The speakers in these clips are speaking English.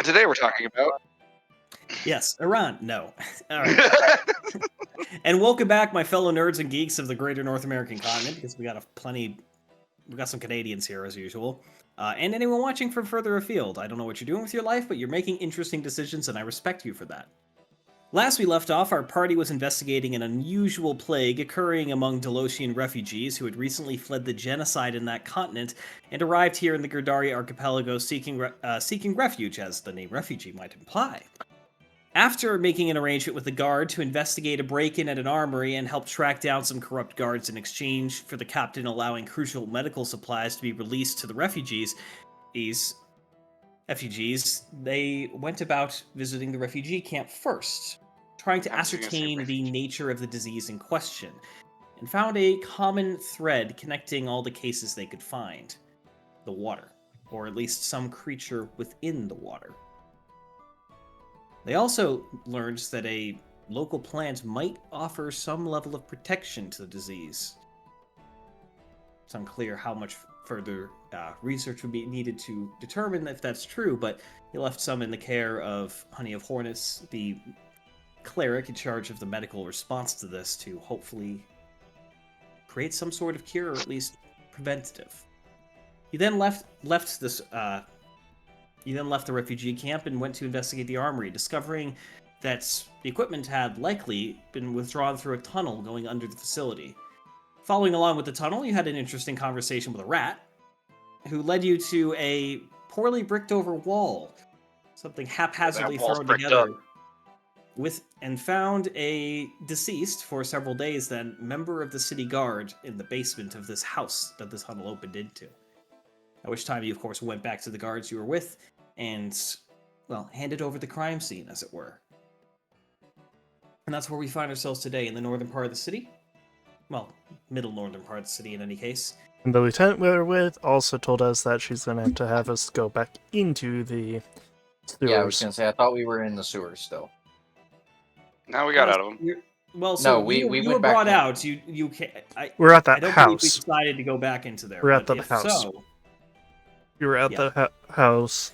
And today we're talking about... Yes, Iran. No. All right. And welcome back, my fellow nerds and geeks of the greater North American continent, because we got some Canadians here as usual. And anyone watching from further afield. I don't know what you're doing with your life, but you're making interesting decisions, and I respect you for that. Last we left off, our party was investigating an unusual plague occurring among Delosian refugees who had recently fled the genocide in that continent and arrived here in the Gerdari archipelago seeking refuge, as the name refugee might imply. After making an arrangement with the guard to investigate a break-in at an armory and help track down some corrupt guards in exchange for the captain allowing crucial medical supplies to be released to the refugees, they went about visiting the refugee camp first, trying to ascertain the nature of the disease in question, and found a common thread connecting all the cases they could find: the water, or at least some creature within the water. They also learned that a local plant might offer some level of protection to the disease. It's unclear how much further research would be needed to determine if that's true, but he left some in the care of Honey of Hornets, the cleric in charge of the medical response to this, to hopefully create some sort of cure, or at least preventative. He then left the refugee camp and went to investigate the armory, discovering that the equipment had likely been withdrawn through a tunnel going under the facility. Following along with the tunnel, you had an interesting conversation with a rat, who led you to a poorly bricked over wall, something haphazardly thrown together, and found a deceased for several days then member of the city guard in the basement of this house that this tunnel opened into. At which time you, of course, went back to the guards you were with and, well, handed over the crime scene, as it were. And that's where we find ourselves today, in the northern part of the city. Well, middle northern part of the city, in any case. And the lieutenant we were with also told us that she's going to have us go back into the sewers. Yeah, I was going to say, I thought we were in the sewers still. Now we got out of them. Well, so no, we were brought out. We're at that I don't house. believe we decided to go back into there. We're at the house. We were at the house.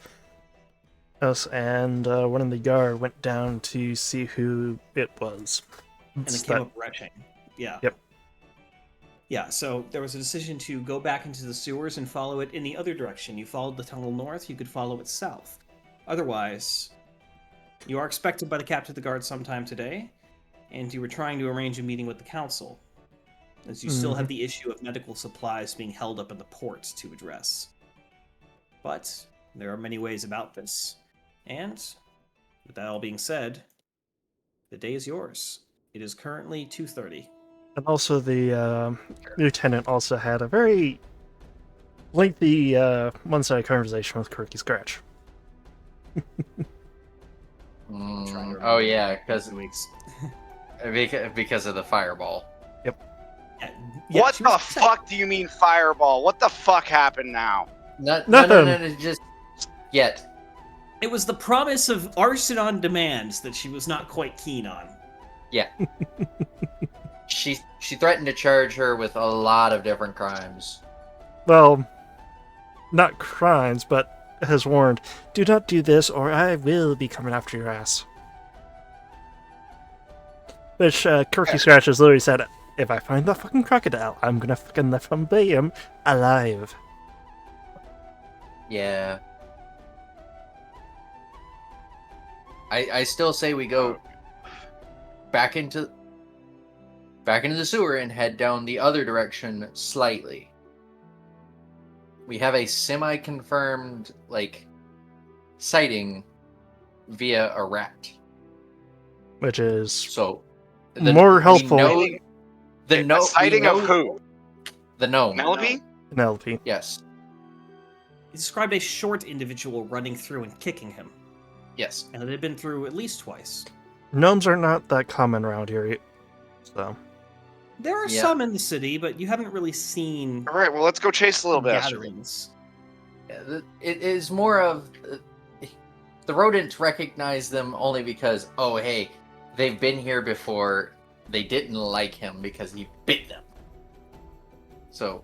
And one of the guard went down to see who it was. And it came up retching. Yeah. Yep. Yeah, so there was a decision to go back into the sewers and follow it in the other direction. You followed the tunnel north, you could follow it south. Otherwise, you are expected by the captain of the guard sometime today, and you were trying to arrange a meeting with the council, as you still have the issue of medical supplies being held up in the ports to address. But there are many ways about this, and with that all being said, the day is yours. It is currently 2:30. And also the lieutenant also had a very lengthy one-sided conversation with Quirky Scratch. Oh yeah, because of the fireball. Yep. Yeah, what the fuck do you mean fireball? What the fuck happened now? No, just yet. It was the promise of arson on demand that she was not quite keen on. Yeah. She threatened to charge her with a lot of different crimes. Well, not crimes, but has warned, do not do this or I will be coming after your ass. Which Quirky Scratch has literally said, if I find the fucking crocodile, I'm gonna fucking flambé him alive. Yeah. I still say we go back into the sewer and head down the other direction slightly. We have a semi-confirmed, sighting via a rat. Which is more helpful. The sighting of who? The gnome. Penelope. Yes. He described a short individual running through and kicking him. Yes. And it had been through at least twice. Gnomes are not that common around here, so... There are some in the city, but you haven't really seen... Alright, well let's go chase a little gatherings. It is more of... The rodents recognize them only because, oh hey, they've been here before, they didn't like him because he bit them. So,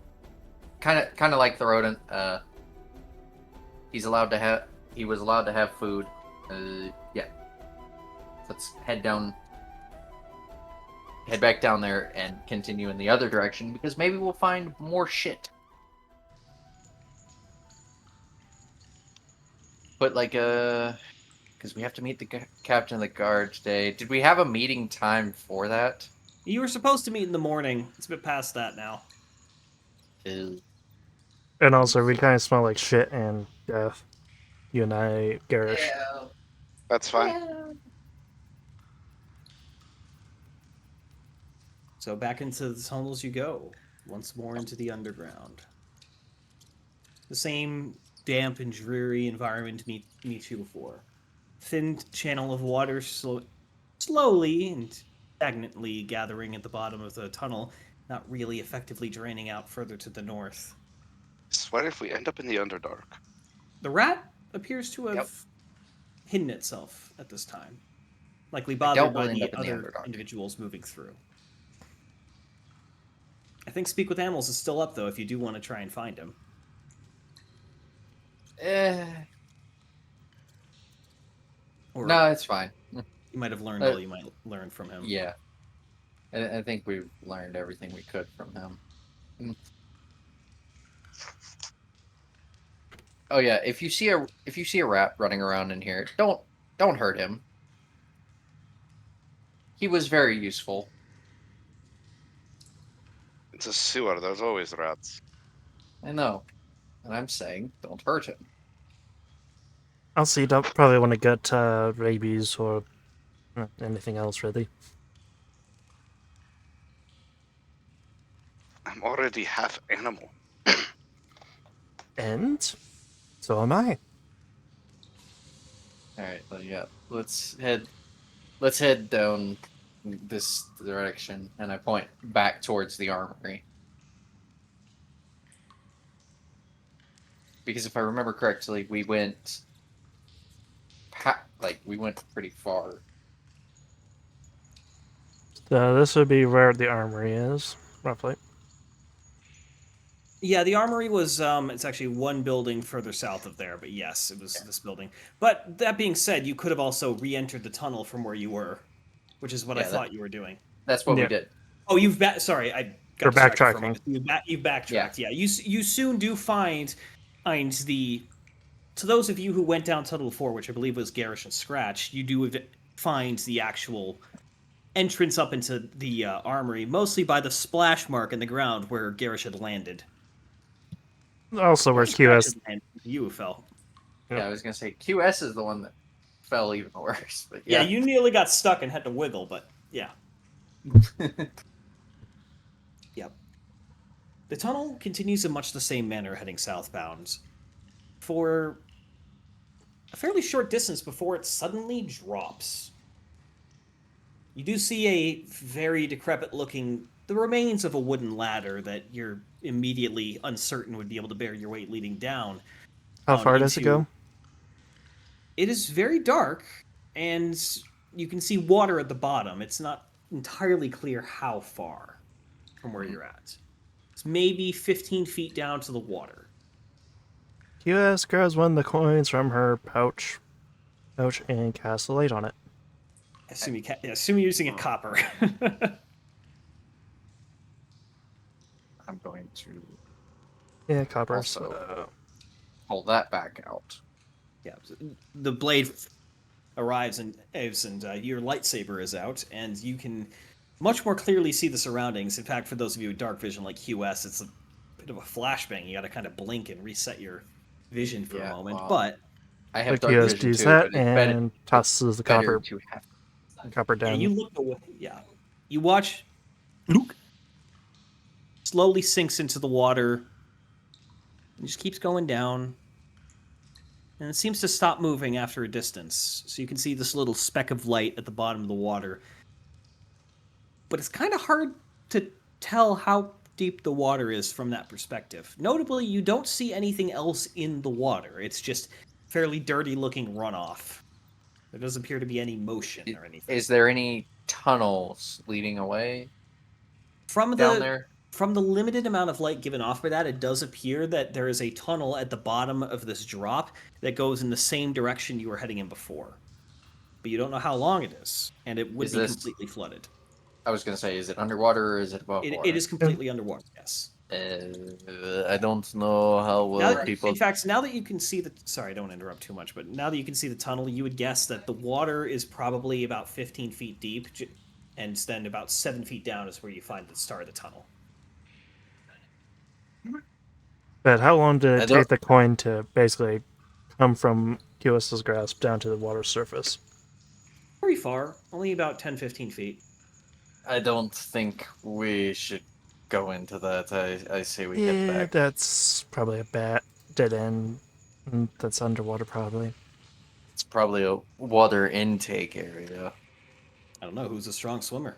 kind of like the rodent, he's allowed to he was allowed to have food. Yeah. Let's head back down there and continue in the other direction because maybe we'll find more shit. But like because we have to meet the captain of the guard today. Did we have a meeting time for that? You were supposed to meet in the morning. It's a bit past that now. Ew. And also, we kind of smell like shit and death. You and I, Garish. Yeah. That's fine. Yeah. So back into the tunnels you go, once more into the underground. The same damp and dreary environment meets you before. Thin channel of water slowly and stagnantly gathering at the bottom of the tunnel, not really effectively draining out further to the north. I swear if we end up in the Underdark. The rat appears to have Yep. hidden itself at this time, likely doubt bothered we'll by end the up in the other Underdark. individuals moving through. I think Speak with Animals is still up, though, if you do want to try and find him. Or No, it's fine. you might have learned all you might learn from him. Yeah. I think we've learned everything we could from him. Oh yeah, if you see a rat running around in here, don't hurt him. He was very useful. It's a sewer. There's always rats. I know. And I'm saying don't hurt him. Also, you don't probably want to get rabies or anything else, really. I'm already half animal. And so am I. Alright, well yeah. Let's head down this direction, and I point back towards the armory. Because if I remember correctly, we went pretty far. So this would be where the armory is, roughly. Yeah, the armory was, it's actually one building further south of there, but yes, it was this building. But that being said, you could have also re-entered the tunnel from where you were, which is what I thought you were doing. That's what we Yeah. did. Oh, sorry, I We're got distracted for a backtracking. moment. You've backtracked, yeah. You soon do find the... To those of you who went down Tunnel 4, which I believe was Garish and Scratch, you do find the actual entrance up into the armory, mostly by the splash mark in the ground where Garish had landed. Also, where QS. You fell. Yeah, I was gonna say QS is the one that fell even worse. But Yeah, yeah, you nearly got stuck and had to wiggle, but yeah. Yep. The tunnel continues in much the same manner heading southbound for a fairly short distance before it suddenly drops. You do see a very decrepit looking, the remains of a wooden ladder that you're immediately uncertain would be able to bear your weight leading down. How far does it go? It is very dark, and you can see water at the bottom. It's not entirely clear how far from where you're at. It's maybe 15 feet down to the water. QS grabs one of the coins from her pouch and casts a light on it. Assume you're using a copper. I'm going to Yeah, copper. also pull that back out. Yeah, the blade arrives and your lightsaber is out, and you can much more clearly see the surroundings. In fact, for those of you with dark vision like QS, it's a bit of a flashbang. You got to kind of blink and reset your vision for a moment. Well, but I have The dark QS vision does too, that but it's better, and tosses the better copper to have. down. you look away. Yeah, you watch Luke slowly sinks into the water and just keeps going down. And it seems to stop moving after a distance. So you can see this little speck of light at the bottom of the water. But it's kind of hard to tell how deep the water is from that perspective. Notably, you don't see anything else in the water. It's just fairly dirty looking runoff. There doesn't appear to be any motion or anything. Is there any tunnels leading away From down there? From the limited amount of light given off by that, it does appear that there is a tunnel at the bottom of this drop that goes in the same direction you were heading in before. But you don't know how long it is, and it would Is be this- completely flooded. I was gonna say, is it underwater or is it above water? It is completely underwater, yes. I don't know how well people. In fact, now that you can see the... Sorry, I don't want to interrupt too much, but now that you can see the tunnel, you would guess that the water is probably about 15 feet deep, and then about 7 feet down is where you find the start of the tunnel. But how long did I it don't- take the coin to basically come from QS's grasp down to the water surface? Pretty far, only about 10-15 feet. I don't think we should go into that. I say we get Yeah, back. that's probably a dead end. That's underwater, probably. It's probably a water intake area. I don't know, who's a strong swimmer?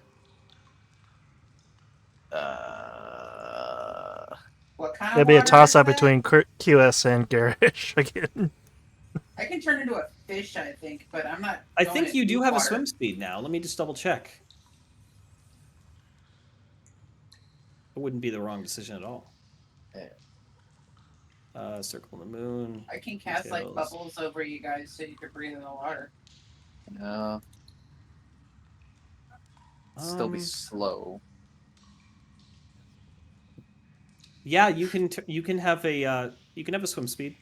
What kind of There'd be a water toss-up is that? between QS and Garish again. I can turn into a fish, I think, but I'm not. I going think in you do deep have a water. swim speed now. Let me just double check. It wouldn't be the wrong decision at all. Circle the moon. I can cast like details. bubbles over you guys so you can breathe in the water. No. Still be Um, slow. Yeah, you can have a swim speed.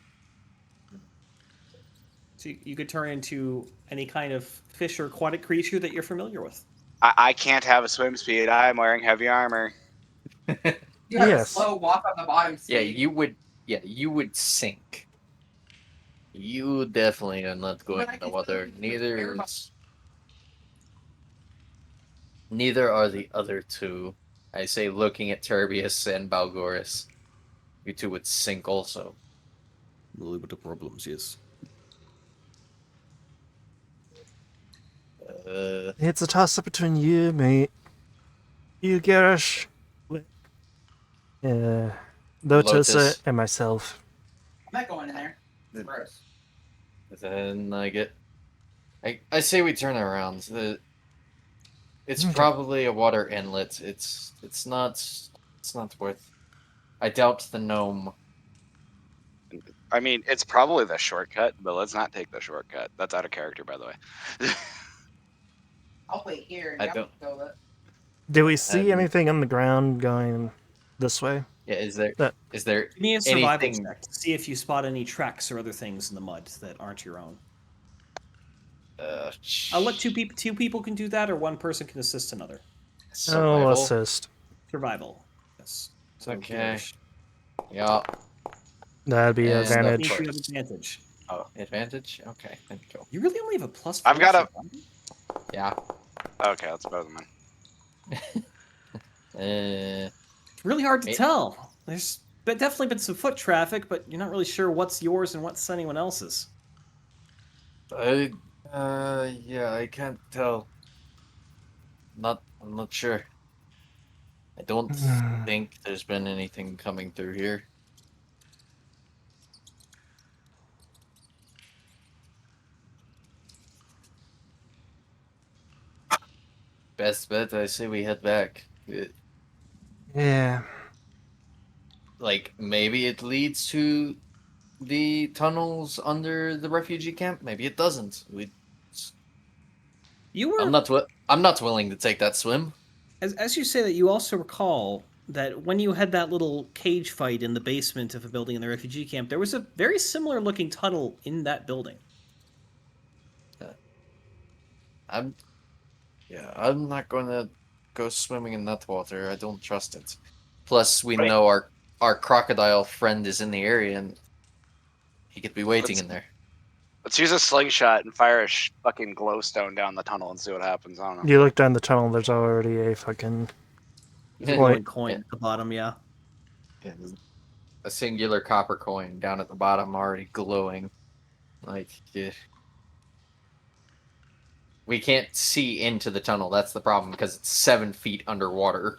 So you could turn into any kind of fish or aquatic creature that you're familiar with. I can't have a swim speed. I'm wearing heavy armor. You have Yes. a slow walk on the bottom Yeah, speed. you would sink. You definitely are not going But I in the can water. still Neither are the other two. I say looking at Turbius and Balgoris. You two would sink also. A little bit of problems, yes. It's a toss-up between you, mate. You, Garish. Lotus, Lotus. and myself. I'm not going in there. It's gross. Then I say we turn around. It's Okay. probably a water inlet. It's not worth. I doubt the gnome. I mean, it's probably the shortcut, but let's not take the shortcut. That's out of character, by the way. I'll wait here. I Y'all don't- can go that. Do we see Um, anything on the ground going this way? Yeah, is there That- there Give me a survival anything? check to see if you spot any tracks or other things in the mud that aren't your own. I'll let two people can do that, or one person can assist another. I'll Survival? assist. Survival. Yes. So Okay. Garish. Yeah. That'd be And advantage. Means you have First. advantage. Oh, advantage. Okay, thank you. You really only have a plus. I've 4 got a- survival? Yeah. Okay, that's better than mine. It's really hard to It- tell. There's definitely been some foot traffic, but you're not really sure what's yours and what's anyone else's. Yeah, I can't tell. I'm not sure. I don't think there's been anything coming through here. Best bet, I say we head back. Yeah. Like, maybe it leads to the tunnels under the refugee camp. Maybe it doesn't. You were, I'm not willing to take that swim. as you say that, you also recall that when you had that little cage fight in the basement of a building in the refugee camp, there was a very similar looking tunnel in that building. I'm not going to go swimming in that water. I don't trust it. Plus, we Right. know our crocodile friend is in the area, and he could be waiting in there. Let's use a slingshot and fire a fucking glowstone down the tunnel and see what happens. I don't know. You look down the tunnel, there's already a fucking... There's a Point. glowing coin at the bottom, yeah. Yeah, a singular copper coin down at the bottom, already glowing. Like, yeah. We can't see into the tunnel. That's the problem because it's 7 feet underwater.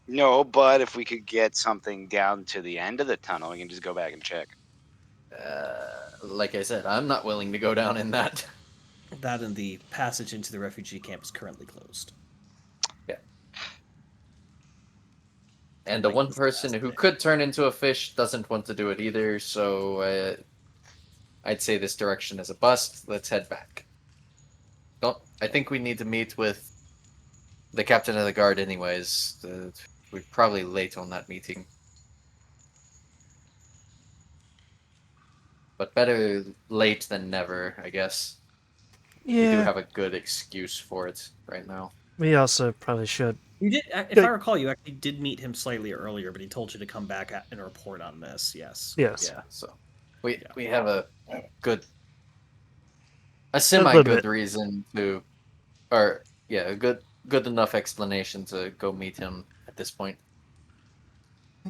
No, but if we could get something down to the end of the tunnel, we can just go back and check. Like I said, I'm not willing to go down in that. That and the passage into the refugee camp is currently closed. And the Like one this person who aspect. could turn into a fish doesn't want to do it either, so I'd say this direction is a bust. Let's head back. Don't. I think we need to meet with the captain of the guard, anyways. We're probably late on that meeting, but better late than never, I guess. We do Yeah, have a good excuse for it right now. we also probably should. You did, if I Good. recall, you actually did meet him slightly earlier, but he told you to come back and report on this. Yes. Yes, Yeah, so we Yeah. we have a good, a a semi little good bit. reason to, or yeah, a good enough explanation to go meet him at this point.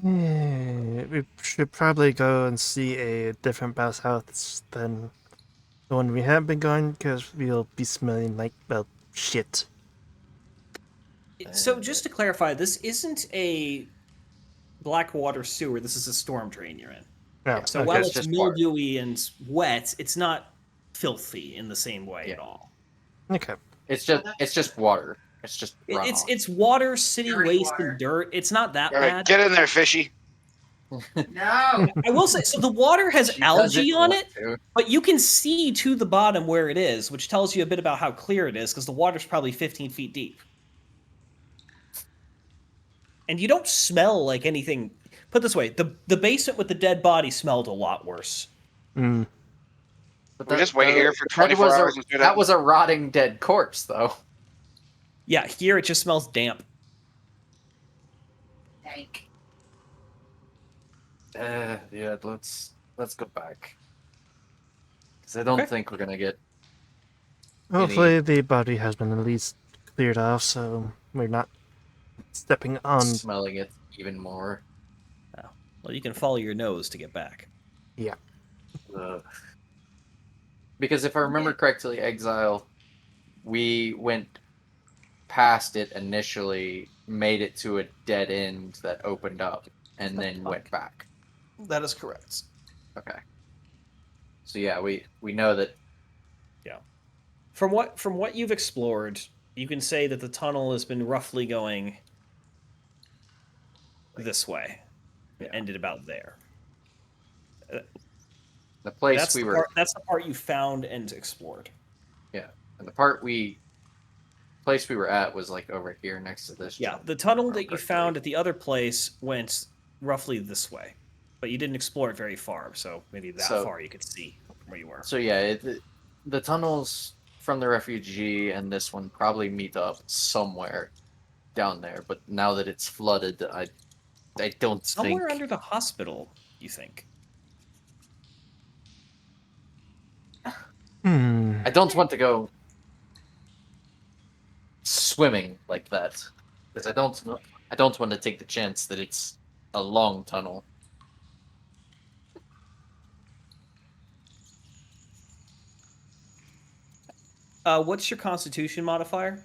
We should probably go and see a different bathhouse than the one we have been going, because we'll be smelling like, well, shit. So just to clarify, this isn't a black water sewer. This is a storm drain you're in. Oh, Yeah, So okay. while it's it's just water. mildewy and wet, it's not filthy in the same way Yeah. at all. Okay. It's just water. It's just runoff. It's water, city Dirty waste, water. and dirt. It's not that All right, bad. get in there, fishy. No. I will say, so the water has She algae doesn't on want it, to. but you can see to the bottom where it is, which tells you a bit about how clear it is, because the water's probably 15 feet deep. And you don't smell like anything. Put it this way, the basement with the dead body smelled a lot worse. Mm. But We just wait here for 24 hours and shoot that up. was a rotting dead corpse, though. Yeah, here it just smells damp. Tank. Yeah, let's go back. Because I don't Okay. think we're gonna get Hopefully the body has been at least cleared off, so we're not stepping on. smelling it even more. Well, you can follow your nose to get back. Yeah. Ugh. Because if I remember correctly, Exile, we went past it initially, made it to a dead end that opened up, and then went back. That is correct. Okay. So yeah, we know that. From what you've explored, you can say that the tunnel has been roughly going this way. It Yeah. ended about there. The place That's we the were, part, that's the part you found and explored. and the place we were at was like over here next to this. Yeah, jump, the tunnel if I that you remember found correctly. at the other place went roughly this way, but you didn't explore it very far, so maybe that So- far you could see from where you were. So yeah, the tunnels from the refugee and this one probably meet up somewhere down there. But now that it's flooded, I don't Somewhere think. under the hospital, you think? I don't want to go swimming like that because I don't want to take the chance that it's a long tunnel. What's your Constitution modifier?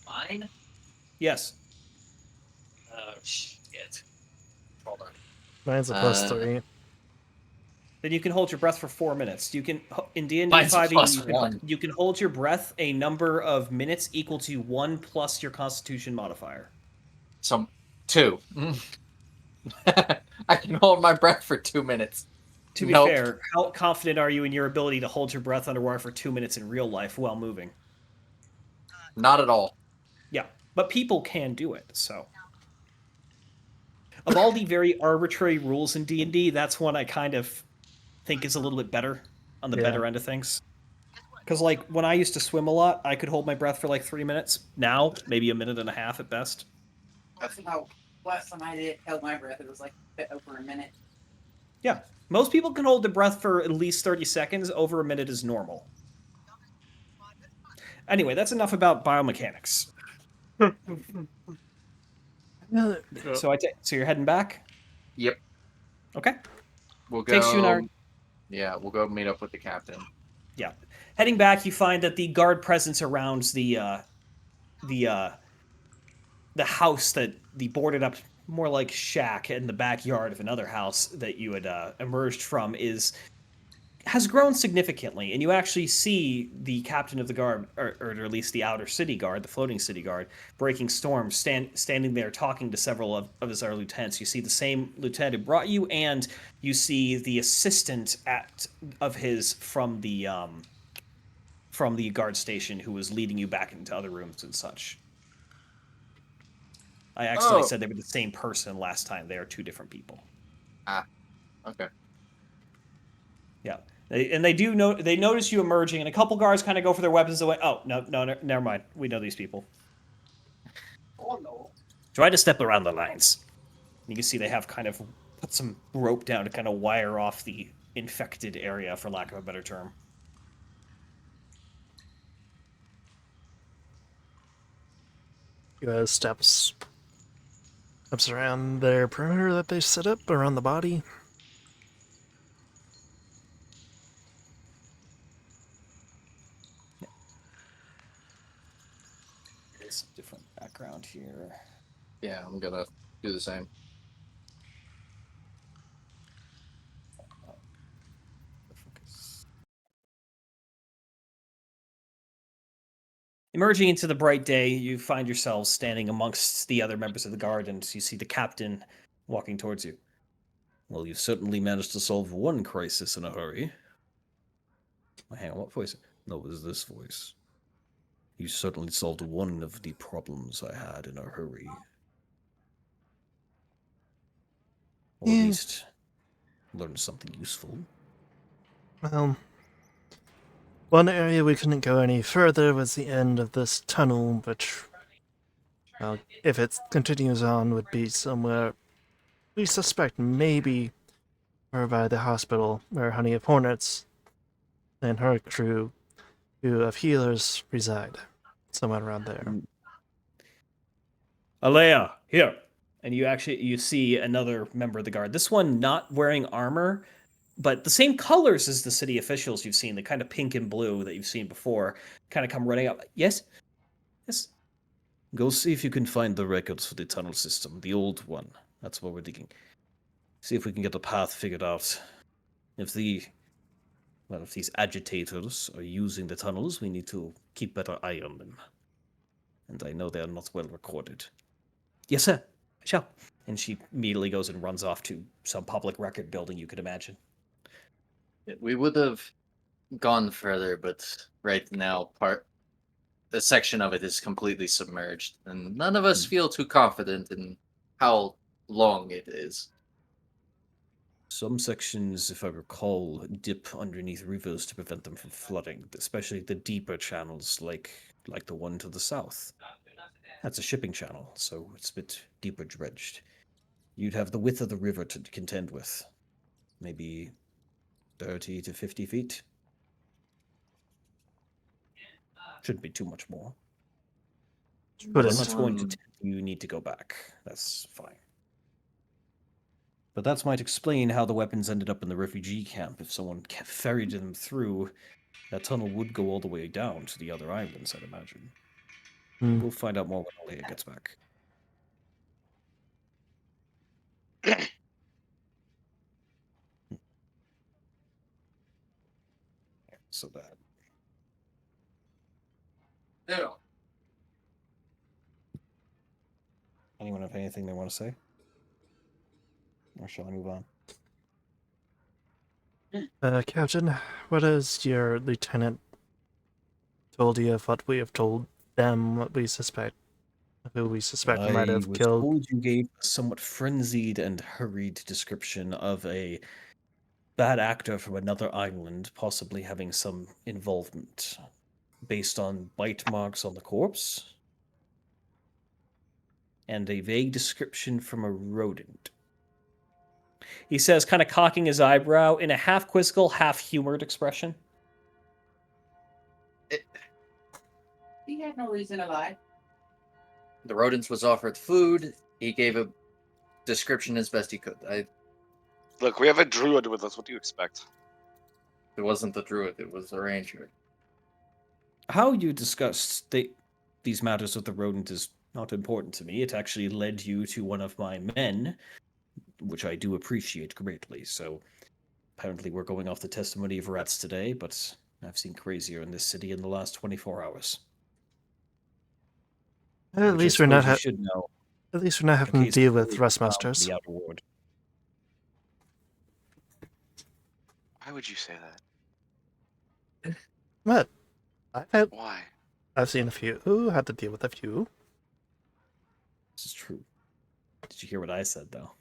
Mine? Yes. Oh shit! Hold on. Mine's a +3. Then you can hold your breath for 4 minutes. You can in D&D Mine's 5e +1. you can hold your breath a number of minutes equal to 1 plus your Constitution modifier. Some 2. I can hold my breath for 2 minutes. To be Nope. fair, how confident are you in your ability to hold your breath underwater for 2 minutes in real life while moving? Not at all. Yeah, but people can do it. So, of all the very arbitrary rules in D&D, that's one I kind of think is a little bit better on the Yeah. better end of things. Because like when I used to swim a lot, I could hold my breath for like 3 minutes. Now, maybe a minute and a half at best. That's how last time I did held my breath, it was like a bit over a minute. Yeah, most people can hold their breath for at least 30 seconds. Over a minute is normal. Anyway, that's enough about biomechanics. So so you're heading back? Yep. Okay. We'll go. Takes you an hour. Yeah, we'll go meet up with the captain. Yeah. Heading back, you find that the guard presence around the house, that the boarded up, more like shack in the backyard of another house that you had emerged from, is has grown significantly, and you actually see the captain of the guard, or at least the outer city guard, the floating city guard, breaking storm, standing there talking to several of his other lieutenants. You see the same lieutenant who brought you, and you see the assistant of his from the guard station who was leading you back into other rooms and such. I accidentally Oh. said they were the same person last time. They are two different people. Ah, okay. Yeah. They notice you emerging, and a couple guards kind of go for their weapons away. Oh, no, never mind. We know these people. Oh no. Try to step around the lines. You can see they have kind of put some rope down to kind of wire off the infected area, for lack of a better term. Steps around their perimeter that they set up around the body. It's a different background here. Yeah, I'm gonna do the same. Emerging into the bright day, you find yourselves standing amongst the other members of the guard, and you see the captain walking towards you. Well, you've certainly managed to solve one crisis in a hurry. Hang on, what voice? No, it was this voice. You certainly solved one of the problems I had in a hurry. Or at Yeah. least learned something useful. Well, one area we couldn't go any further was the end of this tunnel, which, well, if it continues on, would be somewhere we suspect maybe over by the hospital where Honey of Hornets and her crew of healers reside. Somewhere around there. Alea, here. And you see another member of the guard. This one not wearing armor, but the same colors as the city officials you've seen, the kind of pink and blue that you've seen before, kind of come running up. Yes? Yes? Go see if you can find the records for the tunnel system, the old one. That's what we're digging. See if we can get the path figured out. If these agitators are using the tunnels, we need to keep better eye on them. And I know they are not well recorded. Yes, sir. I shall. And she immediately goes and runs off to some public record building, you could imagine. We would have gone further, but right now a section of it is completely submerged, and none of us feel too confident in how long it is. Some sections, if I recall, dip underneath rivers to prevent them from flooding, especially the deeper channels like the one to the south. That's a shipping channel, so it's a bit deeper dredged. You'd have the width of the river to contend with. Maybe 30 to 50 feet. Shouldn't be too much more. But I'm not going to tell you need to go back. That's fine. But that might explain how the weapons ended up in the refugee camp. If someone ferried them through, that tunnel would go all the way down to the other islands, I'd imagine. We'll find out more when Leia gets back. So bad. Yeah. Anyone have anything they want to say? Or shall I move on? Captain, what has your lieutenant told you of what we have told them, what we suspect, who we suspect might have killed? I was told you gave a somewhat frenzied and hurried description of a bad actor from another island possibly having some involvement based on bite marks on the corpse and a vague description from a rodent. He says, kind of cocking his eyebrow in a half quizzical, half humored expression. He had no reason to lie. The rodents was offered food. He gave a description as best he could. Look, we have a druid with us. What do you expect? It wasn't the druid. It was the ranger. How you discussed these matters with the rodent is not important to me. It actually led you to one of my men, which I do appreciate greatly. So Apparently, we're going off the testimony of rats today, but I've seen crazier in this city in the last 24 hours. At Which I least we're not. suppose you should know. At least we're not A having to case deal of with plague rust was found in monsters. the outer ward. Why would you say that? What? Why? I've seen a few who had to deal with a few. This is true. Did you hear what I said, though?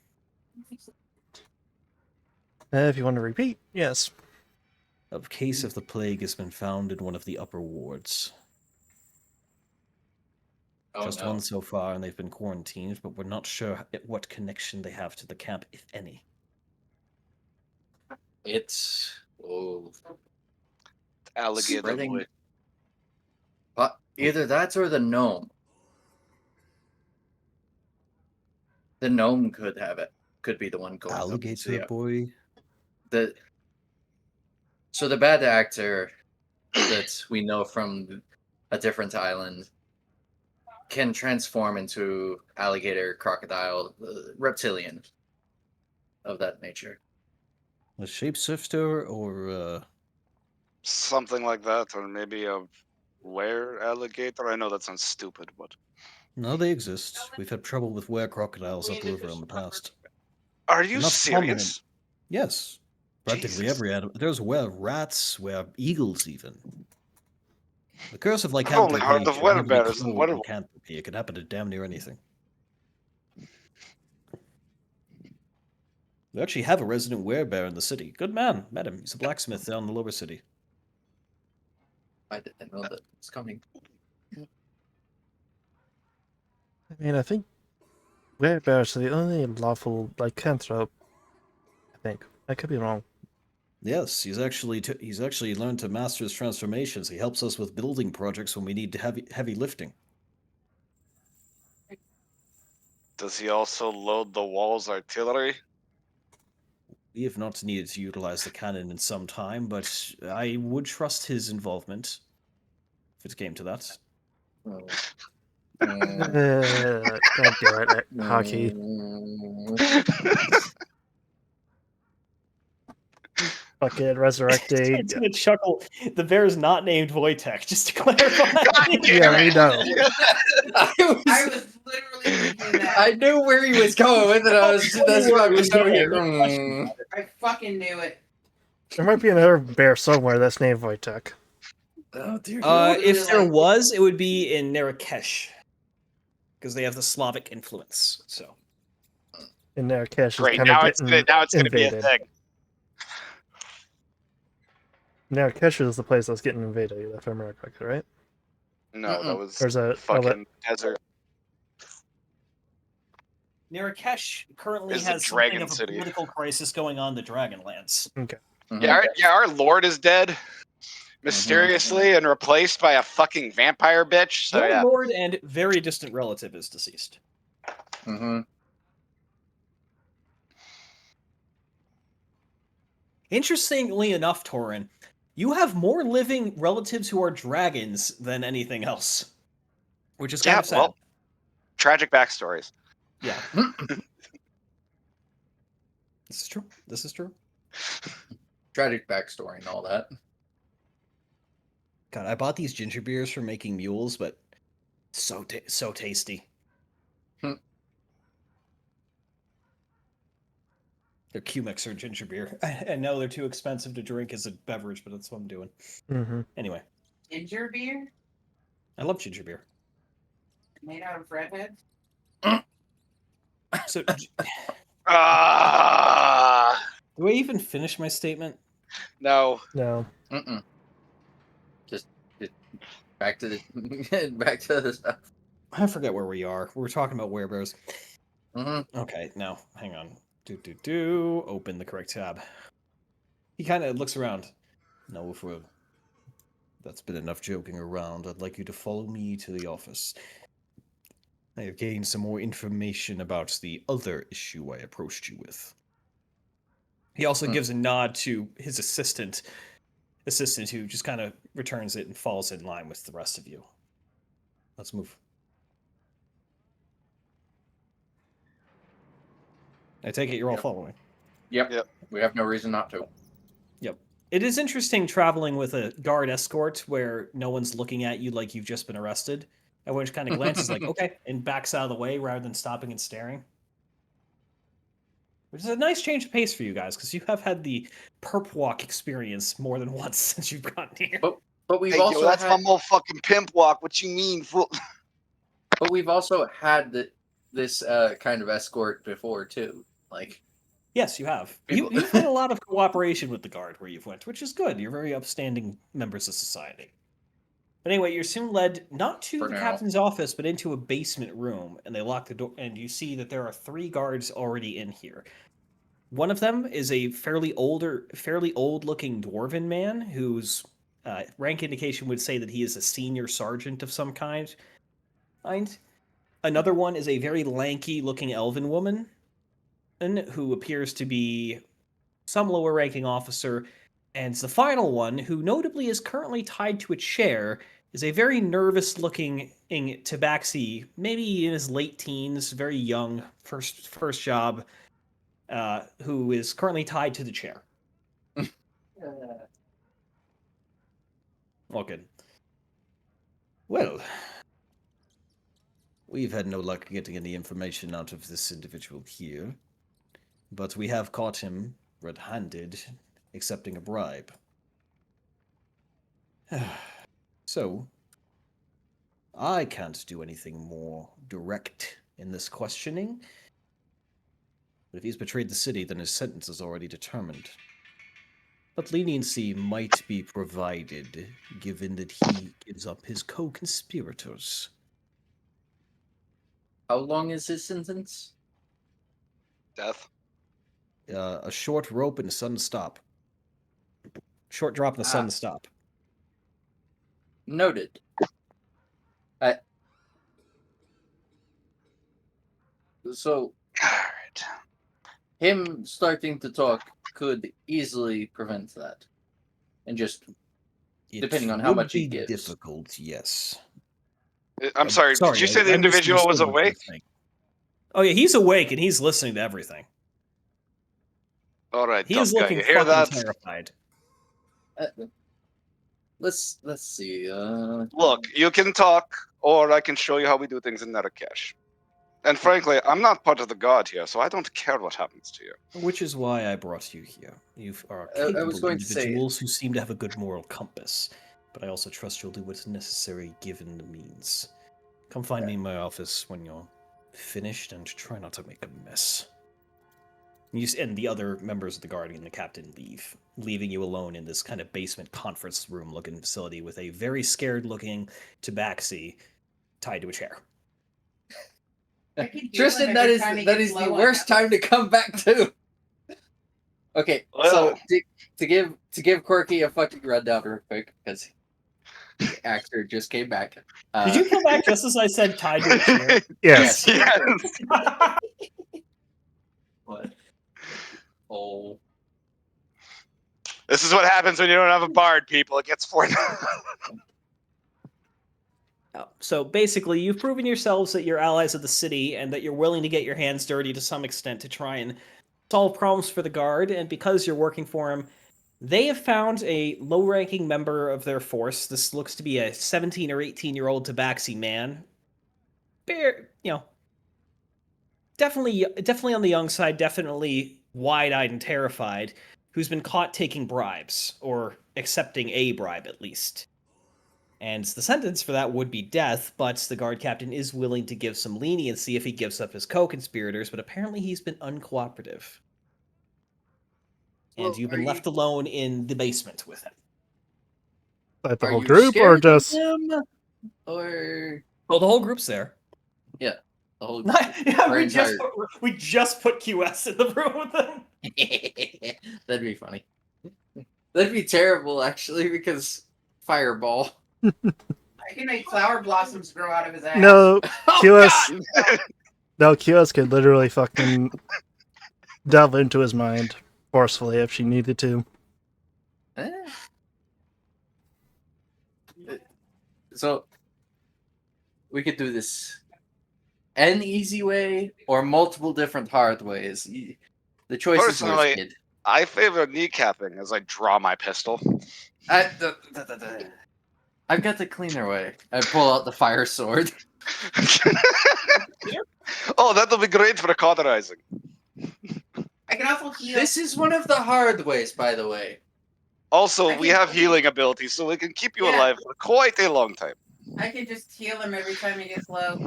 If you want to repeat, yes. A case of the plague has been found in one of the upper wards. Oh, Just no. one so far, and they've been quarantined, but we're not sure what connection they have to the camp, if any. It's Alligator Spreading- boy. either that or the gnome. The gnome could have it. Could be the one going. Alligator boy? So the bad actor that we know from a different island can transform into alligator, crocodile, reptilian of that nature. A shapeshifter or Something like that, or maybe a were alligator. I know that sounds stupid, but no, they exist. We've had trouble with were crocodiles upriver in the past. are you Not prominent. serious? Yes. Practically Jesus. every animal. There's were rats, were eagles even. The curse of I've only lycanthropy heard of can never be werebears and called were- lycanthropy. It could happen to damn near anything. We actually have a resident werebear in the city. Good man. Met him. He's a blacksmith down in the lower city. I didn't know that it's coming. I mean, I think werebears are the only lawful lycanthrope. I think I could be wrong. Yes, he's actually learned to master his transformations. He helps us with building projects when we need heavy lifting. Does he also load the walls artillery? We have not needed to utilize the cannon in some time, but I would trust his involvement if it came to that. Oh. Don't do it, hockey. Fucking resurrecting. It's gonna chuckle. The bear is not named Wojtek, just to clarify. Yeah, we know. I I was. was literally thinking that. I knew where he was going with it. That's why I was over here. I fucking knew it. There might be another bear somewhere that's named Wojtek. Oh dear. If there was, it would be in Marrakesh, because they have the Slavic influence. So In Marrakesh is Great. kind Now of it's gonna be a invaded. thing. Marrakesh is the place that's getting invaded, if I remember correctly, right? No, that was There's a fucking desert. Marrakesh currently Is the has Dragon something of a City. political crisis going on in the Dragonlands. Okay. Yeah, our lord is dead mysteriously and replaced by a fucking vampire bitch. So Your yeah, lord and very distant relative is deceased. Mm-hmm. Interestingly enough, Torin, you have more living relatives who are dragons than anything else, which is kind yeah. of sad. Well, tragic backstories. Yeah. This is true. This is true. Tragic backstory and all that. God, I bought these ginger beers for making mules, but so tasty. Hmm. They're Q-Mixer ginger beer. I know they're too expensive to drink as a beverage, but that's what I'm doing. Mm-hmm. Anyway, Ginger beer I love ginger beer. made out of redheads. So, Ah, do I even finish my statement? no. No. Mm-mm. Just back to the back to the stuff. I forget where we are. We're talking about werebears. Mm-hmm. Okay, now, hang on. Open the correct tab. He kind of looks around. No, if we're... That's been enough joking around. I'd like you to follow me to the office. I have gained some more information about the other issue I approached you with. He also gives a nod to his assistant who just kind of returns it and falls in line with the rest of you. Let's move. I take it you're all following. Yep. Yep. We have no reason not to. It is interesting traveling with a guard escort where no one's looking at you like you've just been arrested. Everyone just kind of glances like, okay, and backs out of the way rather than stopping and staring. Which is a nice change of pace for you guys, because you have had the perp walk experience more than once since you've gotten here. But we've Hey, also yo, that's had, my motherfucking pimp walk. What you mean, fool? but we've also had this kind of escort before too. Like, Yes, you have. People- You've had a lot of cooperation with the guard where you've went, which is good. You're very upstanding members of society. But anyway, you're soon led not to For the now. captain's office, but into a basement room, and they lock the door. And you see that there are 3 guards already in here. One of them is a fairly old-looking dwarven man whose rank indication would say that he is a senior sergeant of some kind. Another one is a very lanky-looking elven woman who appears to be some lower-ranking officer. And the final one, who notably is currently tied to a chair, is a very nervous-looking tabaxi, maybe in his late teens, very young, first job, who is currently tied to the chair. All good. Well, we've had no luck getting any information out of this individual here, but we have caught him red-handed, accepting a bribe. So, I can't do anything more direct in this questioning, but if he's betrayed the city, then his sentence is already determined. But leniency might be provided, given that he gives up his co-conspirators. how long is his sentence? Death. A short rope and a sudden stop. Short drop and a sudden stop. Noted. So, Alright. him starting to talk could easily prevent that, and just Depending on how would much he be gives. difficult, yes. I'm sorry, did you say the I individual was misunderstood what you were awake? saying. Oh yeah, he's awake and he's listening to everything. Alright, He tough is guy. looking You hear fucking that? terrified. let's see. Look, you can talk, or I can show you how we do things in Narakesh. And frankly, I'm not part of the guard here, so I don't care what happens to you. Which is why I brought you here. You are I was capable going to say- individuals who seem to have a good moral compass, but I also trust you'll do what's necessary given the means. Come find me in my office when you're finished, and try not to make a mess. And the other members of the guard and the captain leave, leaving you alone in this kind of basement conference room-looking facility with a very scared-looking tabaxi tied to a chair. I can hear Tristan, him that every is time he that gets is the low on worst that. time to come back to. Okay, so Well- to give Corky a fucking rundown real quick, because the actor just came back. Did you come back just as I said tied to a chair? Yes. Yes. What? Oh. This is what happens when you don't have a bard, people. It gets forced. So basically, you've proven yourselves that you're allies of the city and that you're willing to get your hands dirty to some extent to try and solve problems for the guard. And because you're working for him, they have found a low-ranking member of their force. This looks to be a 17 or 18-year-old tabaxi man. Definitely on the young side, definitely wide-eyed and terrified, who's been caught taking bribes, or accepting a bribe at least. And the sentence for that would be death, but the guard captain is willing to give some leniency if he gives up his co-conspirators, but apparently he's been uncooperative. And Well, you've been are left alone in the basement with him. Like the Are whole you group, or scared of just him? Or Well, the whole group's there. the whole Yeah, Our we just put QS in the room with them. That'd be funny. That'd be terrible, actually, because fireball. I can make flower blossoms grow out of his ass. no Oh, QS. God! No, QS could literally fucking delve into his mind forcefully if she needed to. Eh. So we could do this an easy way or multiple different hard ways. The choice is yours, Personally, kid. I favor kneecapping as I draw my pistol. I've got the cleaner way. I pull out the fire sword. Oh, that'll be great for cauterizing. I can also heal. This is one of the hard ways, by the way. Also, I we can- have healing abilities, so we can keep you Yeah. alive for quite a long time. I can just heal him every time he gets low.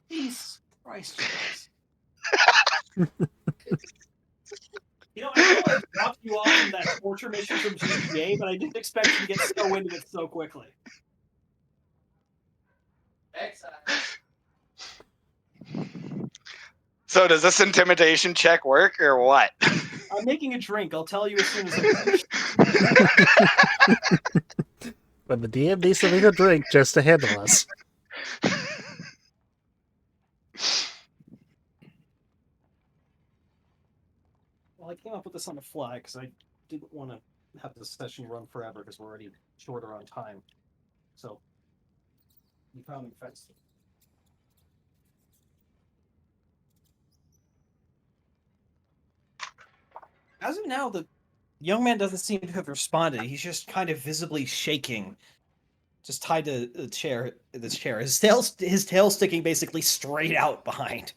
Jesus Christ, you guys. You know, I know I dropped you off from that torture mission from GTA, but I didn't expect you to get so into it so quickly. So does this intimidation check work or what? I'm making a drink. I'll tell you as soon as I'm finished. When the DM needs to make a drink just to handle us. Well, I came up with this on the fly because I didn't want to have this session run forever because we're already shorter on time. So, you found me festive. As of now, the young man doesn't seem to have responded. He's just kind of visibly shaking, just tied to the chair. This chair, his tail sticking basically straight out behind.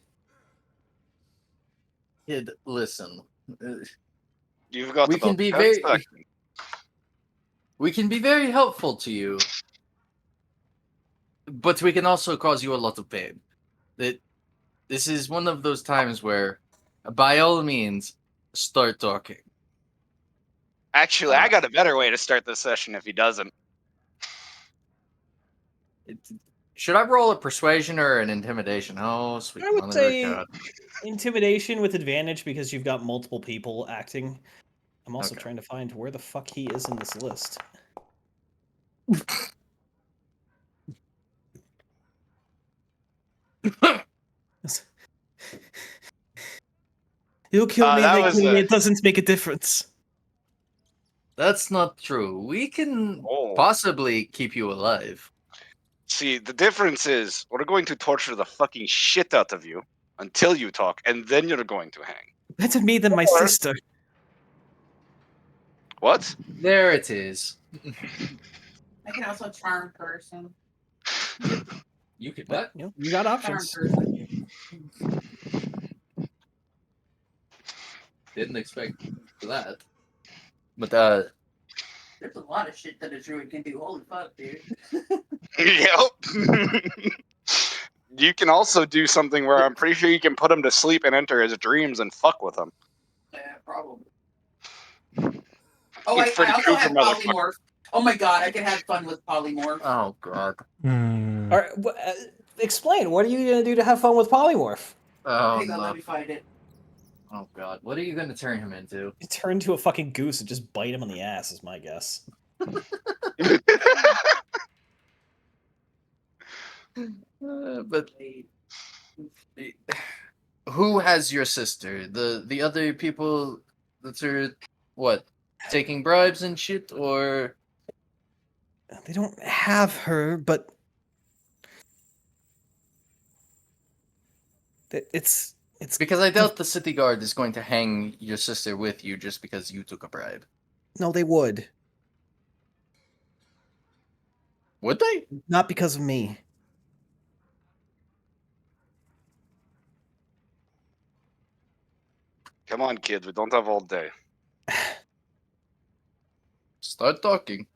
Kid, listen. You've got We about can be 10 very- seconds. We can be very helpful to you, but we can also cause you a lot of pain. This is one of those times where, by all means, start talking. Actually, I got a better way to start this session if he doesn't. Should I roll a persuasion or an intimidation? Oh, sweet I would mother say of God. intimidation with advantage because you've got multiple people acting. I'm also Okay. trying to find where the fuck he is in this list. He'll kill me, that they was kill me. a- It doesn't make a difference. That's not true. We can Oh. possibly keep you alive. See, the difference is we're going to torture the fucking shit out of you until you talk, and then you're going to hang. Better me than my Or- sister. What? There it is. I can also charm person. You could But, you got Charm options. person. Didn't expect that. But There's a lot of shit that a druid can do. Holy fuck, dude. Yep. You can also do something where I'm pretty sure you can put him to sleep and enter his dreams and fuck with him. Yeah, probably. Oh, It's I Freddy also Krueger, have motherfucker. polymorph. Oh my god, I can have fun with polymorph. oh god. Hmm. All right, explain. What are you going to do to have fun with polymorph? Oh Hang on, let no. me find it. Oh god. What are you gonna turn him into? You turn into a fucking goose and just bite him on the ass, is my guess. But who has your sister? The other people that are what? Taking bribes and shit, or They don't have her, but it's because I doubt the city guard is going to hang your sister with you just because you took a bribe. no, they would. Would they? Not because of me. Come on, kid. We don't have all day. Start talking.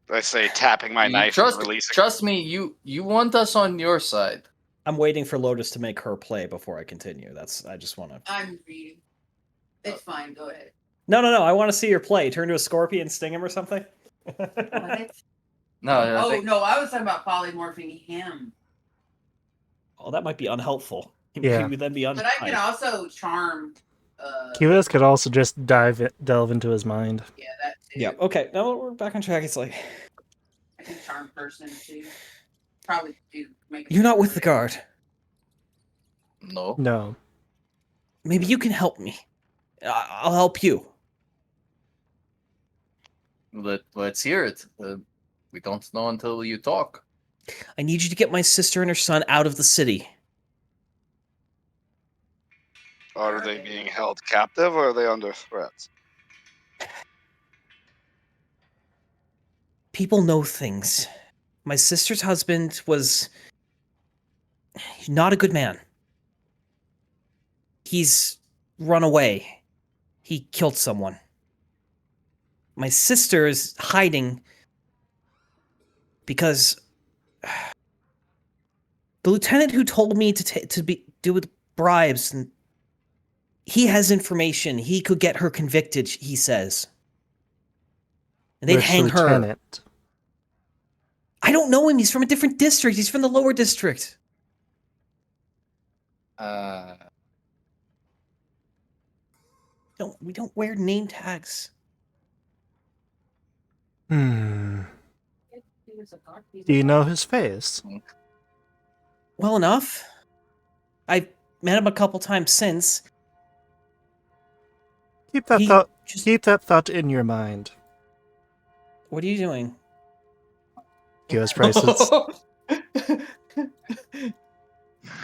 I say, tapping my You knife trust, and releasing. trust me, you want us on your side. I'm waiting for Lotus to make her play before I continue. I just want to. I'm reading. It's fine, go ahead. No. I want to see your play. Turn to a scorpion, sting him or something. What? No, Oh, no, I was talking about polymorphing him. Oh, that might be unhelpful. Yeah. He would then be But I can unkind. also charm. Kivas could also just delve into his mind. Yeah, that too. Yeah. Okay. Now we're back on track. It's like I can charm person too. Probably do make. you're not with the guard. no. No. Maybe you can help me. I'll help you. Let's hear it. We don't know until you talk. I need you to get my sister and her son out of the city. Are they being held captive or are they under threat? People know things. My sister's husband was not a good man. He's run away. He killed someone. My sister is hiding because the lieutenant who told me to do with bribes, and he has information. He could get her convicted, he says. And they'd Which hang her. lieutenant? I don't know him. He's from a different district. He's from the lower district. We don't wear name tags. Do you know his face? Well enough. I've met him a couple times since. Keep that thought in your mind. What are you doing? Kyo's bracelets.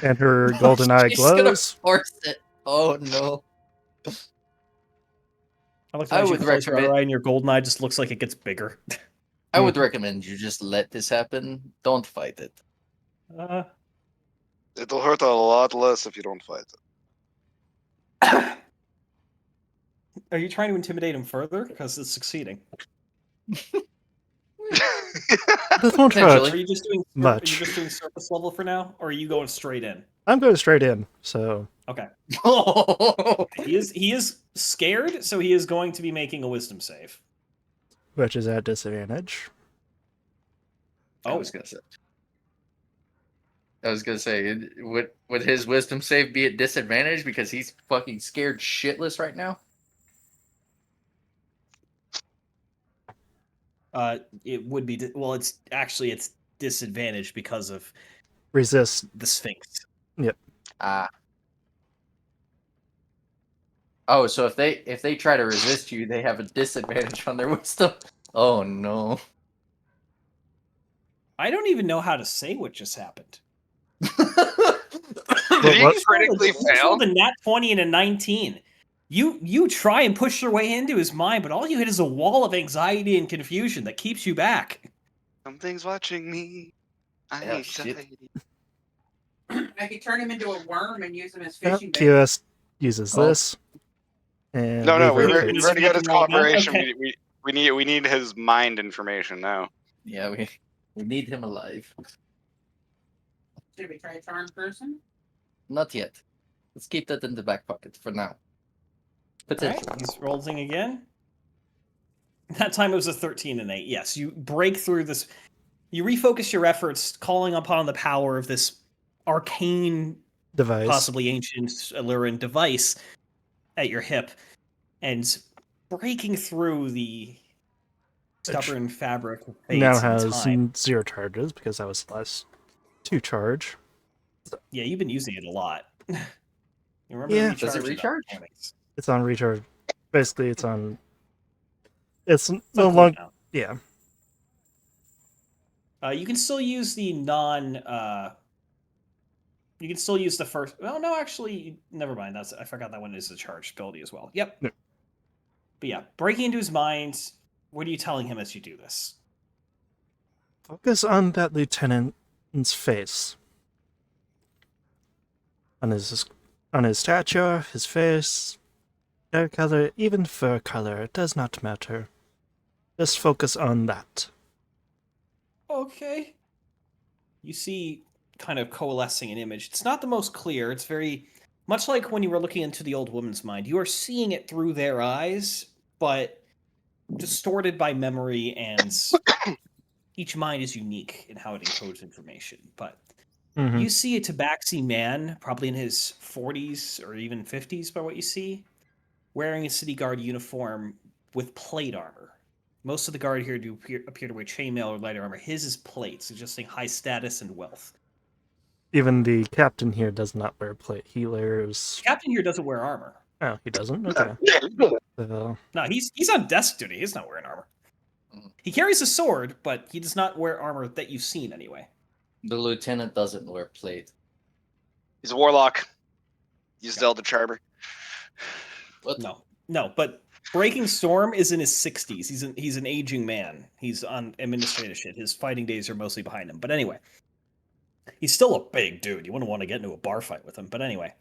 And her golden eye She's gonna glows. force it. Oh no. I look I at you would close your recommend- eye, and your golden eye just looks like it gets bigger. I would recommend you just let this happen. Don't fight it. It'll hurt a lot less if you don't fight it. Are you trying to intimidate him further? Because it's succeeding. This won't Potentially. hurt Are you just doing much. Are you just doing surface level for now, or are you going straight in? I'm going straight in, so Okay. Oh, He is scared, so he is going to be making a wisdom save. which is at disadvantage. I was gonna say, would his wisdom save be at disadvantage because he's fucking scared shitless right now? It would be it's disadvantage because of Resist. the Sphinx. Oh, so if they try to resist you, they have a disadvantage on their wisdom. Oh no. I don't even know how to say what just happened. Did What- he critically You fail? rolled a nat 20 and a 19. You try and push your way into his mind, but all you hit is a wall of anxiety and confusion that keeps you back. Something's watching me. I Oh, need shit. anxiety. I could turn him into a worm and use him as Well, fishing bait. QS uses Oh. this. And No, we leave her already, face. we already got his Making all that? cooperation. Okay. We need his mind information now. Yeah, we need him alive. Should we try a charm person? Not yet. Let's keep that in the back pocket for now. Alright, Potentially. he's rolling again. That time it was a 13 and 8. Yes, you break through this. You refocus your efforts, calling upon the power of this arcane, Device. possibly ancient Illyrian device at your hip, and breaking through the stubborn fabric of fate Now and has time. 0 charges because I was less 2 charge. Yeah, you've been using it a lot. You remember Yeah. to Does it recharge recharge? at mornings. It's on recharge. Basically, it's on. It's no It's on longer. cooldown. Yeah. You can still use the non. You can still use the first. Well, no, actually, never mind. I forgot that one is a charged ability as well. Yep. No. But yeah, breaking into his mind. What are you telling him as you do this? Focus on that lieutenant's face. On his stature, his face, hair color, even fur color, it does not matter. Just focus on that. Okay. You see, kind of coalescing an image. It's not the most clear. It's very much like when you were looking into the old woman's mind. You are seeing it through their eyes, but distorted by memory, and each mind is unique in how it encodes information. But Mhm. you see a Tabaxi man, probably in his 40s or even 50s by what you see, wearing a city guard uniform with plate armor. Most of the guard here do appear to wear chainmail or lighter armor. His is plate, suggesting high status and wealth. Even the captain here does not wear plate. He wears. The captain here doesn't wear armor. Oh, he doesn't? Okay. So, No, he's on desk duty. He's not wearing armor. He carries a sword, but he does not wear armor that you've seen anyway. The lieutenant doesn't wear plate. He's a warlock. He's Zelda Charmer. What? No, but Breaking Storm is in his 60s. He's an aging man. He's on administrative shit. His fighting days are mostly behind him. But anyway, he's still a big dude. You wouldn't want to get into a bar fight with him. But anyway,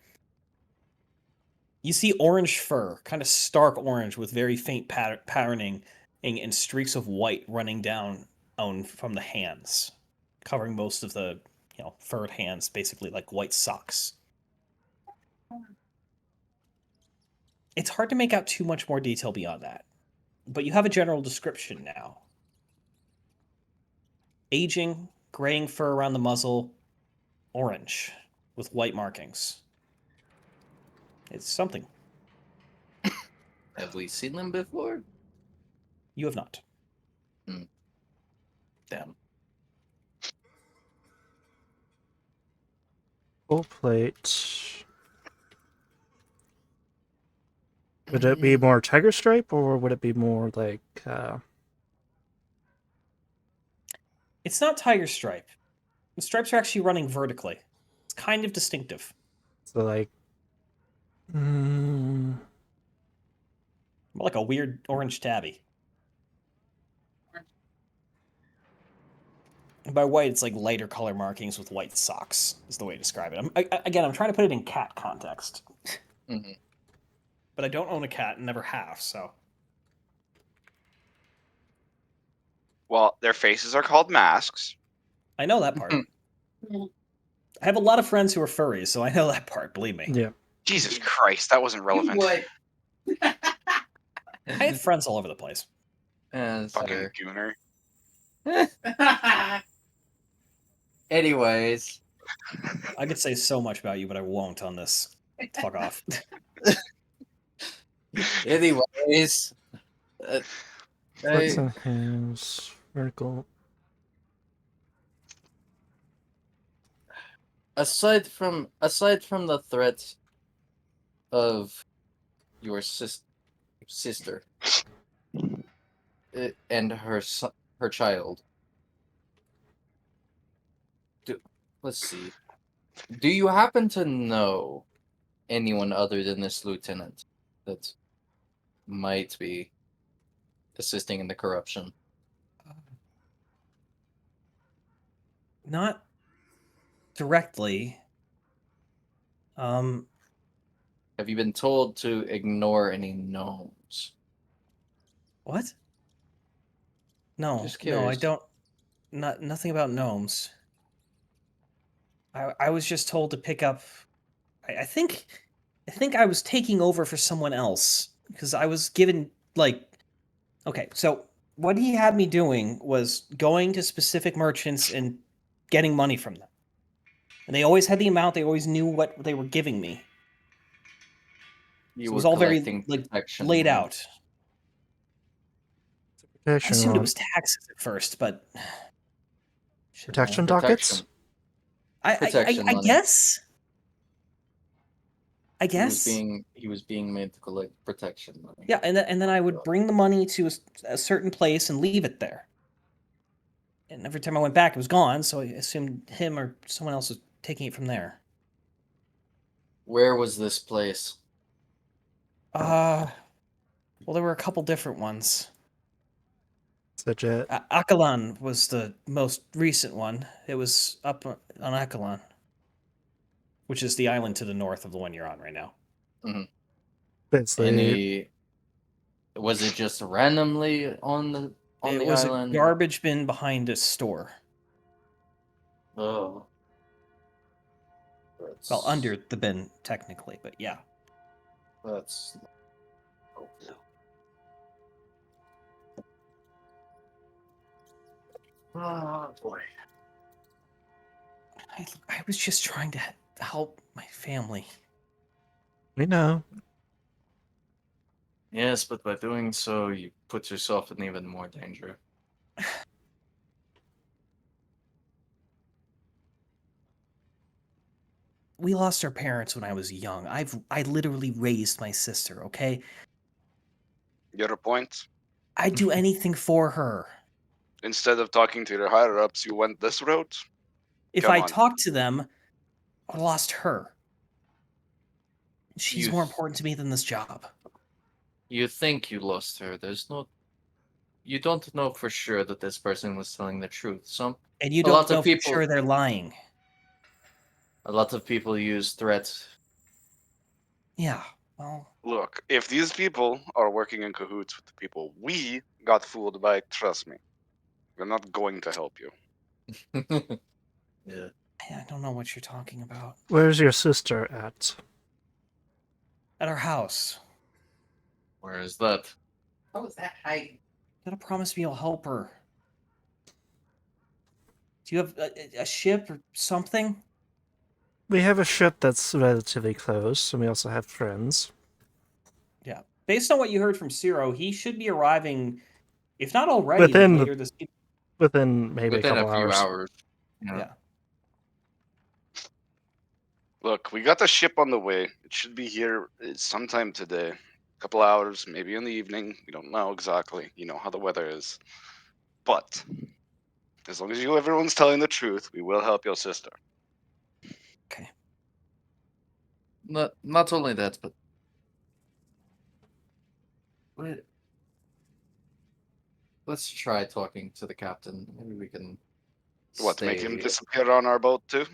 you see orange fur, kind of stark orange with very faint patterning and streaks of white running down from the hands, covering most of the furred hands, basically like white socks. It's hard to make out too much more detail beyond that, but you have a general description now. Aging, graying fur around the muzzle, orange with white markings. It's something. Have we seen them before? You have not. Damn. Full plate. Would it be more tiger stripe, or would it be more like? It's not tiger stripe. The stripes are actually running vertically. It's kind of distinctive. So like. More like a weird orange tabby. And by white, it's like lighter color markings with white socks, is the way to describe it. I'm trying to put it in cat context. Mm-hmm. But I don't own a cat and never have, so. Well, their faces are called masks. I know that part. I have a lot of friends who are furries, so I know that part, believe me. Yeah. Jesus Christ, that wasn't relevant. What? I have friends all over the place. Fucking gooner. Anyways. I could say so much about you, but I won't on this. Fuck off. Anyways. What's in his vertical? Aside from the threat of your sister and her child, let's see. Do you happen to know anyone other than this lieutenant that might be assisting in the corruption? Not directly. Have you been told to ignore any gnomes? What? No, Just no, I curious. don't. Nothing about gnomes. I was just told to pick up. I think I was taking over for someone else because I was given Okay, so what he had me doing was going to specific merchants and getting money from them, and they always had the amount. They always knew what they were giving me. So it was all very protection laid money. out. I assumed it was taxes at first, but Protection dockets? Protection I money. guess. I He was guess. being made to collect protection money. Yeah, and then I would bring the money to a certain place and leave it there. And every time I went back, it was gone, so I assumed him or someone else was taking it from there. Where was this place? Well, there were a couple different ones. Such as Akalan was the most recent one. It was up on Akalan, which is the island to the north of the one you're on right now. Mm-hmm. basically. Was it just randomly on the It was island? a garbage bin behind a store. Oh. Well, under the bin, technically, but yeah. That's. Oh boy. I was just trying to help my family. We know. Yes, but by doing so, you put yourself in even more danger. We lost our parents when I was young. I literally raised my sister, okay? Your point? I'd do anything for her. Instead of talking to your higher ups, you went this route? If Come I on. talked to them, I lost her. She's You- more important to me than this job. You think you lost her. There's no. You don't know for sure that this person was telling the truth. And you A lot don't know of for people- sure they're lying. A lot of people use threats. Yeah, well, Look, if these people are working in cahoots with the people we got fooled by, trust me, we're not going to help you. Yeah. I don't know what you're talking about. Where's your sister at? At our house. Where is that? What was that hiding? You gotta promise me you'll help her. Do you have a ship or something? We have a ship that's relatively close, and we also have friends. Yeah. Based on what you heard from Ciro, he should be arriving, if not already, then Within later this evening. Within maybe Within a a couple few hours. hours. Yeah. Look, we got the ship on the way. It should be here sometime today. A couple hours, maybe in the evening. We don't know exactly. You know how the weather is. But as long as everyone's telling the truth, we will help your sister. Okay. Not only that, but let's try talking to the captain. Maybe we can. What, make stay him here. disappear on our boat too?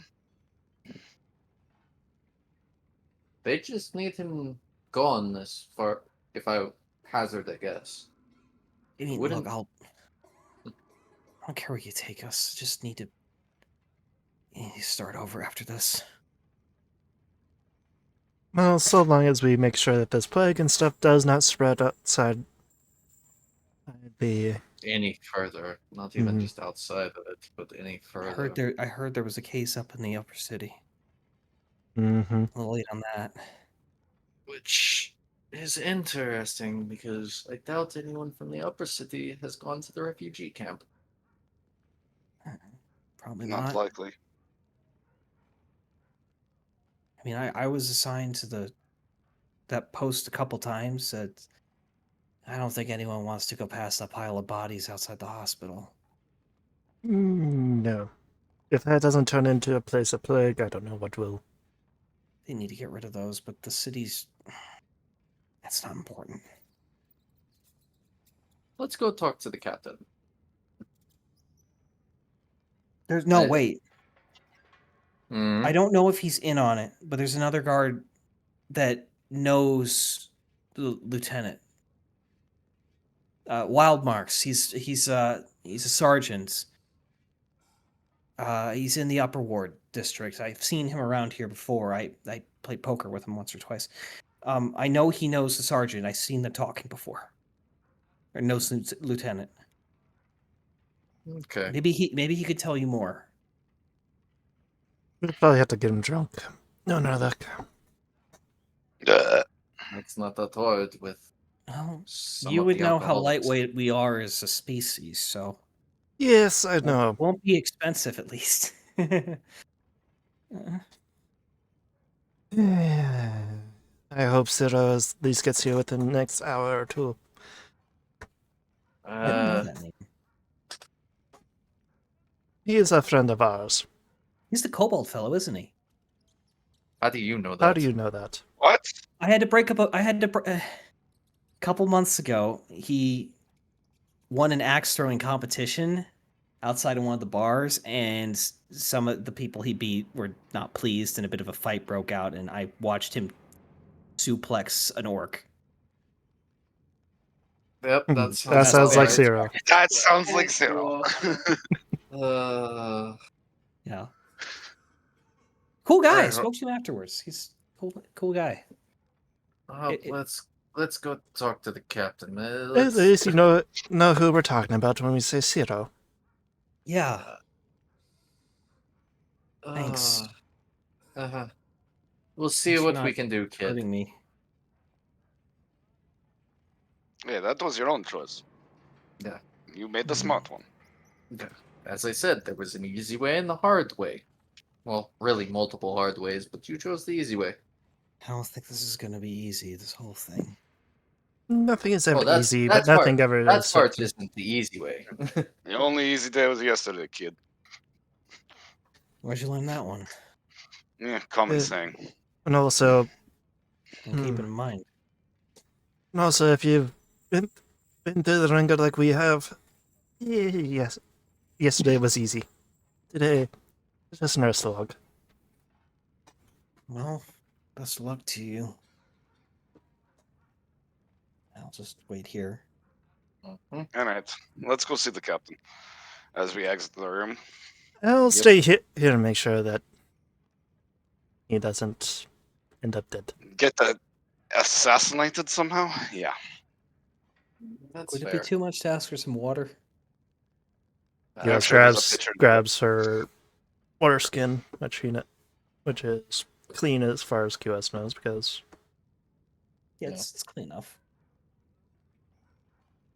They just need him gone as far. If I hazard a guess. I mean, Wouldn't- look, I don't care where you take us. Just need to start over after this. Well, so long as we make sure that this plague and stuff does not spread outside the... Any further, not even Mhm. just outside of it, but any I further. heard there was a case up in the upper city. Mm-hmm. A little late on that. Which is interesting because I doubt anyone from the upper city has gone to the refugee camp. Probably Not not. likely. I mean, I was assigned to that post a couple times. I don't think anyone wants to go past a pile of bodies outside the hospital. No. If that doesn't turn into a place of plague, I don't know what will. They need to get rid of those, but the city's... That's not important. Let's go talk to the captain. There's no, I- wait. Hmm? I don't know if he's in on it, but there's another guard that knows the lieutenant. Wildmarks. He's a sergeant. He's in the Upper Ward district. I've seen him around here before. I played poker with him once or twice. I know he knows the sergeant. I've seen them talking before. Or knows the lieutenant. Okay. Maybe he could tell you more. We'll probably have to get him drunk. No, look. That's not that hard with Well, some you of would the know how alcoholics. lightweight we are as a species, so Yes, I know. won't be expensive at least. I hope Ciro at least gets here within the next hour or two. I don't know that name. He is a friend of ours. He's the Kobold fellow, isn't he? How do you know that? How do you know that? What? I had to break up. A couple months ago, he won an axe throwing competition outside of one of the bars, and some of the people he beat were not pleased, and a bit of a fight broke out. And I watched him suplex an orc. Yep, that That sounds, sounds like right. Ciro. That sounds like That's Cyril. Yeah, cool guy. I Alright, spoke to him afterwards. He's cool guy. It- let's go talk to the captain. At Let's- least you know who we're talking about when we say Ciro. Yeah, thanks. Uh-huh. We'll see Thanks for what we not can do, kid. hurting me. Yeah, that was your own choice. Yeah. You made the smart one. As I said, there was an easy way and the hard way. Well, really multiple hard ways, but you chose the easy way. I don't think this is gonna be easy. This whole thing. Nothing is ever Well, that's- easy, that's but nothing ever That is part certain. isn't the easy way. The only easy day was yesterday, kid. Where'd you learn that one? Yeah, common Uh, saying. And also, And keep it in mind. And also, if you've been through the ringer like we have, yes, yesterday was easy. Today, it's just nurse log. Well, best of luck to you. I'll just wait here. Mhm. All right, let's go see the captain as we exit the room. I'll Yep. stay here and make sure that he doesn't end up dead. Get that assassinated somehow? Yeah. That's Would it fair. be too much to ask for some water? I'm Yes, sure there's a picture. grabs her water skin, which is clean as far as QS knows, because Yeah, Yeah. it's clean enough.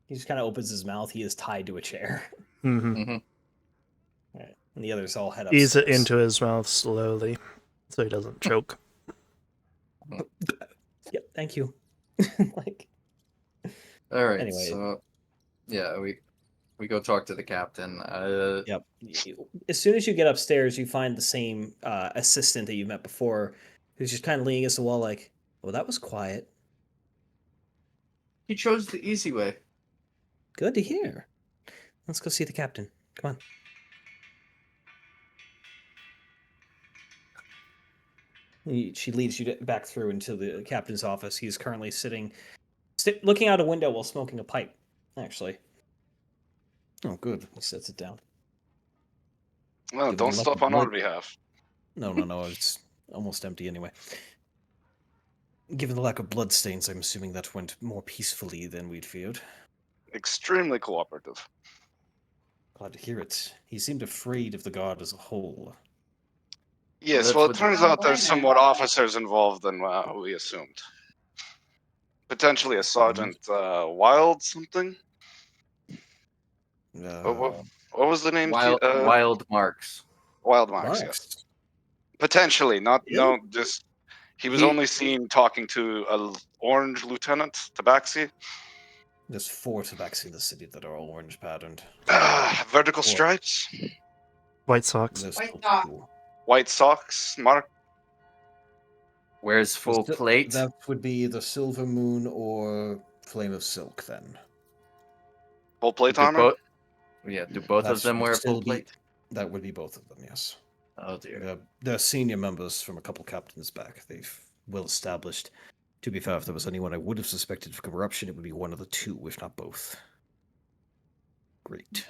He just kind of opens his mouth. He is tied to a chair. mhm, Right. And the others all head ease upstairs. it into his mouth slowly so he doesn't choke. Yep, thank you. Like, All right. Anyway. So, yeah, we go talk to the captain. yep. As soon as you get upstairs, you find the same assistant that you met before, who's just kind of leaning against the wall, like, "Oh, that was quiet. He chose the easy way. Good to hear. Let's go see the captain. Come on." She leads you back through into the captain's office. He's currently sitting, looking out a window while smoking a pipe. Actually. Oh, good. He sets it down. Well, Given don't the lack stop of on our blood- behalf. No. It's almost empty anyway. Given the lack of bloodstains, I'm assuming that went more peacefully than we'd feared. Extremely cooperative. Glad to hear it. He seemed afraid of the guard as a whole. Yes, that's well, it what- turns out there's some more officers involved than we assumed. Potentially a Sergeant Wild something? What was the name? Wild marks. Wild Marks, yes. Marks. Potentially, not Really? no, just he was He- only seen talking to a orange lieutenant, Tabaxi. There's 4 tabaxi in the city that are all orange patterned. Vertical Or- stripes, White socks. There's White still dot. 2. white socks, mark. Wears full plate. That would be the Silver Moon or Flame of Silk, then. Full plate Do armor. do both That of them should wear still full be- plate? That would be both of them, yes. Oh dear. They're senior members from a couple captains back. They've well established. To be fair, if there was anyone I would have suspected of corruption, it would be one of the 2, if not both. Great.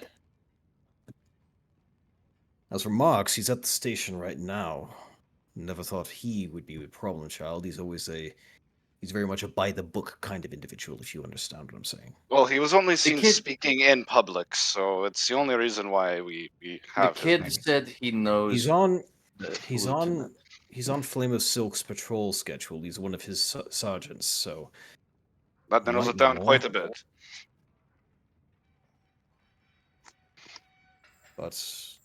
As for Marks, he's at the station right now. Never thought he would be a problem child. He's very much a by the book kind of individual, if you understand what I'm saying. Well, he was only seen kid- speaking in public, so it's the only reason why we The have his kid name. said he knows. He's on the he's lieutenant. on Flame of Silk's patrol schedule. He's one of his sergeants, so That you narrows might it down know. quite a bit. but Flame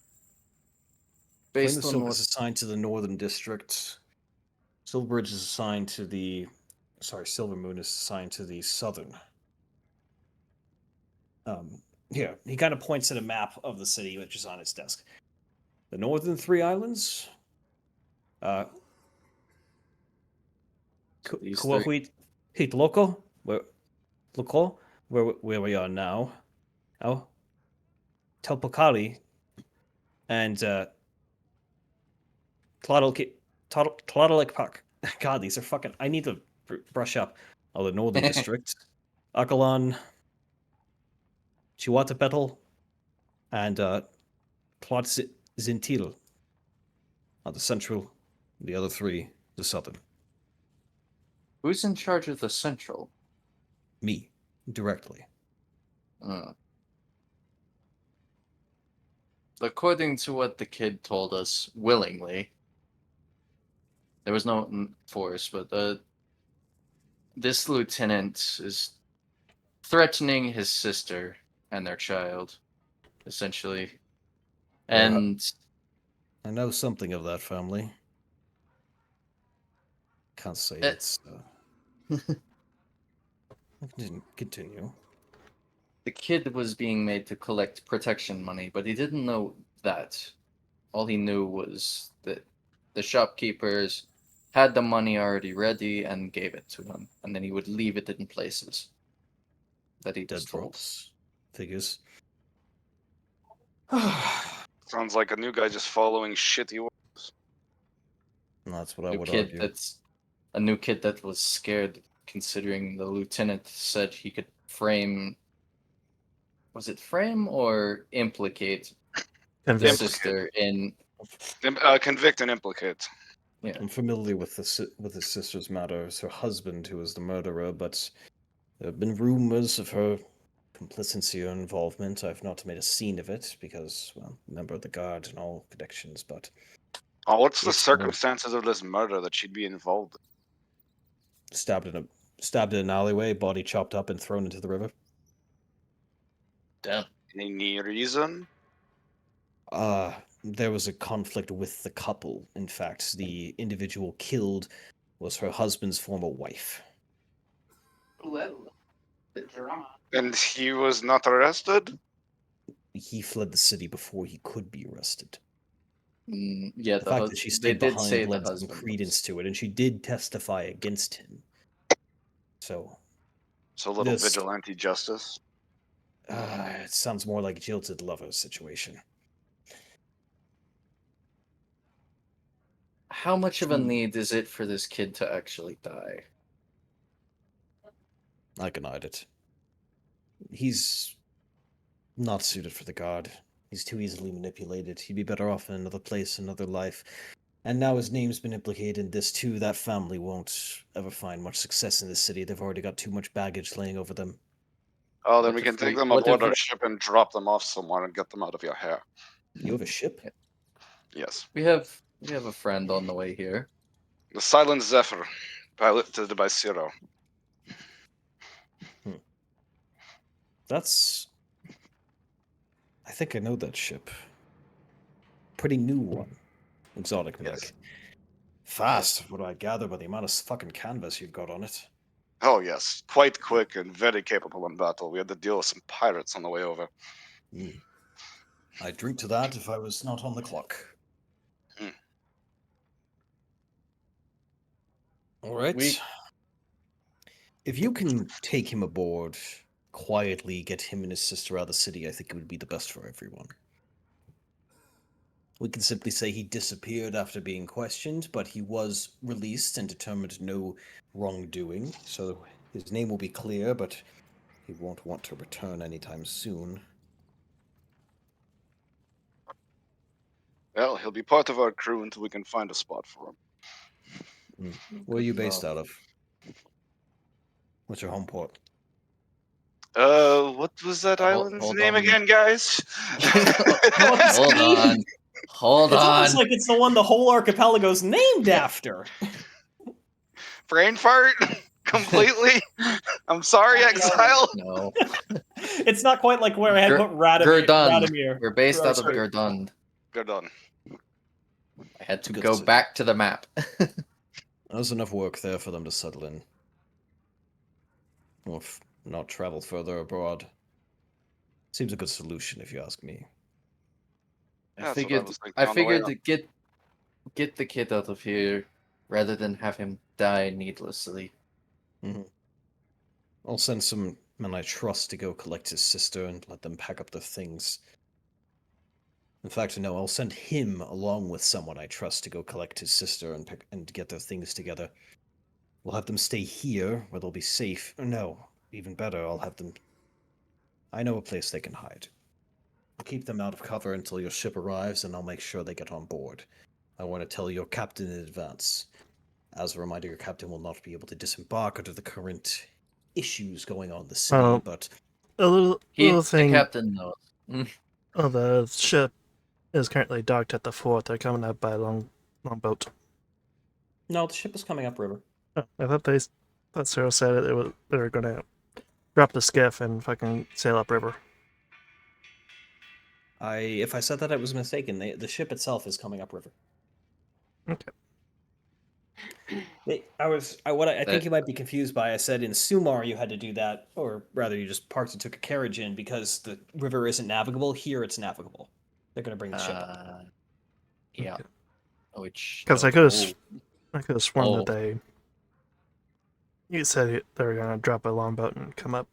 Based of on Silk what is assigned to the Northern District. Silverbridge is assigned to the Silver Moon is assigned to the Southern. Here, he kind of points at a map of the city, which is on his desk. The Northern 3 islands, These Kuahuit, Loco, where we are now. Oh, Telpokali, and Tlotalekpak. God, these are fucking. I need to brush up. Oh, the Northern District, Akalan, Chiwatapetal, and Zintil are the central. The other 3, the southern. Who's in charge of the central? Me, directly. According to what the kid told us, willingly, there was no force, but this lieutenant is threatening his sister and their child, essentially. And I know something of that family. Can't say Eh. it's. Continue. the kid was being made to collect protection money, but he didn't know that. All he knew was that the shopkeepers had the money already ready and gave it to him, and then he would leave it in places that he Dead just told. drops. Figures. Sounds like a new guy just following shitty orders. That's what I New would kid argue. that's a new kid that was scared, considering the lieutenant said he could frame. Was it frame or implicate the Convict. sister in? Convict and implicate. Yeah, I'm familiar with his sister's matter. It's her husband who was the murderer, but there have been rumors of her complicity or involvement. I've not made a scene of it because, well, member of the guard and all connections, but Oh, what's the It's circumstances of this murder that she'd be involved in? stabbed in an alleyway, body chopped up and thrown into the river. damn. Any reason? There was a conflict with the couple. In fact, the individual killed was her husband's former wife. Whoa. The drama. And he was not arrested? He fled the city before he could be arrested. Yeah, The fact that she they stayed did say behind the lent some husband credence was- to it, and she did testify against him. So, So little This- vigilante justice. it sounds more like jilted lover situation. How much of a She- need is it for this kid to actually die? I can hide it. He's not suited for the guard. He's too easily manipulated. He'd be better off in another place, another life. And now his name's been implicated in this too. That family won't ever find much success in this city. They've already got too much baggage laying over them. Oh, then What we if can take we- them what aboard if- our ship and drop them off somewhere and get them out of your hair. You have a ship? Yes. We have a friend on the way here. The Silent Zephyr, piloted by Ciro. That's... I think I know that ship. Pretty new one. Exotic, Yes. like. Fast, what do I gather by the amount of fucking canvas you've got on it. Oh yes, quite quick and very capable in battle. We had to deal with some pirates on the way over. I'd drink to that if I was not on the clock. Hmm. Alright. We- If you can take him aboard, quietly get him and his sister out of the city, I think it would be the best for everyone. We can simply say he disappeared after being questioned, but he was released and determined no wrongdoing, so his name will be clear, but he won't want to return anytime soon. Well, he'll be part of our crew until we can find a spot for him. Where are you Good based enough. out of? What's your home port? What was that Hold- island's hold name on. again, guys? Hold on. Hold It's on. almost like it's the one the whole archipelago's named after. Brain fart? Completely? I'm sorry, Yeah. Exile. No. It's not quite like where I had Gur- put Radomir. Gurdund. We're based Or, out of sorry. Gurdund. Good done. I had to Good go city. back to the map. There's enough work there for them to settle in. Or not travel further abroad. Seems a good solution, if you ask me. That's what I was thinking I on the way figured to get the kid out of here rather than have him die needlessly. I'll send some men I trust to go collect his sister and let them pack up their things. In fact, no, I'll send him along with someone I trust to go collect his sister and get their things together. We'll have them stay here, where they'll be safe. Or no, even better, I'll have them... I know a place they can hide. I'll keep them out of cover until your ship arrives, and I'll make sure they get on board. I want to tell your captain in advance. As a reminder, your captain will not be able to disembark under the current issues going on in the city, Oh. but... A little The thing. captain knows. Oh, the ship is currently docked at the fort. They're coming out by longboat. No, the ship is coming upriver. Oh, I thought Cyril said they were gonna drop the skiff and fucking sail upriver. If I said that, I was mistaken. The ship itself is coming upriver. Okay. I think you might be confused by. I said in Sumar you had to do that, or rather, you just parked and took a carriage in because the river isn't navigable. Here, it's navigable. They're going to bring the ship up. Yeah. Okay. Which 'Cause no, I could've I could have sworn Oh. that they. You said they were gonna drop a longboat and come up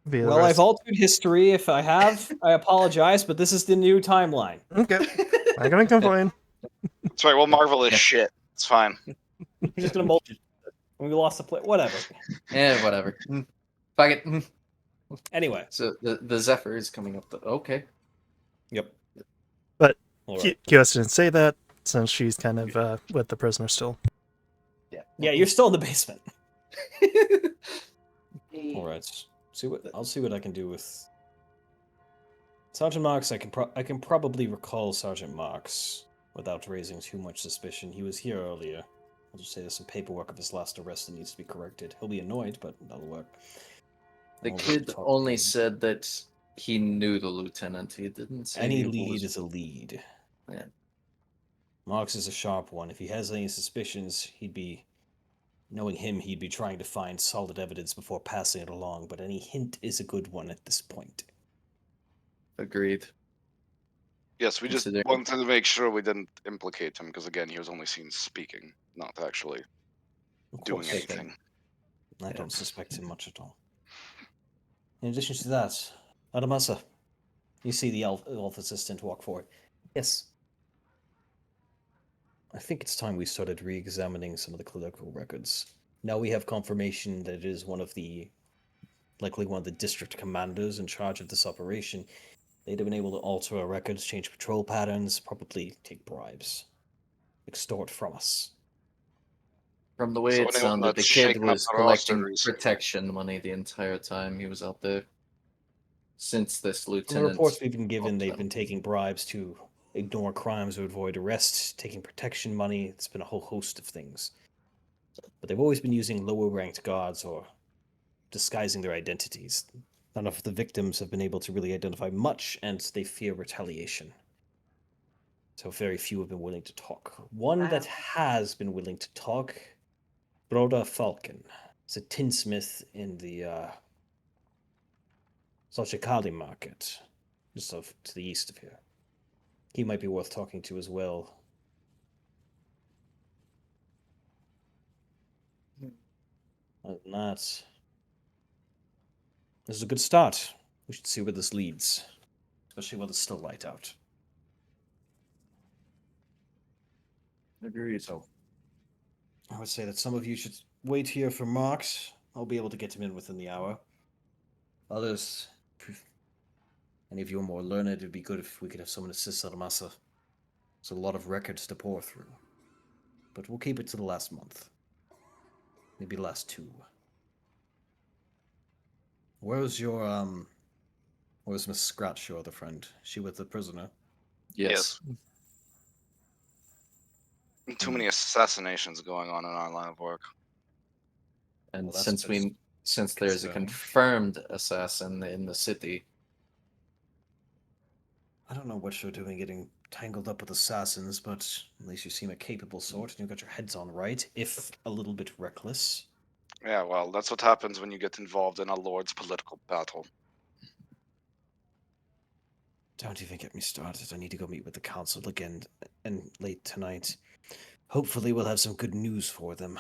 via the Well, I've rest. altered history. If I have, I apologize, but this is the new timeline. Okay, not gonna complain. That's right. We'll marvel as shit. It's fine. We're just gonna mold it. We lost the play. Whatever. Whatever. Fuck it. Anyway. So the Zephyr is coming up. Okay. Yep. But All right. QS didn't say that since she's kind of with the prisoner still. Yeah, you're still in the basement. All right. I'll see what I can do with Sergeant Marks. I can probably recall Sergeant Marks without raising too much suspicion. He was here earlier. I'll just say there's some paperwork of his last arrest that needs to be corrected. He'll be annoyed, but that'll work. The I'll kid talk to only him. said that he knew the lieutenant. He didn't say Any he lead was... is a lead. Yeah. Marks is a sharp one. If he has any suspicions, knowing him, he'd be trying to find solid evidence before passing it along, but any hint is a good one at this point. Agreed. Yes, we just Considering- wanted to make sure we didn't implicate him because, again, he was only seen speaking, not actually Of doing course, anything. I don't suspect him much at all. In addition to that, Adamasa, you see the elf assistant walk forward. Yes. I think it's time we started re-examining some of the clerical records. Now we have confirmation that it is likely one of the district commanders in charge of this operation. They'd have been able to alter our records, change patrol patterns, probably take bribes, extort from us. From the way So it anyone sounded, the that's kid shaken up was the roster collecting recently- protection money the entire time he was out there. Since this From the lieutenant... reports we've been given, they've them. been taking bribes to ignore crimes or avoid arrest, taking protection money. It's been a whole host of things. But they've always been using lower ranked guards or disguising their identities. None of the victims have been able to really identify much, and they fear retaliation. So very few have been willing to talk. One that has been willing to talk, Broda Falcon, is a tinsmith in the Sochikali market, just to the east of here. He might be worth talking to as well. Other than that, this is a good start. We should see where this leads, especially while it's still light out. Agreed. So, I would say that some of you should wait here for Marks. I'll be able to get him in within the hour. Others, any of you are more learned, it'd be good if we could have someone assist Aramasa. There's a lot of records to pour through. But we'll keep it to the last month. Maybe the last 2. Where's Miss Scratch, your other friend? She with the prisoner? Yes. Too many assassinations going on in our line of work. And Well, that's since just since there's a concerning. confirmed assassin in the city, I don't know what you're doing getting tangled up with assassins, but at least you seem a capable sort, and you've got your heads on right, if a little bit reckless. Yeah, well, that's what happens when you get involved in a lord's political battle. Don't even get me started. I need to go meet with the council again, and late tonight. Hopefully we'll have some good news for them.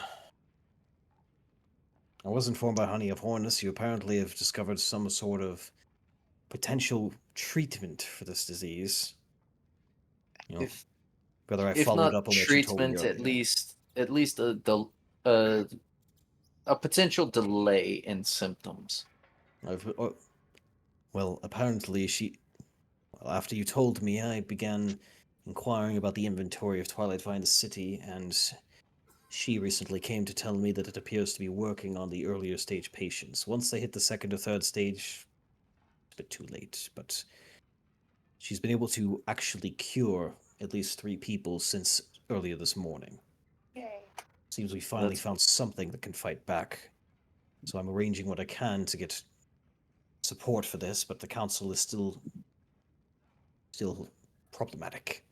I was informed by Honey of Hornus you apparently have discovered some sort of potential treatment for this disease. You know, if whether I if followed not up on what you told me treatment, at earlier. least a potential delay in symptoms. Well, apparently after you told me, I began inquiring about the inventory of Twilight Vine City, and she recently came to tell me that it appears to be working on the earlier stage patients. Once they hit the 2nd or 3rd stage, it's a bit too late, but she's been able to actually cure at least 3 people since earlier this morning. Yay. Seems we finally That's- found something that can fight back. So I'm arranging what I can to get support for this, but the council is still problematic.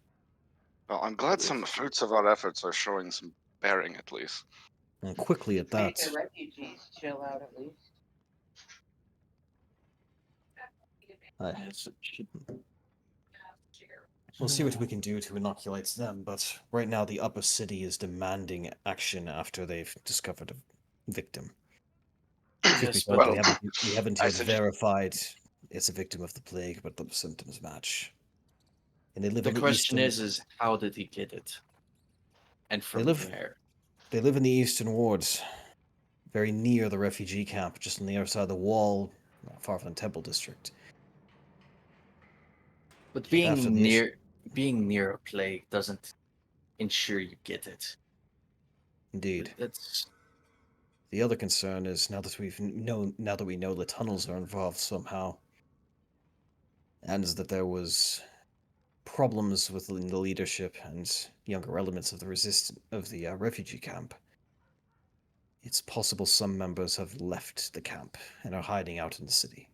Well, I'm glad some fruits of our efforts are showing some bearing at least. And quickly at Make that, the refugees chill out at least. We'll see what we can do to inoculate them, but right now the upper city is demanding action after they've discovered a victim. Yes, But but we haven't I yet suggest- verified it's a victim of the plague, but the symptoms match. And they live the in the question eastern. is how did he get it? And from live- where? They live in the eastern wards, very near the refugee camp, just on the other side of the wall, not far from the temple district. But after the being near a plague doesn't ensure you get it. Indeed. That's The other concern is now that we know the tunnels are involved somehow, and is that there was problems within the leadership and younger elements of the refugee camp. It's possible some members have left the camp and are hiding out in the city.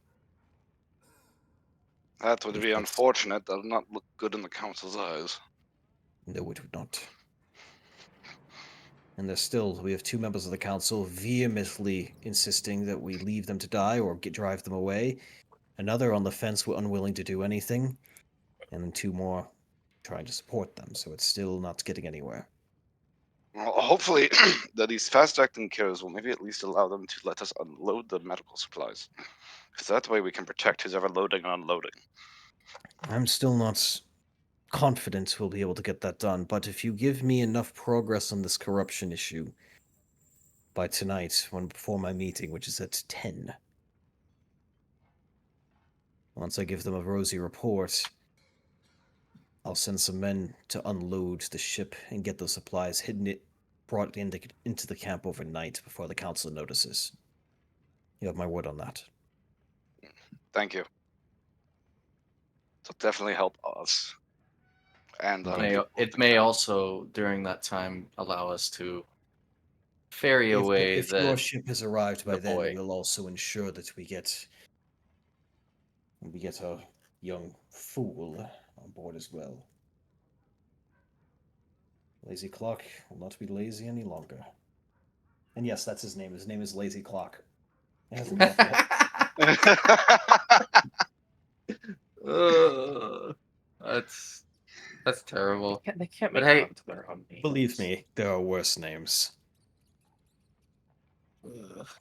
That would If be that's- unfortunate. That would not look good in the council's eyes. No, it would not. And we have 2 members of the council vehemently insisting that we leave them to die or drive them away. Another on the fence, unwilling to do anything. And then 2 more trying to support them, so it's still not getting anywhere. Well, hopefully, that these fast-acting killers will maybe at least allow them to let us unload the medical supplies. Because that way we can protect who's ever loading and unloading. I'm still not confident we'll be able to get that done, but if you give me enough progress on this corruption issue by tonight, before my meeting, which is at 10, once I give them a rosy report, I'll send some men to unload the ship and get those supplies brought into the camp overnight before the council notices. You have my word on that. Thank you. It'll definitely help us. And it may also during that time allow us to ferry away If your the ship has arrived by the then, boy. we'll also ensure that we get a young fool on board as well. Lazy Clock will not be lazy any longer. And yes, that's his name. His name is Lazy Clock. It hasn't come up yet. That's terrible. They can't But make hey- fun to their own names. Believe me, there are worse names.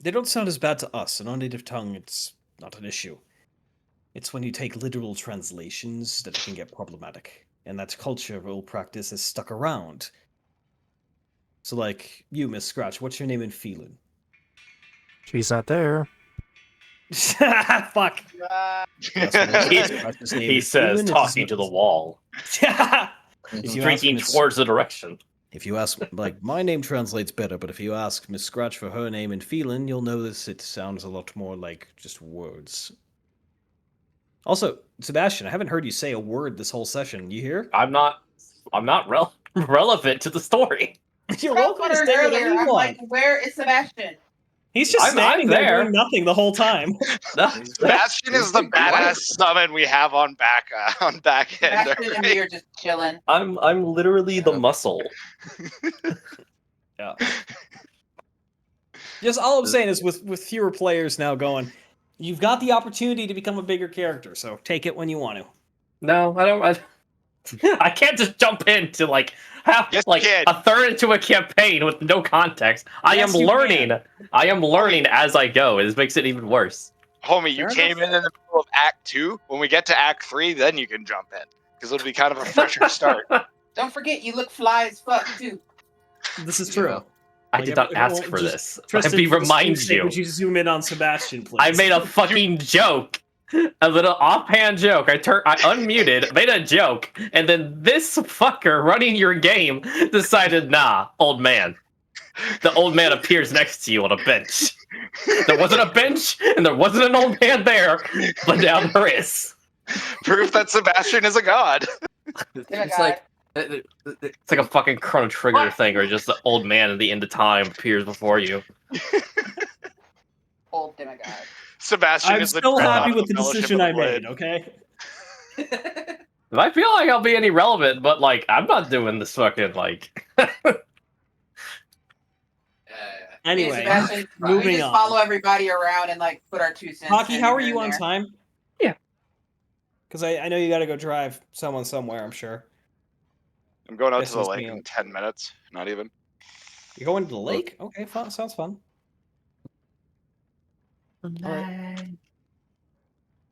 They don't sound as bad to us. In our native tongue, it's not an issue. It's when you take literal translations that it can get problematic. And that cultural practice is stuck around. So, like, you, Miss Scratch, what's your name in Feeling? She's not there. Fuck! He says, talking to the wall, If you ask drinking Miss- towards the direction. If you ask, like, my name translates better, but if you ask Miss Scratch for her name in Feeling, you'll notice it sounds a lot more like just words. Also, Sebastian, I haven't heard you say a word this whole session. You hear? I'm not relevant to the story. You're I welcome to wondered say whatever earlier. you I'm want. like, where is Sebastian? He's just I'm standing there there. doing nothing the whole time. Bastion is the badass summon we have on back end. Sebastian and me are just chilling. I'm literally the muscle. Yeah. Just all I'm saying is, with fewer players now going, you've got the opportunity to become a bigger character, so take it when you want to. No, I don't. I can't just jump into like half Yes, you like can. a third into a campaign with no context. I Yes, am you learning. can. I am learning as I go. It makes it even worse. Homie, you Fair came in the middle of Act 2. When we get to Act 3, then you can jump in. Because it'll be kind of a fresher start. Don't forget, you look fly as fuck too. This is Yeah. true. I Like, did not ask everyone for just- this. Tristan, He for the reminds sake, you. Would you zoom in on Sebastian, please? I made a fucking joke. A little offhand joke. I unmuted, made a joke, and then this fucker running your game decided, nah, old man. The old man appears next to you on a bench. There wasn't a bench, and there wasn't an old man there, but now there is. Proof that Sebastian is a god. It's like It's like a fucking Chrono Trigger thing, or just the old man at the end of time appears before you. Old demigod. Sebastian I'm is the still dread happy of with the Fellowship decision of I the Blade. made, okay? If I feel like I'll be any relevant, but like I'm not doing this fucking like. Anyway, Sebastian, we moving just on. follow everybody around and like put our 2 cents. Hockey, in how are here you and on there. time? Because I know you got to go drive someone somewhere. I'm sure. I'm going out to Guessing the it's lake gonna- in 10 minutes. Not even. You're going to the Well- lake? Okay, fun. Sounds fun. All right.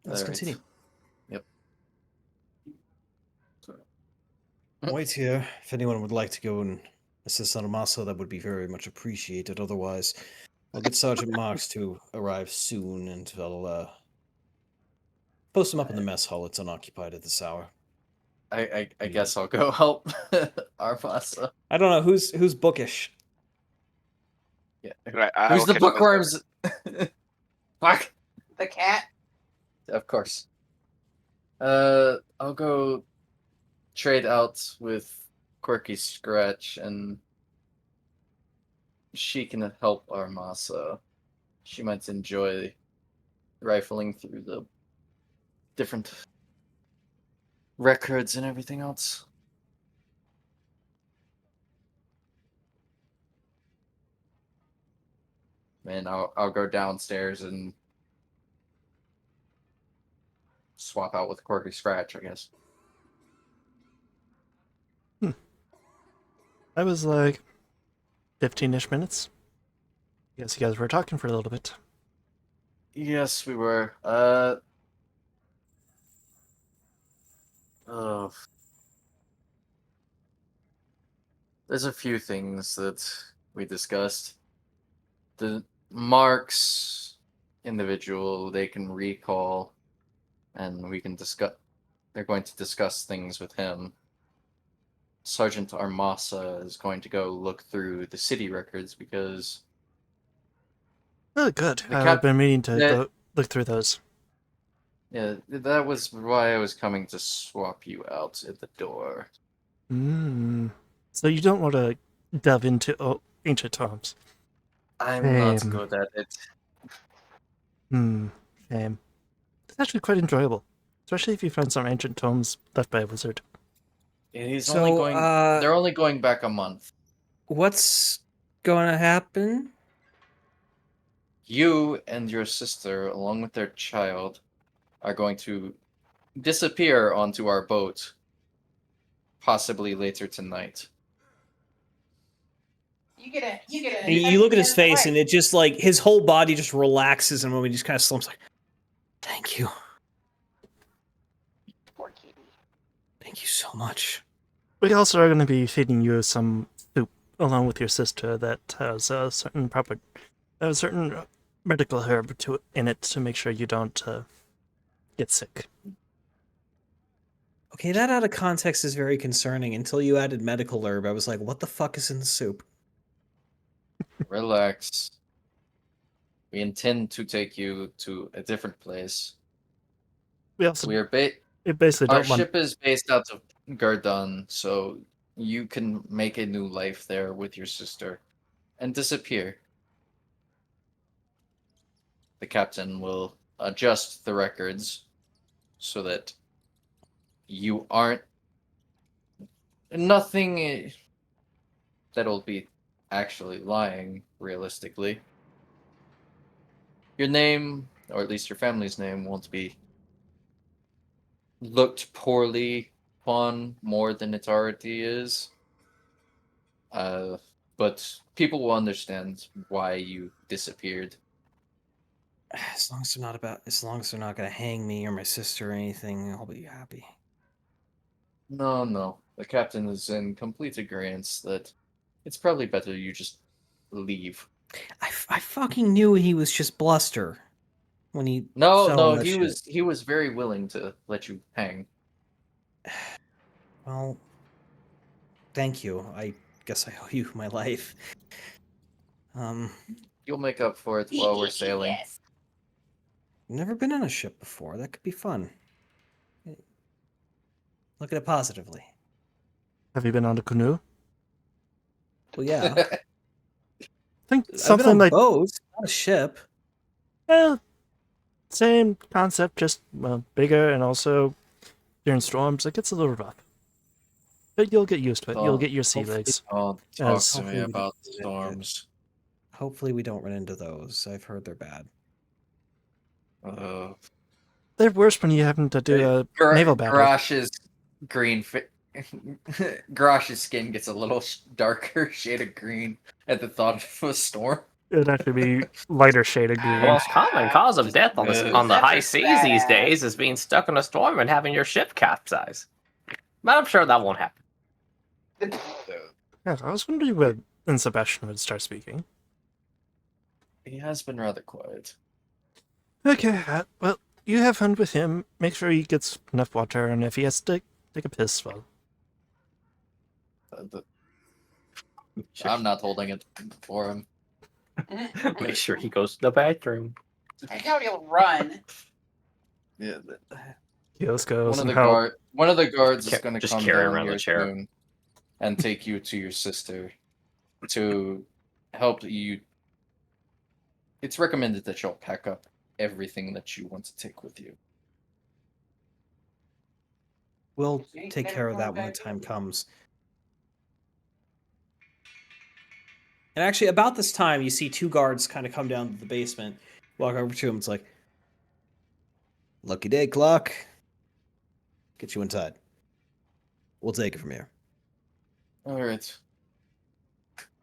Let's All right. continue. Yep. Wait here. If anyone would like to go and assist Armasa, that would be very much appreciated. Otherwise, I'll get Sergeant Marks to arrive soon, and I'll post him up in the mess hall. It's unoccupied at this hour. I guess I'll go help Armasa. I don't know who's bookish. Yeah. Right, I Who's will the catch up with her. bookworms? Fuck. The cat. Of course. I'll go trade out with Quirky Scratch, and she can help Armasa. She might enjoy rifling through the different records and everything else. And I'll go downstairs and swap out with Quirky Scratch, I guess. That was like 15-ish minutes. I guess you guys were talking for a little bit. Yes, we were. Oh. There's a few things that we discussed. The Marks individual, they can recall, and we can discuss. They're going to discuss things with him. Sergeant Armasa is going to go look through the city records because Oh, good. The I've cap- been meaning to the- go look through those. yeah, that was why I was coming to swap you out at the door. So you don't want to delve into ancient tomes? I'm not Same. good at it. Shame. It's actually quite enjoyable, especially if you find some ancient tomes left by a wizard. He's So, only going. They're only going back a month. What's going to happen? You and your sister, along with their child, are going to disappear onto our boat, possibly later tonight. You get a. And you look at his face, and it just like his whole body just relaxes, and when he just kind of slumps, like, "Thank you, Poor kitty. thank you so much." We also are going to be feeding you some soup along with your sister that has a certain medical herb in it to make sure you don't get sick. Okay, that out of context is very concerning. Until you added medical herb, I was like, "What the fuck is in the soup?" Relax. We intend to take you to a different place. We also We are we basically Our don't want. ship is based out of Gardon, so you can make a new life there with your sister and disappear. The captain will adjust the records so that you aren't nothing that'll be actually lying realistically. Your name, or at least your family's name, won't be looked poorly upon more than it already is. But people will understand why you disappeared. As long as they're not gonna hang me or my sister or anything, I'll be happy. No. The captain is in complete agreement that it's probably better you just leave. I fucking knew he was just bluster when he No, said all no, that he shit. he was very willing to let you hang. Well, thank you. I guess I owe you my life. You'll make up for it while we're sailing. Yes. Never been on a ship before. That could be fun. Look at it positively. Have you been on a canoe? Well, yeah. I think I've been something on like boats, not a ship. same concept, just bigger, and also during storms it gets a little rough. But you'll get used to it. You'll Oh, get your sea hopefully- legs. Don't talk As- to me Hopefully we about don't- storms. Hopefully we don't run into those. I've heard they're bad. they're worse when you happen to do a naval battle. Garash's Garash's skin gets a little darker shade of green at the thought of a storm. It'd actually be lighter shaded The green. most common cause of death on the That's high just seas these badass. days is being stuck in a storm and having your ship capsize. But I'm sure that won't happen. Yeah, I was wondering when Sebastian would start speaking. He has been rather quiet. Okay, well, you have fun with him. Make sure he gets enough water, and if he has to take a piss, well. I'm not holding it for him. Make sure he goes to the bathroom. I doubt he'll run. Yeah, Kios goes one and of the guards is going to Just come carry down around the here chair. soon and take you to your sister to help you. It's recommended that you'll pack up everything that you want to take with you. We'll take care of that when the time comes. And actually, about this time, you see two guards kind of come down to the basement, walk over to him. It's like, lucky day, clock. Get you inside. We'll take it from here. All right.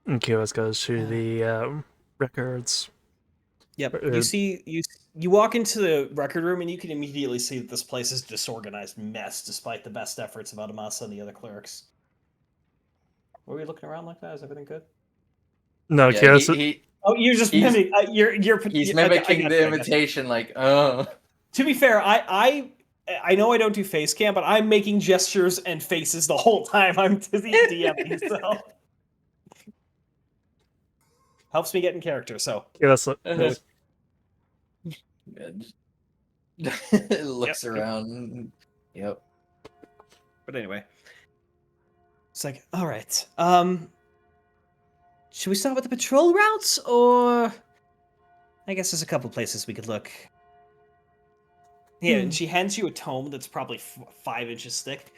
And Kios goes to the records. Yep. You walk into the record room and you can immediately see that this place is a disorganized mess, despite the best efforts of Adamasa and the other clerics. Were we looking around like that? Is everything good? No, Yeah, Kios. Oh, you're just He's- mimicking. he's mimicking the imitation, like, To be fair, I know I don't do face cam, but I'm making gestures and faces the whole time I'm DMing, so helps me get in character. So Kios looks around. Yep. But anyway, it's like, all right. Should we start with the patrol routes, or I guess there's a couple places we could look. Yeah, and she hands you a tome that's probably 5 inches thick.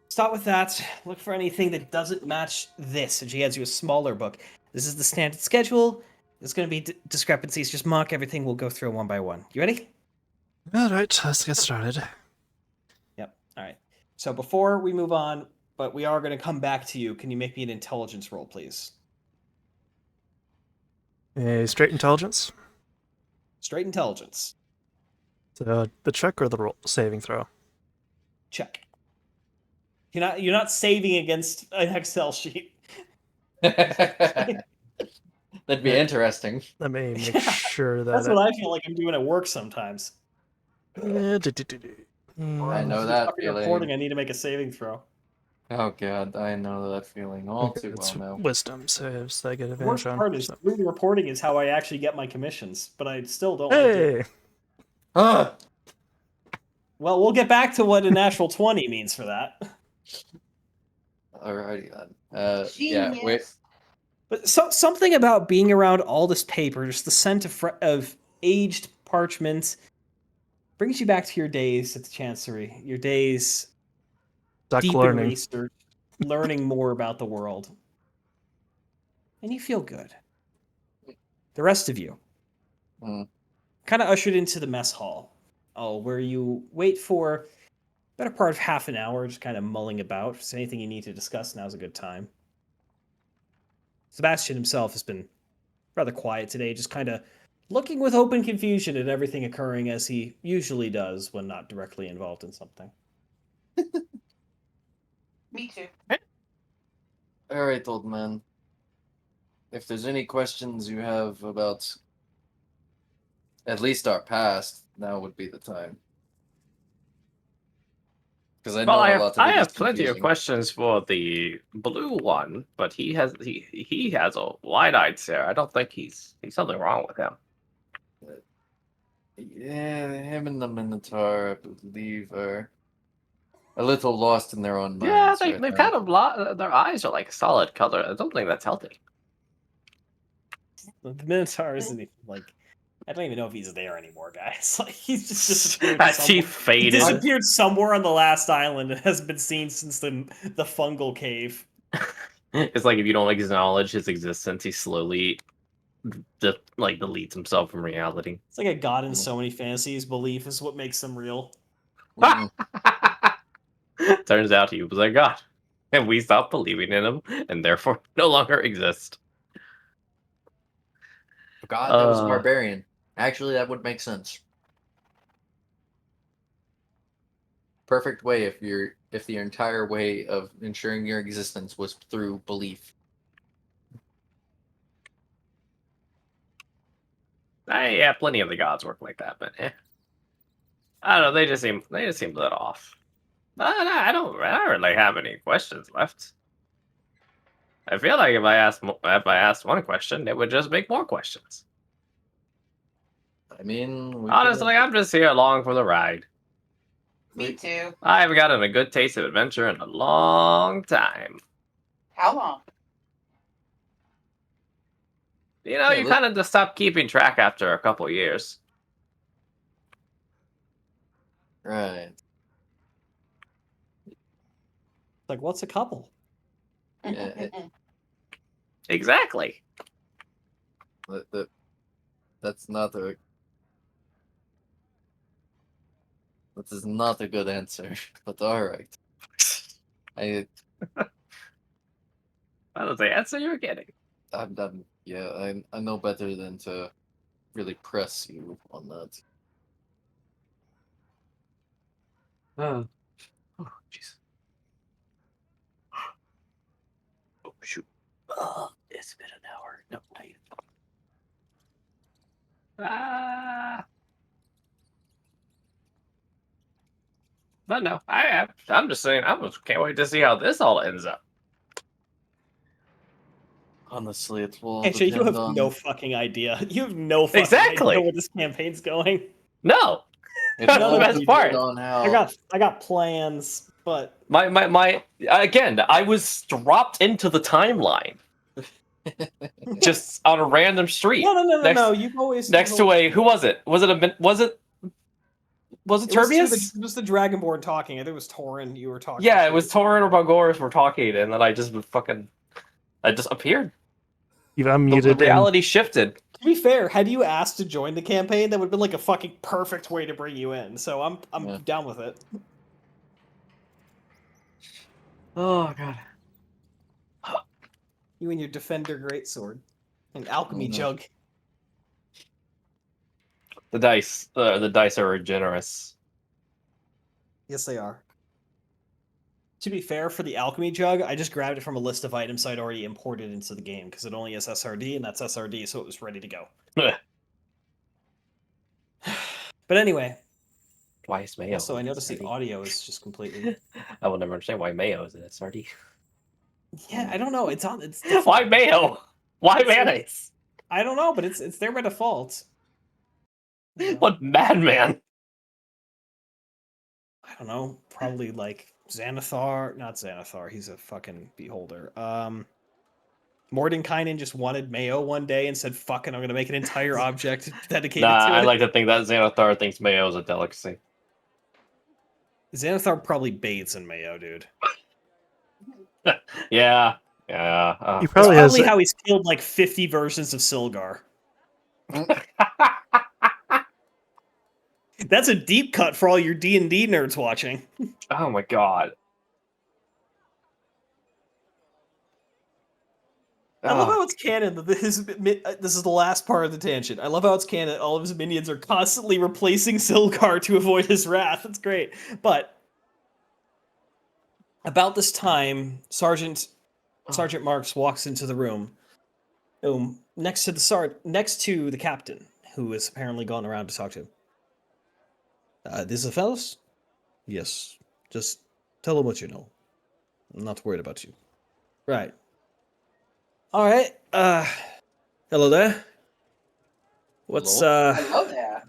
Start with that. Look for anything that doesn't match this, and she hands you a smaller book. This is the standard schedule. There's going to be discrepancies. Just mark everything. We'll go through one by one. You ready? All right, let's get started. Yep. All right. So before we move on, but we are going to come back to you. Can you make me an intelligence roll, please? A straight intelligence. Straight intelligence. So the check or the roll saving throw. Check. You're not saving against an Excel sheet. That'd be interesting. Let me make Yeah, sure that. That's what I feel like I'm doing at work sometimes. I know This is that fucking feeling. Reporting. I need to make a saving throw. Oh god, I know that feeling all too It's well now. wisdom saves that I get The worst advantage on. part is so- doing the reporting is how I actually get my commissions, but I still don't like it. Hey! Ah! Well, we'll get back to what a natural 20 means for that. Alrighty then. Yeah, wait. Genius. But something about being around all this paper, just the scent of aged parchment, brings you back to your days at the Chancery. Your days Duck deep in learning. research, learning more about the world. And you feel good. The rest of you kind of ushered into the mess hall, where you wait for a better part of half an hour, just kind of mulling about. If there's anything you need to discuss, now's a good time. Sebastian himself has been rather quiet today, just kind of looking with open confusion at everything occurring, as he usually does when not directly involved in something. Me too. Alright, old man. If there's any questions you have about at least our past, now would be the time. Because I know Well, a lot of I it have is plenty of confusing. questions for the blue one, but he has a wide-eyed stare. I don't think he's something wrong with him. Yeah, him and the Minotaur, I believe, are a little lost in their own minds. Yeah, right they've now. kind of their eyes are like a solid color. I don't think that's healthy. The Minotaur isn't even, like, I don't even know if he's there anymore, guys. Like, he's just disappeared. As he He faded. disappeared somewhere on the last island and hasn't been seen since the fungal cave. It's like if you don't acknowledge his existence, he slowly just like deletes himself from reality. It's like a god in so many fantasies. Belief is what makes them real. Mm. Turns out he was a god, and we stopped believing in him, and therefore no longer exist. God, that was a barbarian. Actually, that would make sense. Perfect way if the entire way of ensuring your existence was through belief. Yeah, plenty of the gods work like that, but I don't know. They just seem a little off. I don't really have any questions left. I feel like if I asked one question, it would just make more questions. I mean, Honestly, I'm just here along for the ride. Me too. I haven't gotten a good taste of adventure in a long time. How long? You know, Yeah, you kind of just stop keeping track after a couple years. right. Like, what's a couple? Yeah, Exactly. that's not a that is not a good answer. But all right. That was the answer you were getting. Yeah, I know better than to really press you on that. Oh, jeez. Oh, shoot. It's been an hour. No, not yet. But no, I'm just saying, can't wait to see how this all ends up. Honestly, it will Actually, you depend have on. no fucking idea. You have no fucking Exactly. idea where this campaign's going. No, It that's None the of best you part. do. on how. I got plans, but My again, I was dropped into the timeline just on a random street. no. You've always Next to a who was it? Was it It Turbius? was the Dragonborn talking. I think it was Torin you were talking Yeah, to. it was Torin or Bongoris were talking, and then I just appeared. You've The unmuted and reality shifted. To be fair, had you asked to join the campaign, that would have been like a fucking perfect way to bring you in. So I'm Yeah. down with it. Oh god. You and your Defender Greatsword and Alchemy Mhm. Jug. The dice are generous. Yes, they are. To be fair, for the Alchemy Jug, I just grabbed it from a list of items I'd already imported into the game because it only has SRD, and that's SRD, so it was ready to go. But anyway, Why is mayo? also I noticed the audio is just completely. I will never understand why mayo is in SRD. Yeah, I don't know. It's on. It's Why mayo? Why mayonnaise? I don't know, but it's there by default. Yeah. What madman? I don't know. Probably like Xanathar. Not Xanathar. He's a fucking beholder. Mordenkainen just wanted mayo one day and said, "Fucking, I'm gonna make an entire object dedicated Nah, to it." I like to think that Xanathar thinks mayo is a delicacy. Xanathar probably bathes in mayo, dude. Yeah. he That's probably has. probably how he's killed like 50 versions of Silgar. That's a deep cut for all your D&D nerds watching. Oh my god. I love how it's canon that this is the last part of the tangent. I love how it's canon that all of his minions are constantly replacing Silgar to avoid his wrath. That's great. But about this time, Sergeant Marks walks into the room. Next to the captain, who has apparently gone around to talk to him. This is the fellas? Yes. Just tell them what you know. I'm not worried about you. Right. Alright. Hello there. What's Hello there.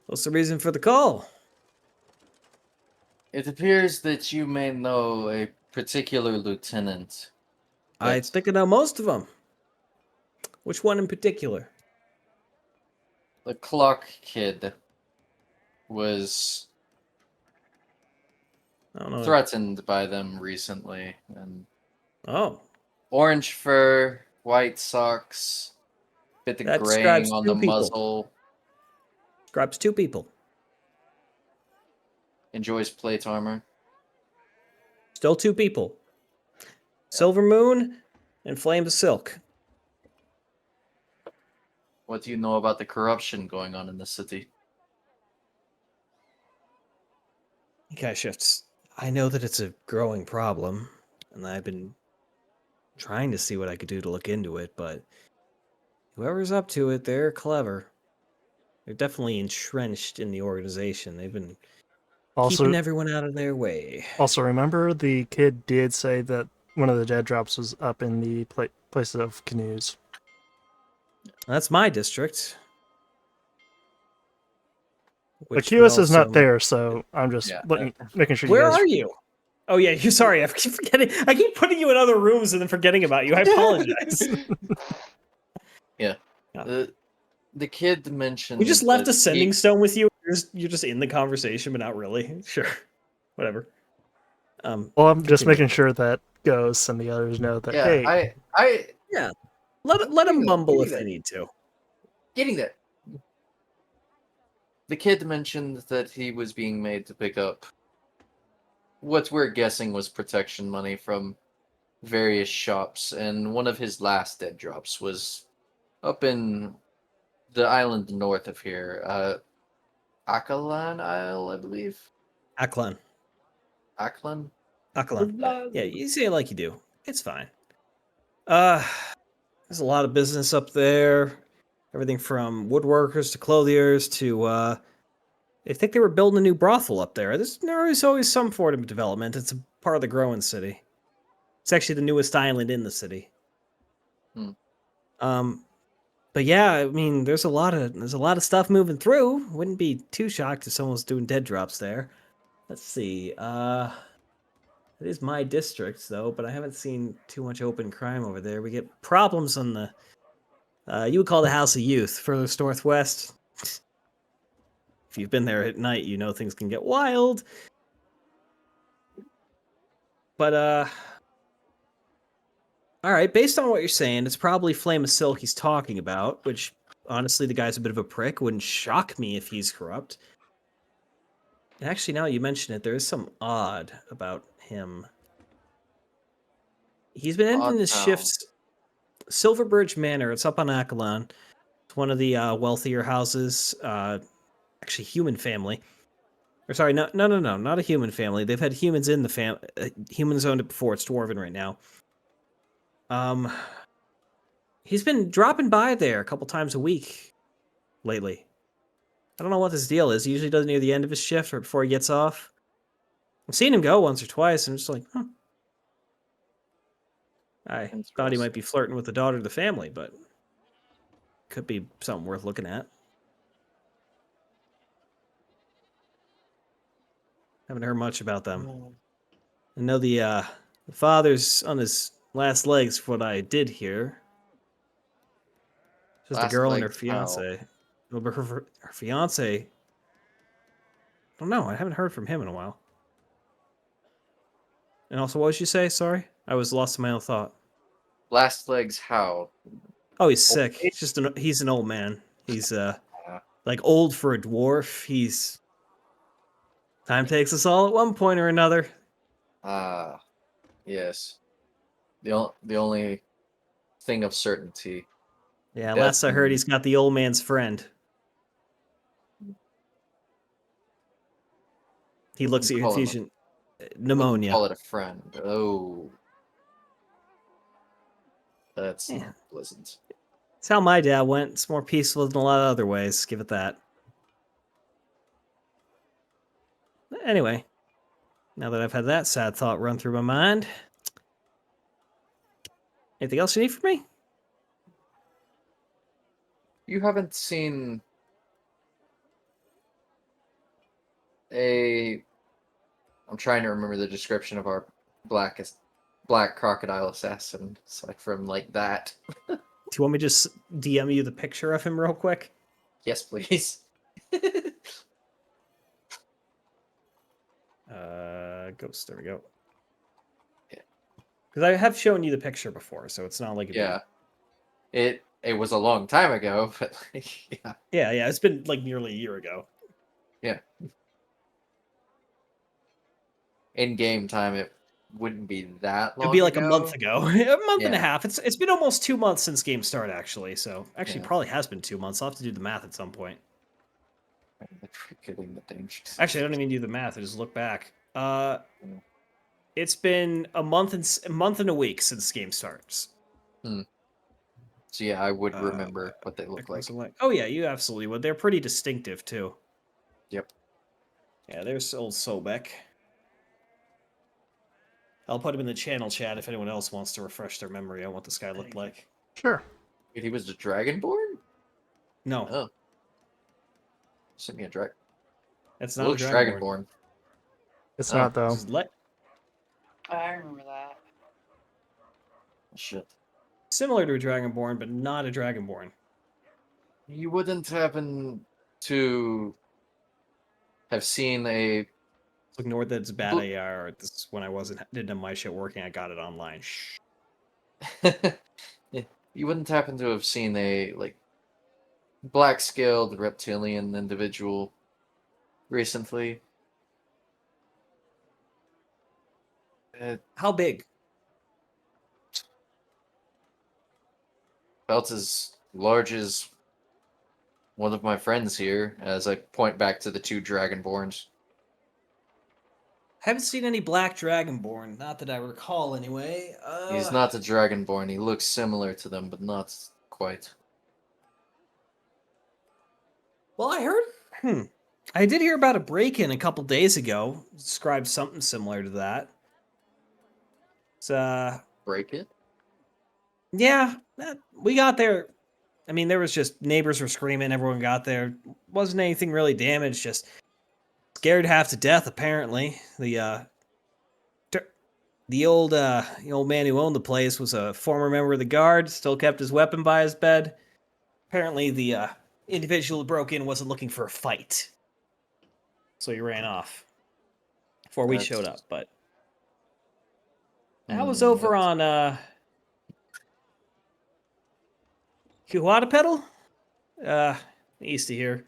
what's the reason for the call? It appears that you may know a particular lieutenant. I Yes. think I know most of them. Which one in particular? The clock kid was I don't know. threatened by them recently, and Oh. orange fur, white socks, Bit the That graying describes on two the people. muzzle. Describes two people. Enjoys plate armor. Still two people. Silver Moon and Flame of Silk. What do you know about the corruption going on in the city? Okay, shifts. I know that it's a growing problem, and I've been trying to see what I could do to look into it, but whoever's up to it, they're clever. They're definitely entrenched in the organization. They've been keeping Also, everyone out of their way. remember the kid did say that one of the dead drops was up in the place of canoes. That's my district. But Which would QS is not also... there, so I'm just Yeah. making sure you Where guys. are you? Oh yeah, you're sorry. I keep forgetting. I keep putting you in other rooms and then forgetting about you. I apologize. Yeah. The kid mentioned We just left that a sending stone with you. You're just in the conversation, but not really. Sure, whatever. Well, I'm just Continue. making sure that Ghosts and the others know that. Yeah, Hey, Yeah, let them Getting mumble if there. they need to. getting there. The kid mentioned that he was being made to pick up what we're guessing was protection money from various shops, and one of his last dead drops was up in the island north of here, Akalan Isle, I believe. Aklan. Aklan? Aklan. Yeah, you say it like you do. It's fine. There's a lot of business up there. Everything from woodworkers to clothiers to they think they were building a new brothel up there. There's always some form of development. It's a part of the growing city. It's actually the newest island in the city. Hmm. But yeah, I mean, there's a lot of stuff moving through. Wouldn't be too shocked if someone was doing dead drops there. Let's see. It is my district though, but I haven't seen too much open crime over there. We get problems on the you would call the House of Youth, furthest northwest. If you've been there at night, you know things can get wild. But all right, based on what you're saying, it's probably Flame of Silk he's talking about, which honestly the guy's a bit of a prick. Wouldn't shock me if he's corrupt. And actually, now you mention it, there is some odd about him. He's been ending Odd his how? shifts. Silverbridge Manor, it's up on Akalon. It's one of the wealthier houses. Actually, human family. Or sorry, no, not a human family. They've had humans in the humans owned it before. It's dwarven right now. He's been dropping by there a couple times a week lately. I don't know what his deal is. He usually does it near the end of his shift or before he gets off. I've seen him go once or twice. I'm just like, huh. I thought he might be flirting with the daughter of the family, but could be something worth looking at. Haven't heard much about them. I know the father's on his last legs for what I did hear. Just the Last girl and her legs how? fiance. Well, but her fiance. I don't know. I haven't heard from him in a while. And also, what did you say? Sorry, I was lost in my own thought. Last legs how? Oh, he's sick. He's an old man. He's like old for a dwarf. He's time takes us all at one point or another. Ah, yes. The only thing of certainty. Yeah, Death last I heard, he's got the old man's friend. He looks at your call him confusion. Pneumonia. Call it a friend. Oh. That's Yeah. not pleasant. It's how my dad went. It's more peaceful than a lot of other ways. Give it that. Anyway, now that I've had that sad thought run through my mind, anything else you need from me? You haven't seen a... I'm trying to remember the description of our black crocodile assassin. It's like from like that. Do you want me to just DM you the picture of him real quick? Yes, please. Ghost. There we go. Yeah. Because I have shown you the picture before, so it's not like Yeah. It it was a long time ago, but yeah. Yeah, it's been like nearly a year ago. In game time, it wouldn't be that long It'd be like a month ago. ago, a month and a Yeah. half. It's been almost 2 months since game start, actually. So actually, Yeah. probably has been 2 months. I'll have to do the math at some point. Getting the dangerous. Actually, I don't even do the math. I just look back. Yeah. It's been a month and a month and a week since game starts. So yeah, I would Uh, remember what they look like. Oh yeah, you absolutely would. They're pretty distinctive too. Yep. Yeah, there's old Sobek. I'll put him in the channel chat if anyone else wants to refresh their memory on what this guy looked like. Sure. Wait, he was the Dragonborn? No, Oh. Sent me a drag. that's It not a looks Dragonborn. Dragonborn. It's Oh. not though. This is Oh, I remember that. Shit. similar to a Dragonborn, but not a Dragonborn. You wouldn't happen to have seen a Look, North, that's bad Bl- AR. This is when I didn't have my shit working. I got it online. Shh. you wouldn't happen to have seen a like black scaled reptilian individual recently. How big? About as large as one of my friends here, as I point back to the two Dragonborns. Haven't seen any black Dragonborn. Not that I recall, anyway. He's not a Dragonborn. He looks similar to them, but not quite. Well, I heard. I did hear about a break-in a couple days ago. Described something similar to that. It's Break it? yeah, we got there. I mean, there was just neighbors were screaming. Everyone got there. Wasn't anything really damaged. Just scared half to death. Apparently, the old man who owned the place was a former member of the guard. Still kept his weapon by his bed. Apparently, the individual who broke in wasn't looking for a fight, so he ran off before we showed up. But that was over on Huatapedal, east of here.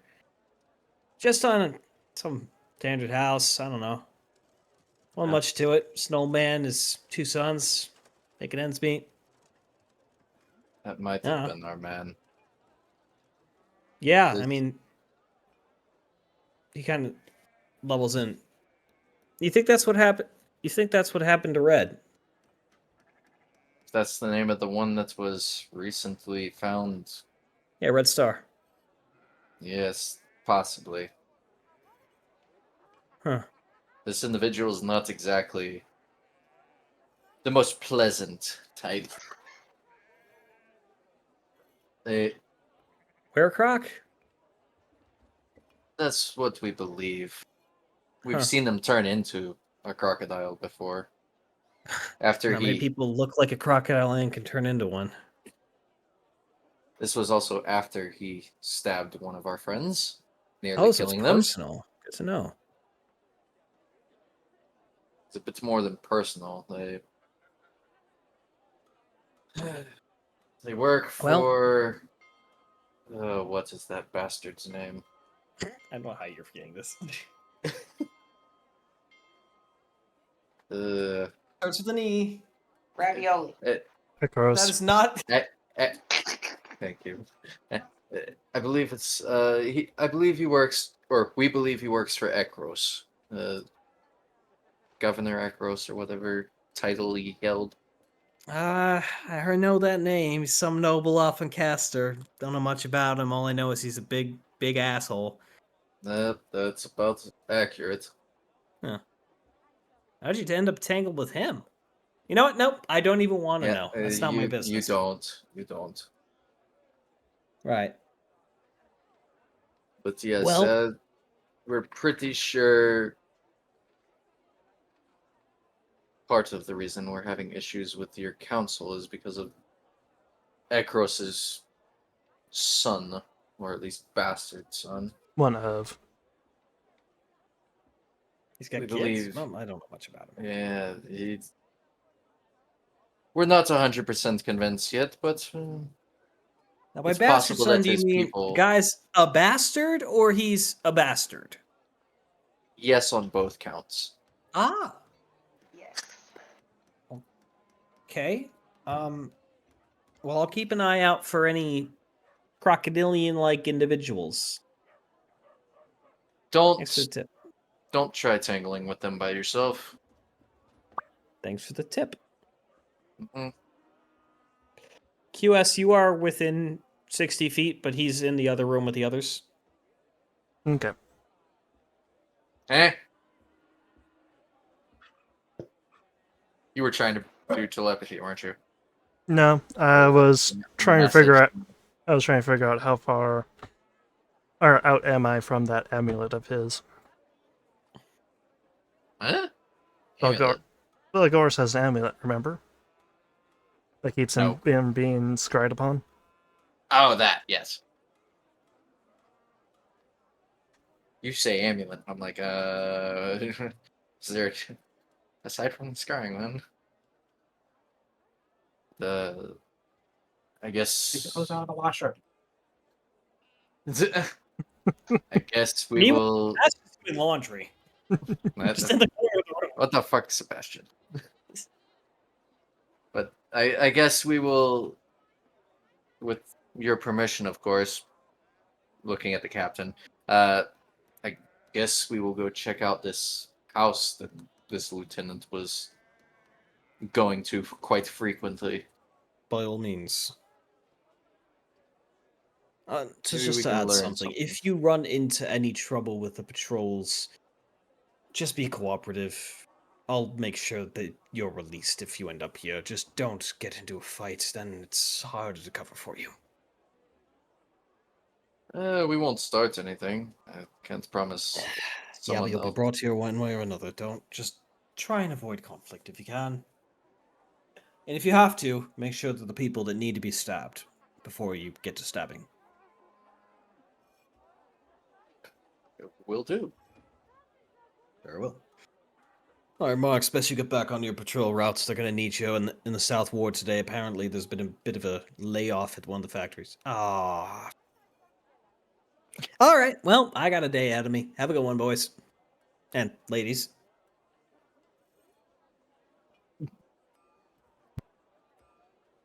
Just on some standard house. I don't know. Not much to it. Just an old man, his two sons, making ends meet. That might have been our man. Yeah, I This- mean, he kind of levels in. You think that's what happened? You think that's what happened to Red? That's the name of the one that was recently found. Yeah, Red Star. Yes, possibly. Huh. This individual is not exactly the most pleasant type. Werecroc? That's what we believe. We've Huh. seen them turn into a crocodile before. After Not many people look like a crocodile and can turn into one. This was also after he stabbed one of our friends, nearly Oh, so it's killing them. personal. Good to know. It's a bit more than personal. They work Well- for. What is that bastard's name? I don't know how you're forgetting this. Starts with an E. Ravioli. Picross. That is not. Thank you. I believe it's. I believe he works, or we believe he works for Ekros, Governor Ekros, or whatever title he held. I know that name. He's some noble off in Castor. Don't know much about him. All I know is he's a big asshole. That's about accurate. How'd you end up tangled with him? You know what? Nope. I don't even want to know. That's not my You business. don't. You don't. Right. But yes, Well- we're pretty sure part of the reason we're having issues with your council is because of Ekros's son, or at least bastard son. One of. He's got We kids. believe- Well, I don't know much about him. Yeah, we're not 100% convinced yet, but Now, by It's bastard possible son, that do you these mean people- guys a bastard or he's a bastard? Yes, on both counts. Ah, Yes. okay. Well, I'll keep an eye out for any crocodilian-like individuals. Thanks for the Don't tip. don't try tangling with them by yourself. Thanks for the tip. Mhm. QS, you are within 60 feet, but he's in the other room with the others. Okay. Eh? You were trying to do telepathy, weren't you? No, I was trying to figure Message. out. I was trying to figure out how far or out am I from that amulet of his. Huh? Belgor, Belgorus has an amulet. Remember? That keeps him No. being scryed upon. Oh, that, yes. You say amulet. I'm like, is there, aside from the scarring one, I guess, Goes out of the washer. I guess we Meanwhile, will, That's just doing laundry. Just in the corner of the room. what the fuck, Sebastian? But I guess we will, with your permission, of course, looking at the captain, I guess we will go check out this house that this lieutenant was going to quite frequently. By all means. Maybe Just we to can add learn something, something. if you run into any trouble with the patrols, just be cooperative. I'll make sure that you're released if you end up here. Just don't get into a fight, then it's harder to cover for you. We won't start anything. I can't promise Yeah, someone but you'll be else. brought here one way or another. Don't just try and avoid conflict if you can. And if you have to, make sure that the people that need to be stabbed before you get to stabbing. Will do. Very well. All right, Marks, best you get back on your patrol routes. They're going to need you in the South Ward today. Apparently, there's been a bit of a layoff at one of the factories. Ah. All right, well, I got a day out of me. Have a good one, boys. And ladies.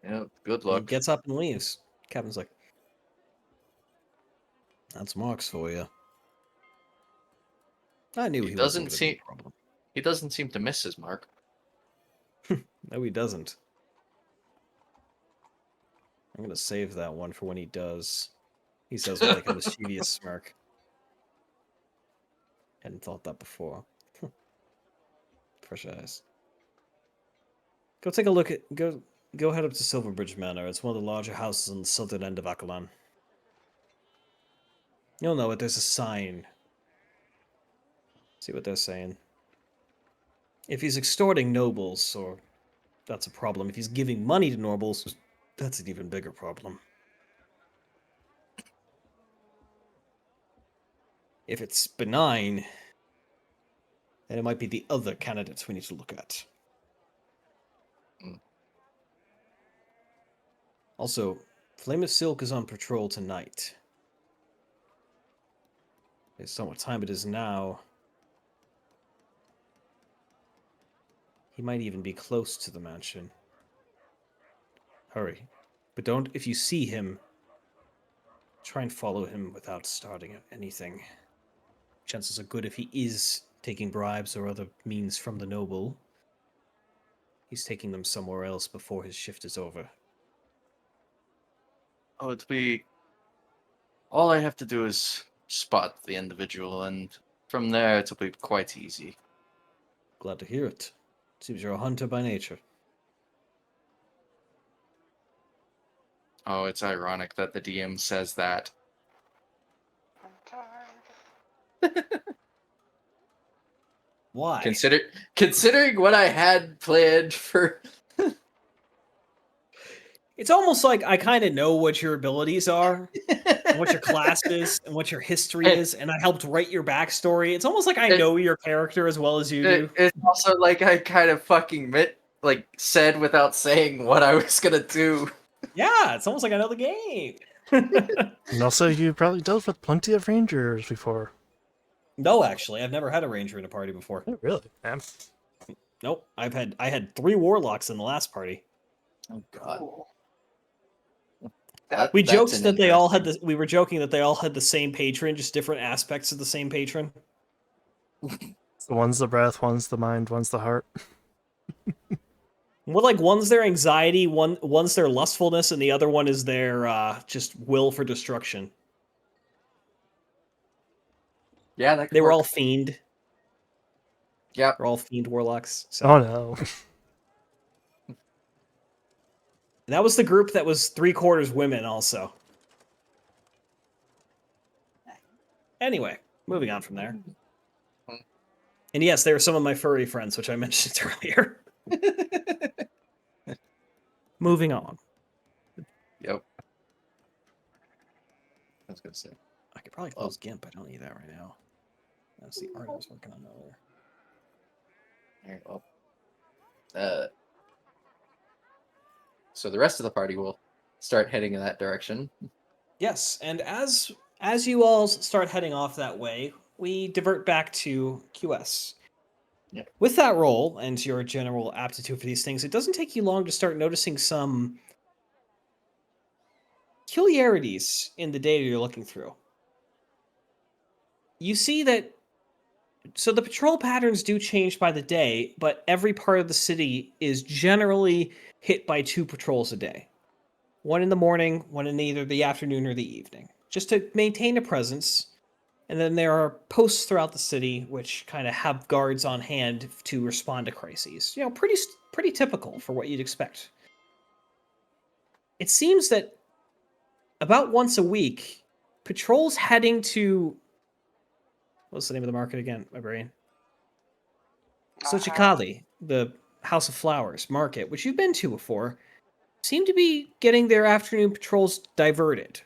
Yeah, good He luck. gets up and leaves. Captain's like, that's Marks for you. I knew He he wasn't doesn't going to be seem a problem. he doesn't seem to miss his mark. No, he doesn't. I'm going to save that one for when he does. He says with like a mischievous smirk. Hadn't thought that before. Fresh eyes. Go take a look at go head up to Silverbridge Manor. It's one of the larger houses on the southern end of Akalan. You'll know it. There's a sign. See what they're saying. If he's extorting nobles, or that's a problem. If he's giving money to nobles, that's an even bigger problem. If it's benign, then it might be the other candidates we need to look at. Also, Flame of Silk is on patrol tonight. Based on what time it is now, he might even be close to the mansion. Hurry. But don't, if you see him, try and follow him without starting anything. Chances are good if he is taking bribes or other means from the noble, he's taking them somewhere else before his shift is over. Oh, it'll be. All I have to do is spot the individual, and from there it'll be quite easy. Glad to hear it. Seems you're a hunter by nature. Oh, it's ironic that the DM says that. I'm tired. Why? Considering what I had planned for. It's almost like I kind of know what your abilities are, and what your class is, and what your history is, and I helped write your backstory. It's almost like I know your character as well as you do. It's also like I kind of fucking said without saying what I was gonna do. Yeah, it's almost like I know the game. And also, you probably dealt with plenty of rangers before. No, actually, I've never had a ranger in a party before. Oh, really? Man. Nope, I had 3 warlocks in the last party. Oh God. Cool. We That's joked an that they all had interesting- we were joking that they all had the same patron, just different aspects of the same patron. So one's the breath, one's the mind, one's the heart. More like one's their anxiety, one's their lustfulness, and the other one is their just will for destruction. Yeah, that could They were work. all fiend. Yep. They're all fiend warlocks. So. Oh no. And that was the group that was 3/4 women, also. Anyway, moving on from there. And yes, they were some of my furry friends, which I mentioned earlier. Moving on. Yep. I was gonna say. I could probably close GIMP. I don't need that right now. That's the art I was working on earlier. Alright, well. So the rest of the party will start heading in that direction. Yes, and as you all start heading off that way, we divert back to QS. Yep. With that roll and your general aptitude for these things, it doesn't take you long to start noticing some peculiarities in the data you're looking through. You see that so the patrol patterns do change by the day, but every part of the city is generally hit by 2 patrols a day. One in the morning, one in either the afternoon or the evening, just to maintain a presence. And then there are posts throughout the city which kind of have guards on hand to respond to crises. You know, pretty typical for what you'd expect. It seems that about once a week, patrols heading to what's the name of the market again? My brain. Xochicalli, the House of Flowers market, which you've been to before, seem to be getting their afternoon patrols diverted.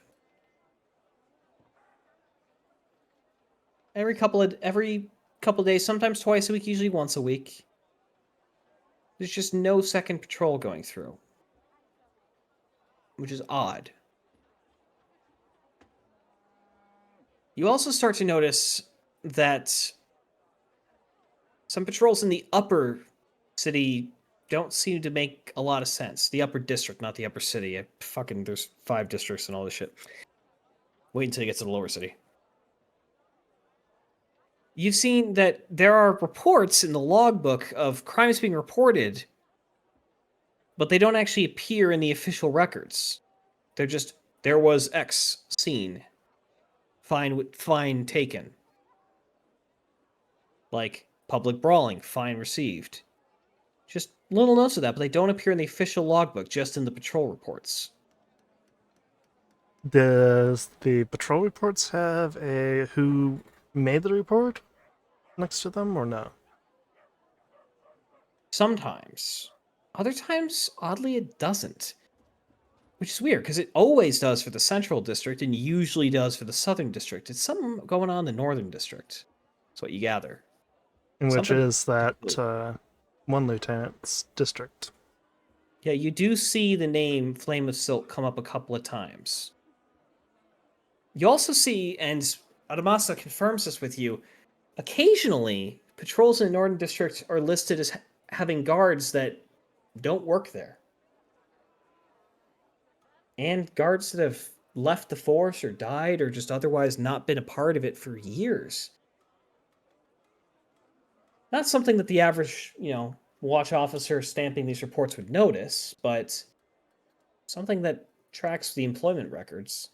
Every couple of days, sometimes twice a week, usually once a week. There's just no second patrol going through, which is odd. You also start to notice that some patrols in the upper city don't seem to make a lot of sense. The upper district, not the upper city. There's 5 districts and all this shit. Wait until you get to the lower city. You've seen that there are reports in the logbook of crimes being reported, but they don't actually appear in the official records. They're just, there was X seen. Fine taken. Like, public brawling, fine received. Just little notes of that, but they don't appear in the official logbook, just in the patrol reports. Does the patrol reports have a who made the report next to them or no? Sometimes. Other times, oddly, it doesn't. Which is weird, because it always does for the central district and usually does for the southern district. It's something going on in the northern district. That's what you gather. Which Something is that one lieutenant's district. Yeah, you do see the name Flame of Silk come up a couple of times. You also see, and Adamasa confirms this with you, occasionally patrols in the Northern District are listed as having guards that don't work there. And guards that have left the force or died or just otherwise not been a part of it for years. Not something that the average, watch officer stamping these reports would notice, but something that tracks the employment records.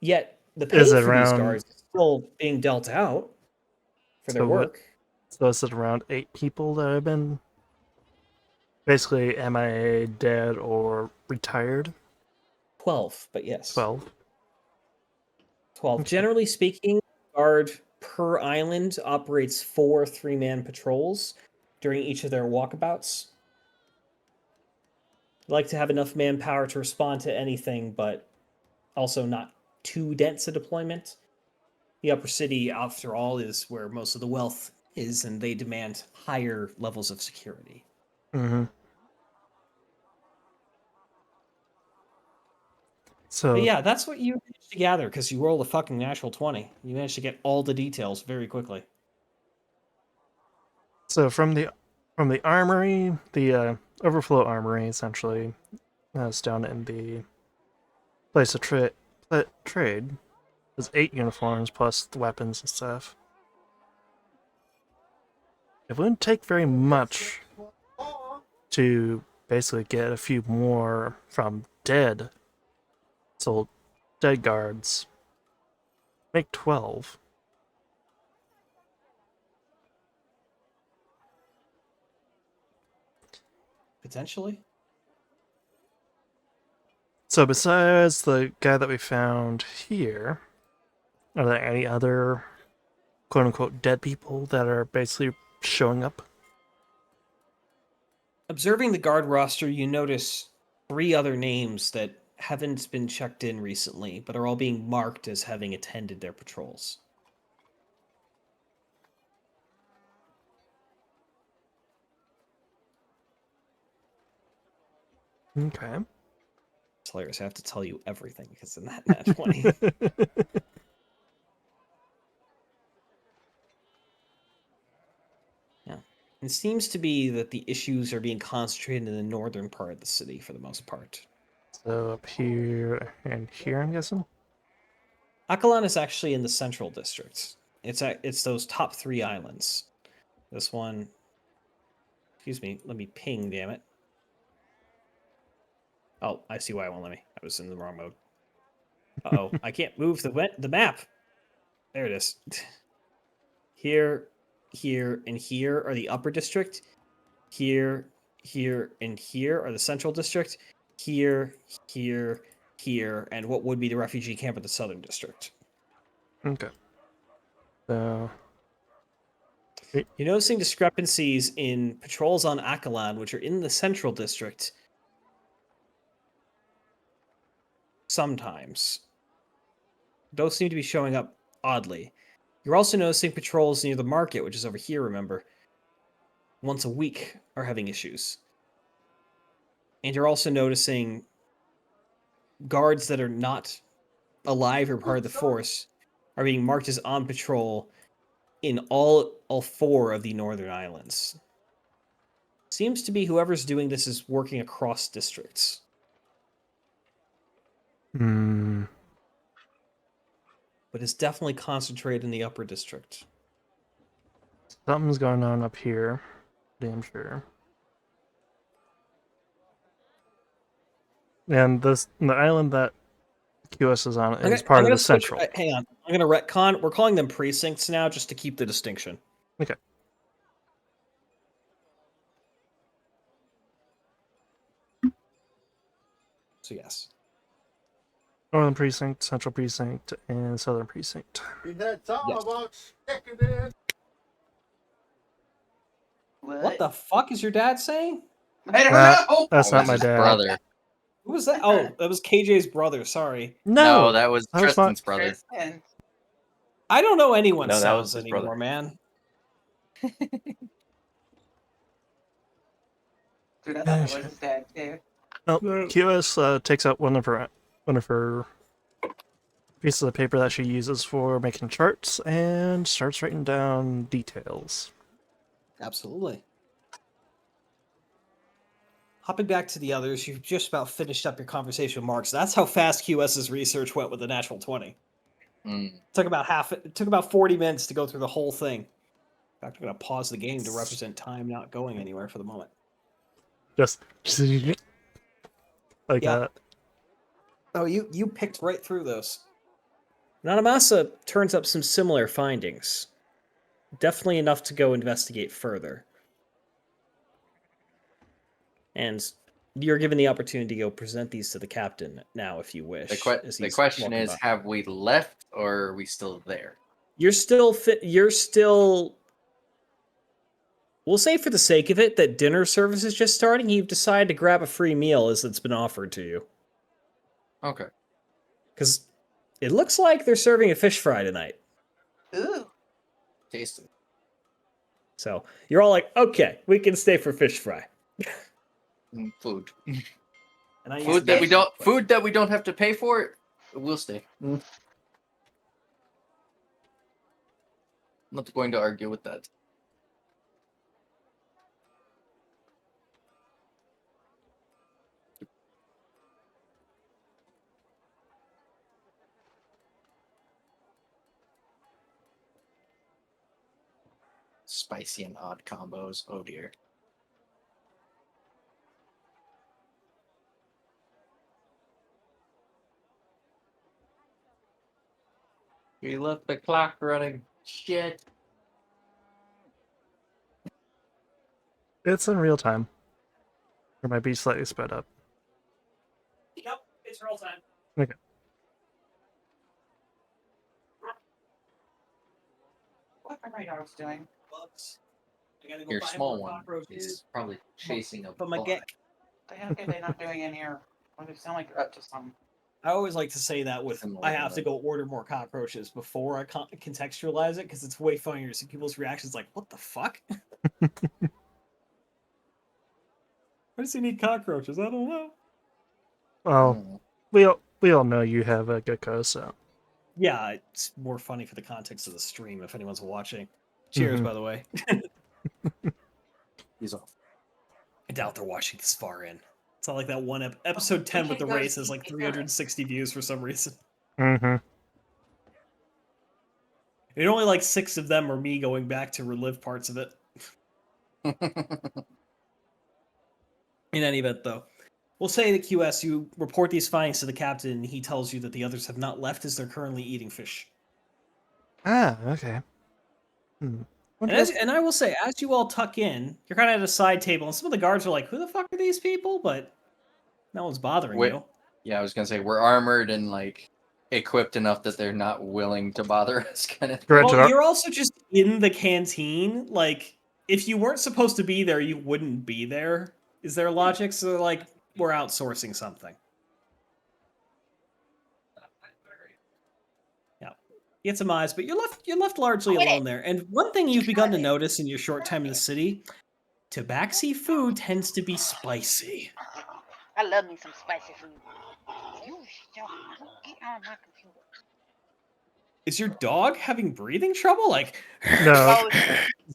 Yet the pay Is it for these around- guards is still being dealt out for their So what- work. So is it around 8 people that have been basically MIA, dead, or retired? 12, but yes. 12. 12. Okay. Generally speaking, guard per island operates 4 3-man patrols during each of their walkabouts. They like to have enough manpower to respond to anything, but also not too dense a deployment. The upper city, after all, is where most of the wealth is, and they demand higher levels of security. Mm-hmm. So But yeah, that's what you managed to gather because you rolled a fucking natural 20. You managed to get all the details very quickly. So from the armory, the overflow armory, essentially, that's down in the place of trade. There's 8 uniforms plus the weapons and stuff. It wouldn't take very much to basically get a few more from dead guards. Make 12. Potentially. So besides the guy that we found here, are there any other quote-unquote dead people that are basically showing up? Observing the guard roster, you notice 3 other names that haven't been checked in recently, but are all being marked as having attended their patrols. Okay. It's hilarious. I have to tell you everything because in that nat 20. Yeah. It seems to be that the issues are being concentrated in the northern part of the city for the most part. So up here and here, I'm guessing? Akalan is actually in the central district. It's those top 3 islands. This one. Excuse me. Let me ping. Damn it. Oh, I see why it won't let me. I was in the wrong mode. Uh-oh, I can't move the map. There it is. Here, here, and here are the upper district. Here, here, and here are the central district. Here, here, here, and what would be the refugee camp of the southern district. Okay. So You're noticing discrepancies in patrols on Akalan, which are in the central district. Sometimes. Those seem to be showing up oddly. You're also noticing patrols near the market, which is over here, remember. Once a week are having issues. And you're also noticing guards that are not alive or part of the force are being marked as on patrol in all 4 of the northern islands. Seems to be whoever's doing this is working across districts. Hmm. But it's definitely concentrated in the upper district. Something's going on up here. Damn sure. And the island that QS is on is part of the central. Hang on. I'm going to retcon. We're calling them precincts now just to keep the distinction. Okay. So yes. Northern Precinct, Central Precinct, and Southern Precinct. What the fuck is your dad saying? I don't know. That's not my his dad. brother. Who was that? Oh, that was KJ's brother. Sorry. No, that was that was my- Tristan's brother. Kristen. I don't know anyone's No, that was sounds his anymore, brother. man. Dude, I thought that was his dad too. Well, QS takes out one of her pieces of paper that she uses for making charts and starts writing down details. Absolutely. Hopping back to the others, you've just about finished up your conversation with Marks. That's how fast QS's research went with the natural 20. Mm. It took about 40 minutes to go through the whole thing. In fact, I'm going to pause the game to represent time not going anywhere for the moment. Just like Yeah. that. Oh, you picked right through those. Nanamasa turns up some similar findings. Definitely enough to go investigate further. And you're given the opportunity to go present these to the captain now, if you wish. The question is, have we left or are we still there? You're still we'll say for the sake of it that dinner service is just starting. You've decided to grab a free meal as it's been offered to you. Okay. Because it looks like they're serving a fish fry tonight. Ooh. Tasty. So you're all like, okay, we can stay for fish fry. Food. And I Food that we don't have to pay for. We'll stay. Not going to argue with that. Spicy and odd combos. Oh dear. We left the clock running. Shit. It's in real time. It might be slightly sped up. Yep, it's real time. Okay. What are my dogs doing? Bugs. I gotta go Your buy small more one cockroaches. is probably chasing a But my fly. geck. The heck are they not doing in here? Well, they sound like they're up to something. I always like to say that with I'm I looking have to at go order more cockroaches before I contextualize it because it's way funnier to see people's reactions like, what the fuck? Why does he need cockroaches? I don't know. Well, Mm. we all know you have a gecko, so. Yeah, it's more funny for the context of the stream if anyone's watching. Cheers, Mhm. by the way. He's off. I doubt they're watching this far in. It's not like that one episode 10 with the race has like 360 views for some reason. Mm-hmm. And only like 6 of them are me going back to relive parts of it. In any event, though, we'll say that QS, you report these findings to the captain, and he tells you that the others have not left as they're currently eating fish. Ah, okay. Hmm. And I will say, as you all tuck in, you're kind of at a side table, and some of the guards are like, "Who the fuck are these people?" But no one's bothering Wait. you. Yeah, I was gonna say we're armored and like equipped enough that they're not willing to bother us, kind of. Granted, Well, you're also just in the canteen. Like, if you weren't supposed to be there, you wouldn't be there. Is there logic? So, like, we're outsourcing something. Yeah, get some eyes, but you're left largely alone there. And one thing you've begun to notice in your short time in the city: Tabaxi food tends to be spicy. I love me some spicy food. You get on my computer. Is your dog having breathing trouble? Like, no. Oh,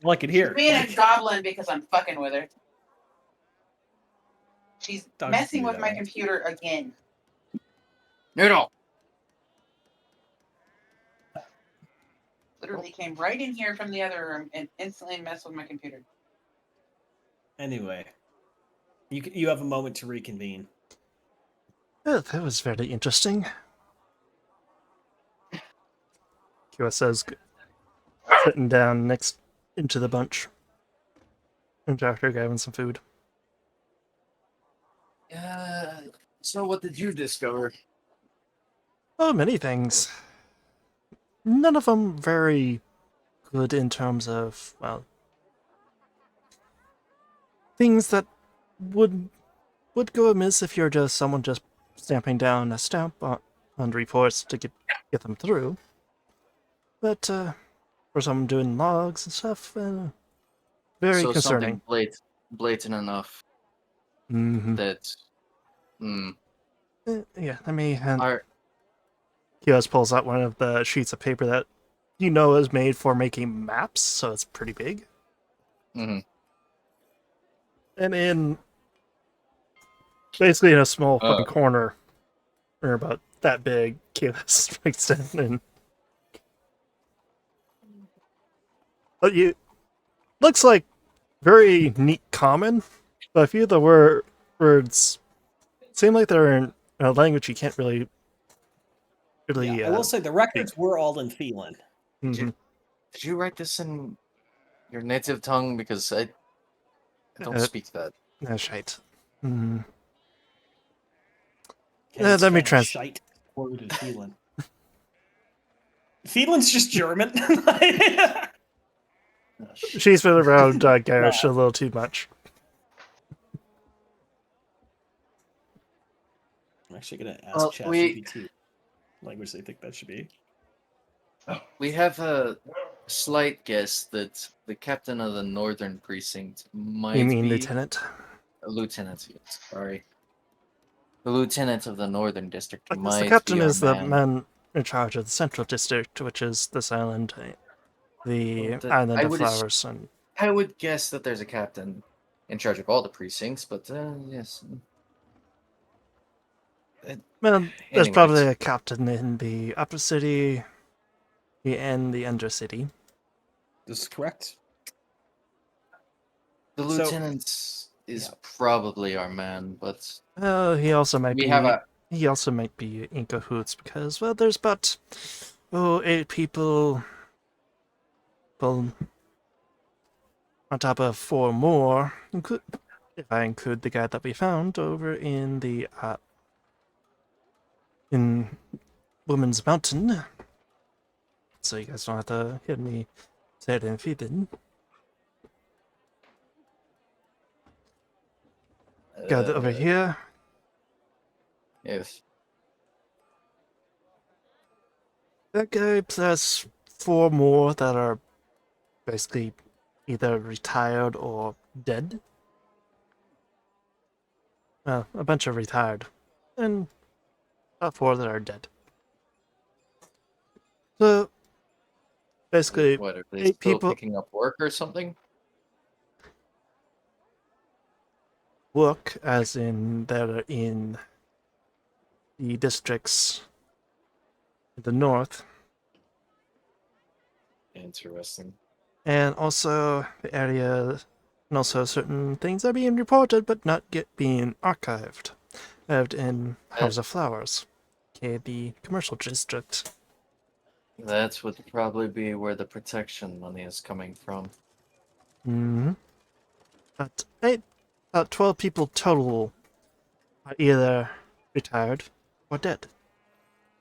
all I could hear. Being a goblin because I'm fucking with her. She's Dogs messing do with that, my right? computer again. Noodle. Literally came right in here from the other room and instantly messed with my computer. Anyway, you have a moment to reconvene. Oh, that was very interesting. QS says, sitting down next into the bunch. And after grabbing some food. So what did you discover? Oh, many things. None of them very good in terms of, well, things that would go amiss if you're just someone just stamping down a stamp on reports to get them through. But for someone doing logs and stuff, very So concerning. something blatant enough Mm-hmm. that. Yeah, let me hand. Our QS pulls out one of the sheets of paper that you know is made for making maps, so it's pretty big. Mhm. And in basically in a small front corner, or about that big, QS writes in and you looks like very neat common, but a few of the words seem like they're in a language you can't really. Yeah, I will say the records were all in Phelan. Mm-hmm. Did you write this in your native tongue? Because I don't speak that. That's right. Mm-hmm. Let me translate. Word in Phelan. Phelan's just German. She's been around Garish a little too much. I'm actually going to ask ChatGPT what language they think that should be. We have a slight guess that the captain of the northern precinct might You mean be lieutenant? a lieutenant. Sorry. The lieutenant of the northern district I guess might the captain be our is the man. man in charge of the central district, which is this island, the Well, island I of would flowers, and I would guess that there's a captain in charge of all the precincts, but yes. well, there's probably Anyways, a captain in the upper city and the undercity. This is correct. the So- lieutenant is yeah. probably our man, but He also might we be. have a He also might be in cahoots because, well, there's about 8 people. Well, on top of 4 more, if I include the guy that we found over in the in Woman's Mountain. So you guys don't have to hear me say it in Phoebe. Got over here. Yes. That guy plus 4 more that are basically either retired or dead. Well, a bunch of retired. And about 4 that are dead. So, basically, What are they 8 still people picking up work or something? work, as in they're in the districts in the north. Interesting. And also the area, and also certain things are being reported but not yet being archived in House of Flowers, okay, the commercial district. That would probably be where the protection money is coming from. Mm-hmm. But 12 people total are either retired or dead.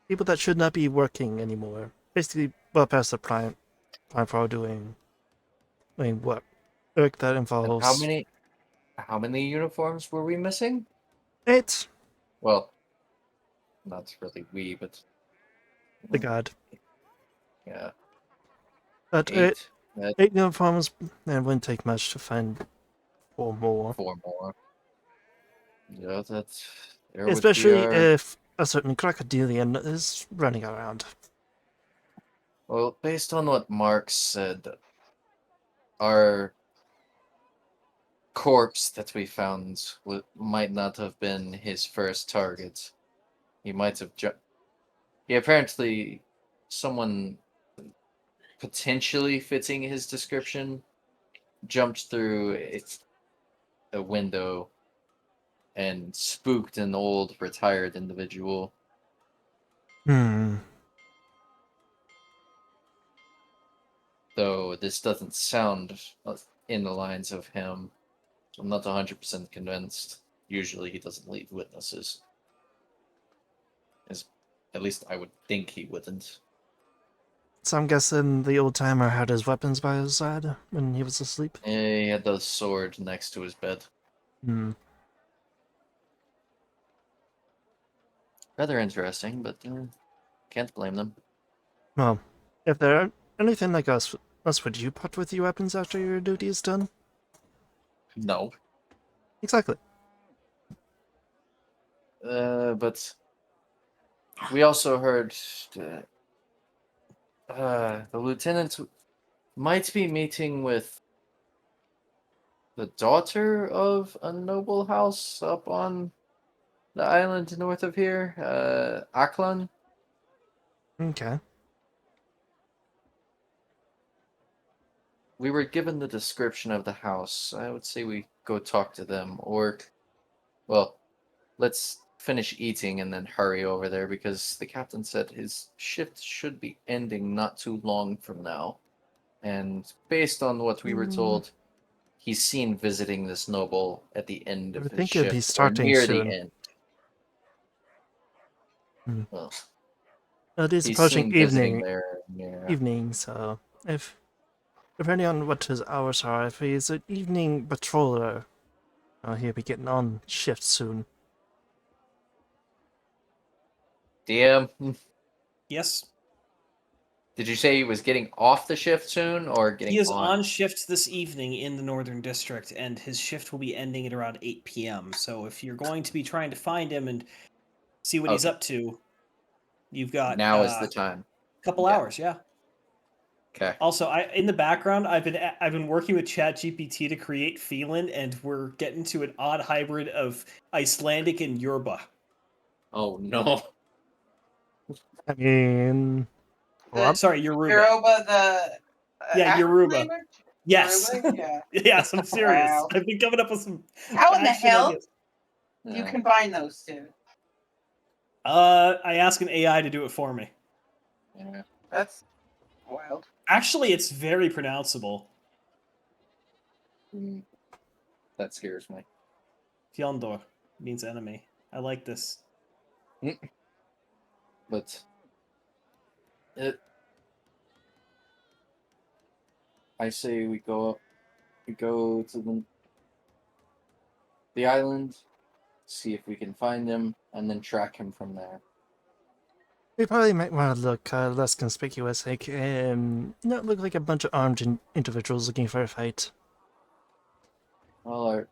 People that should not be working anymore. Basically, well past the prime for doing work that And involves how many uniforms were we missing? 8. Well, not really we, but The god. yeah, But 8. That 8 uniforms, and it wouldn't take much to find 4 more. 4 more. Yeah, that's there would be Especially our. if a certain crocodilian is running around. Well, based on what Mark said, our corpse that we found might not have been his first target. He might have He apparently, someone potentially fitting his description, jumped through a window and spooked an old retired individual. Hmm. Though this doesn't sound in the lines of him. So I'm not 100% convinced. Usually he doesn't leave witnesses. At least I would think he wouldn't. So I'm guessing the old timer had his weapons by his side when he was asleep. He had the sword next to his bed. Hmm. Rather interesting, but can't blame them. Well, if they're anything like us, would you part with your weapons after your duty is done? No. Exactly. But we also heard the lieutenant might be meeting with the daughter of a noble house up on the island north of here, Aklan. Okay. We were given the description of the house. I would say we go talk to them, or, well, let's finish eating and then hurry over there because the captain said his shift should be ending not too long from now. And based on what we were told, he's seen visiting this noble at the end I of would his think it'd be shift, or starting near soon. the end. Hmm. Well, It is he's approaching seen visiting evening. there. Yeah. Evening, so if depending on what his hours are, if he's an evening patroller, he'll be getting on shift soon. DM, Yes. Did you say he was getting off the shift soon or getting He is on? on shift this evening in the Northern District, and his shift will be ending at around 8 p.m. So if you're going to be trying to find him and see what he's Okay. up to, you've got Now is the a time. couple Yeah. hours. Yeah. Okay. Also, in the background, I've been working with ChatGPT to create Phelan, and we're getting to an odd hybrid of Icelandic and Yoruba. Oh no. I mean, well, Sorry, Yoruba. Yoruba, the Yeah, African Yoruba. language? Yes. Yoruba? Yeah. Yes, I'm serious. Wow. I've been coming up with some. How in the bad shit hell ideas. do you combine those two? I ask an AI to do it for me. Yeah. That's wild. Actually, it's very pronounceable. That scares me. Fjondor means enemy. I like this. But I say we go to the island, see if we can find him, and then track him from there. we probably might want to look less conspicuous, like, not look like a bunch of armed individuals looking for a fight. Well,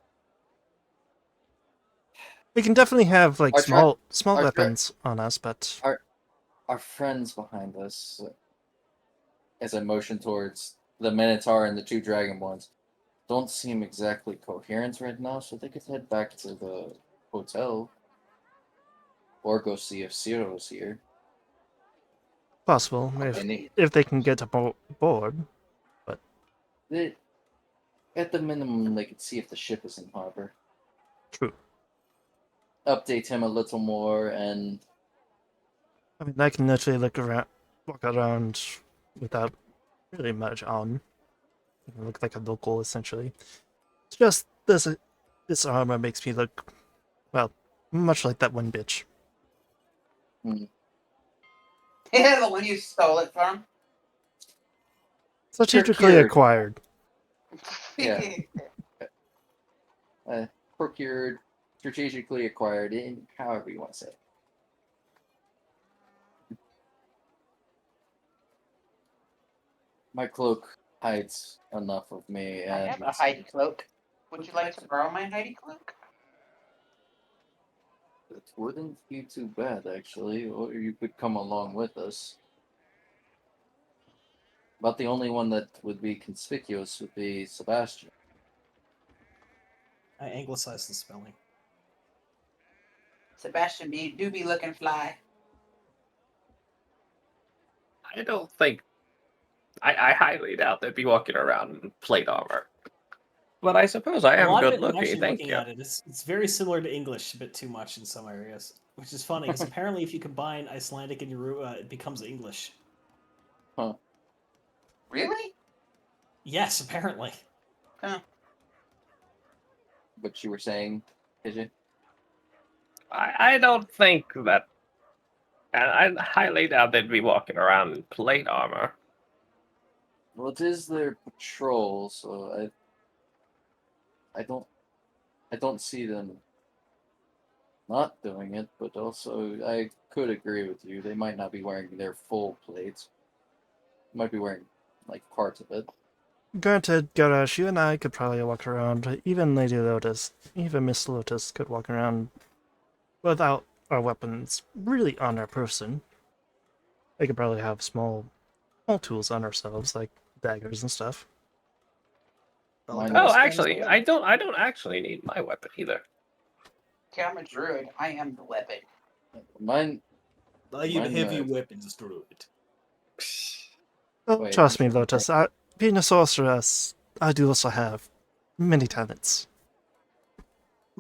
We can definitely have like Our small our weapons on us, but our friends behind us, as I motion towards the Minotaur and the two Dragonborns, don't seem exactly coherent right now, so they could head back to the hotel or go see if Ciro's here. possible if they can get aboard. At the minimum, they could see if the ship is in harbor. True. Update him a little more, and I mean, I can literally walk around without really much on. I can look like a local, essentially. It's just this armor makes me look, well, much like that one bitch. Yeah, the one you stole it from. Strategically acquired. Yeah. Procured, strategically acquired, in however you want to say it. My cloak hides enough of me, I and have a hidey cloak. Would you like to borrow my hidey cloak? it wouldn't be too bad, actually, or you could come along with us. About the only one that would be conspicuous would be Sebastian. I anglicized the spelling. Sebastian do be looking fly. I don't think. I highly doubt they'd be walking around in plate armor. But I suppose I A am lot of good it, I'm looking. actually Thank looking you. at it. It's very similar to English, a bit too much in some areas, which is funny because apparently, if you combine Icelandic and Yoruba, it becomes English. Huh. Really? Yes, apparently. Huh. What you were saying, KJ? I don't think that. I highly doubt they'd be walking around in plate armor. Well, it is their patrol, so I don't see them not doing it, but also I could agree with you. They might not be wearing their full plates. Might be wearing like parts of it. Granted, Garash, you and I could probably walk around. Even Lady Lotus, even Miss Lotus could walk around without our weapons really on our person. We could probably have small tools on ourselves, like daggers and stuff. Oh, actually, I don't actually need my weapon either. Okay, I'm a druid. I am the weapon. Mine. I am heavy weapons druid. Oh, Wait, trust me, I'm sure Lotus. Being a sorceress, I do also have many talents.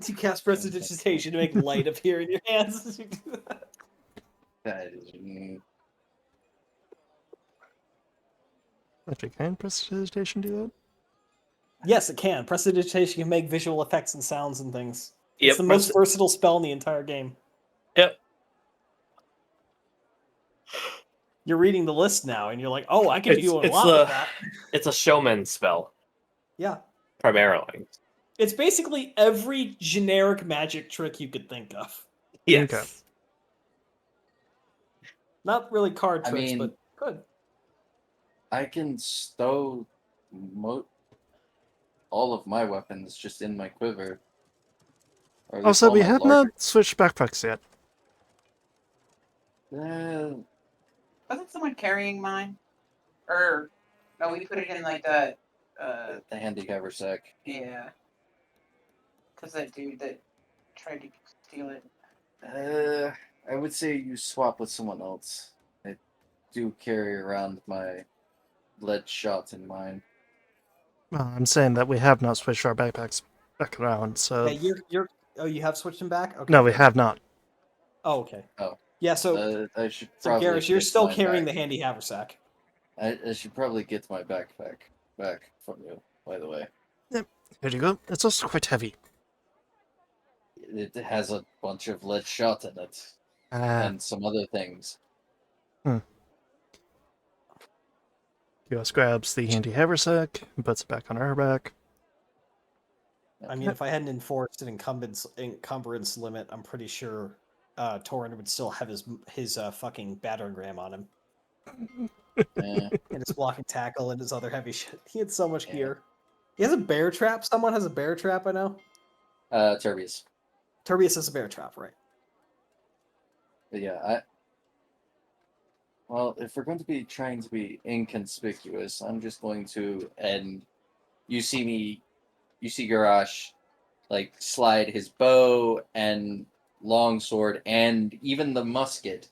You cast prestidigitation to make light appear in your hands as you do that. That is. Actually, can prestidigitation do that? Yes, it can. Prestidigitation can make visual effects and sounds and things. Yep, It's the most versatile spell in the entire game. Yep. You're reading the list now, and you're like, "Oh, I can do a lot with that." It's a showman spell. Yeah. Primarily. It's basically every generic magic trick you could think of. Yes. Okay. Not really card tricks, but good. I can stow all of my weapons just in my quiver. Or at least Also, all we my have larger. not switched backpacks yet. Wasn't someone carrying mine? Or no, we put it in like the The handicapper sack. yeah. Cause that dude that tried to steal it. I would say you swap with someone else. I do carry around my lead shot in mine. Well, I'm saying that we have not switched our backpacks back around, so... Hey, you're. Oh, you have switched them back. Okay. No, we good. have not. Oh, okay. Oh. Yeah. So, I should so probably Garrus, you're get still my carrying the back- handy haversack. I should probably get my backpack back from you, by the way. Here you go. It's also quite heavy. It has a bunch of lead shot in it. And some other things. Kios grabs the handy haversack and puts it back on her back. I mean, if I hadn't enforced an encumbrance limit, I'm pretty sure Torin would still have his fucking battering ram on him. Yeah. And his blocking tackle and his other heavy shit. He had so much Yeah. gear. He has a bear trap. Someone has a bear trap, I know. Turbius. Turbius has a bear trap, right? But yeah, well, if we're going to be trying to be inconspicuous, I'm just going to, and you see Garrosh, like, slide his bow and longsword and even the musket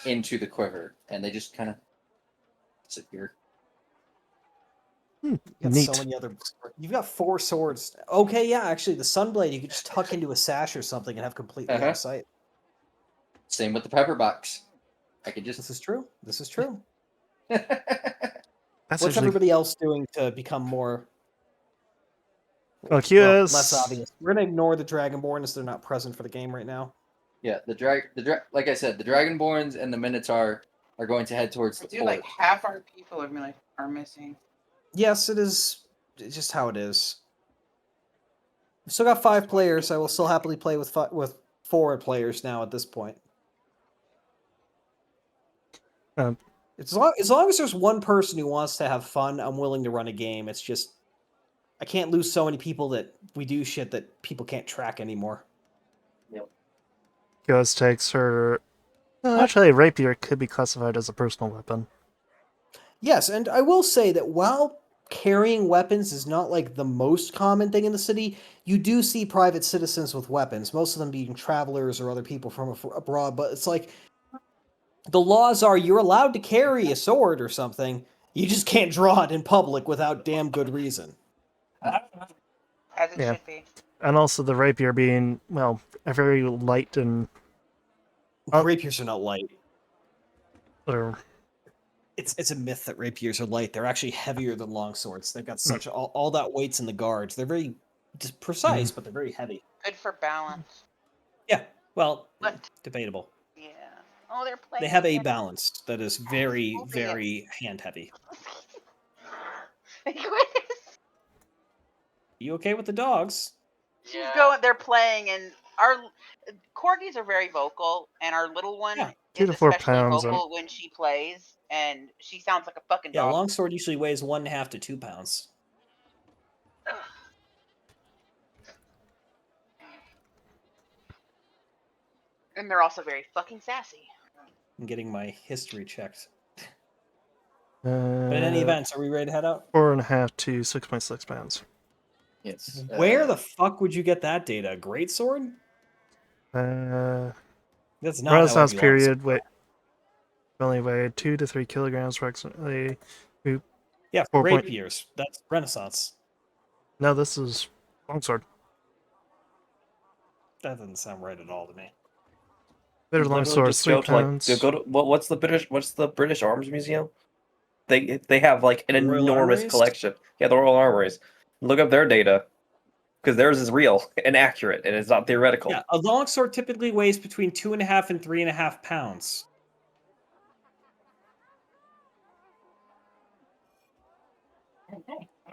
into the quiver, and they just kind of disappear. You got Neat. so many other. You've got 4 swords. Okay, yeah, actually, the Sunblade you could just tuck into a sash or something and have completely out of sight. Same with the pepper box. I could just. This is true. This is true. That's What's actually... everybody else doing to become more Well, Kios... less obvious? We're gonna ignore the Dragonborn as they're not present for the game right now. Yeah, like I said, the Dragonborns and the Minotaur are going to head towards the Dude, port. like half our people are missing. Yes, it is. It's just how it is. We've still got 5 players. I will still happily play with 4 players now at this point. As long as there's one person who wants to have fun, I'm willing to run a game. It's just I can't lose so many people that we do shit that people can't track anymore. Kios takes her... actually, a rapier could be classified as a personal weapon. Yes, and I will say that while carrying weapons is not like the most common thing in the city, you do see private citizens with weapons, most of them being travelers or other people from abroad, but it's like the laws are you're allowed to carry a sword or something, you just can't draw it in public without damn good reason. As it should be. And also the rapier being, well, a very light and... Rapiers are not light. Or... It's a myth that rapiers are light. They're actually heavier than longswords. They've got such all that weight's in the guards. They're very just precise, but they're very heavy. Good for balance. Yeah, well, What? debatable. Yeah. Oh, they're playing. They have a again. balance that is very, very hand heavy. You okay with the dogs? She's going. They're playing, and our corgis are very vocal, and our little one 2 is to 4 especially pounds. vocal when she plays, and she sounds like a fucking Yeah, dog. longsword usually weighs 1.5 to 2 pounds. And they're also very fucking sassy. I'm getting my history checked. But in any event, are we ready to head out? 4.5 to 6.6 pounds. Yes. Where the fuck would you get that data? A great sword? That's not Renaissance how heavy period, only weighed 2 to 3 kilograms approximately. Yeah, 4 rapiers. That's Renaissance. No, this is longsword. That doesn't sound right at all to me. There's Literally longsword, just 3 go to, like, pounds. go to what's the British Arms Museum? They have like an The Royal enormous Armories? collection. Yeah, the Royal Armories. Look up their data because theirs is real and accurate and it's not theoretical. Yeah, a longsword typically weighs between 2.5 and 3.5 pounds.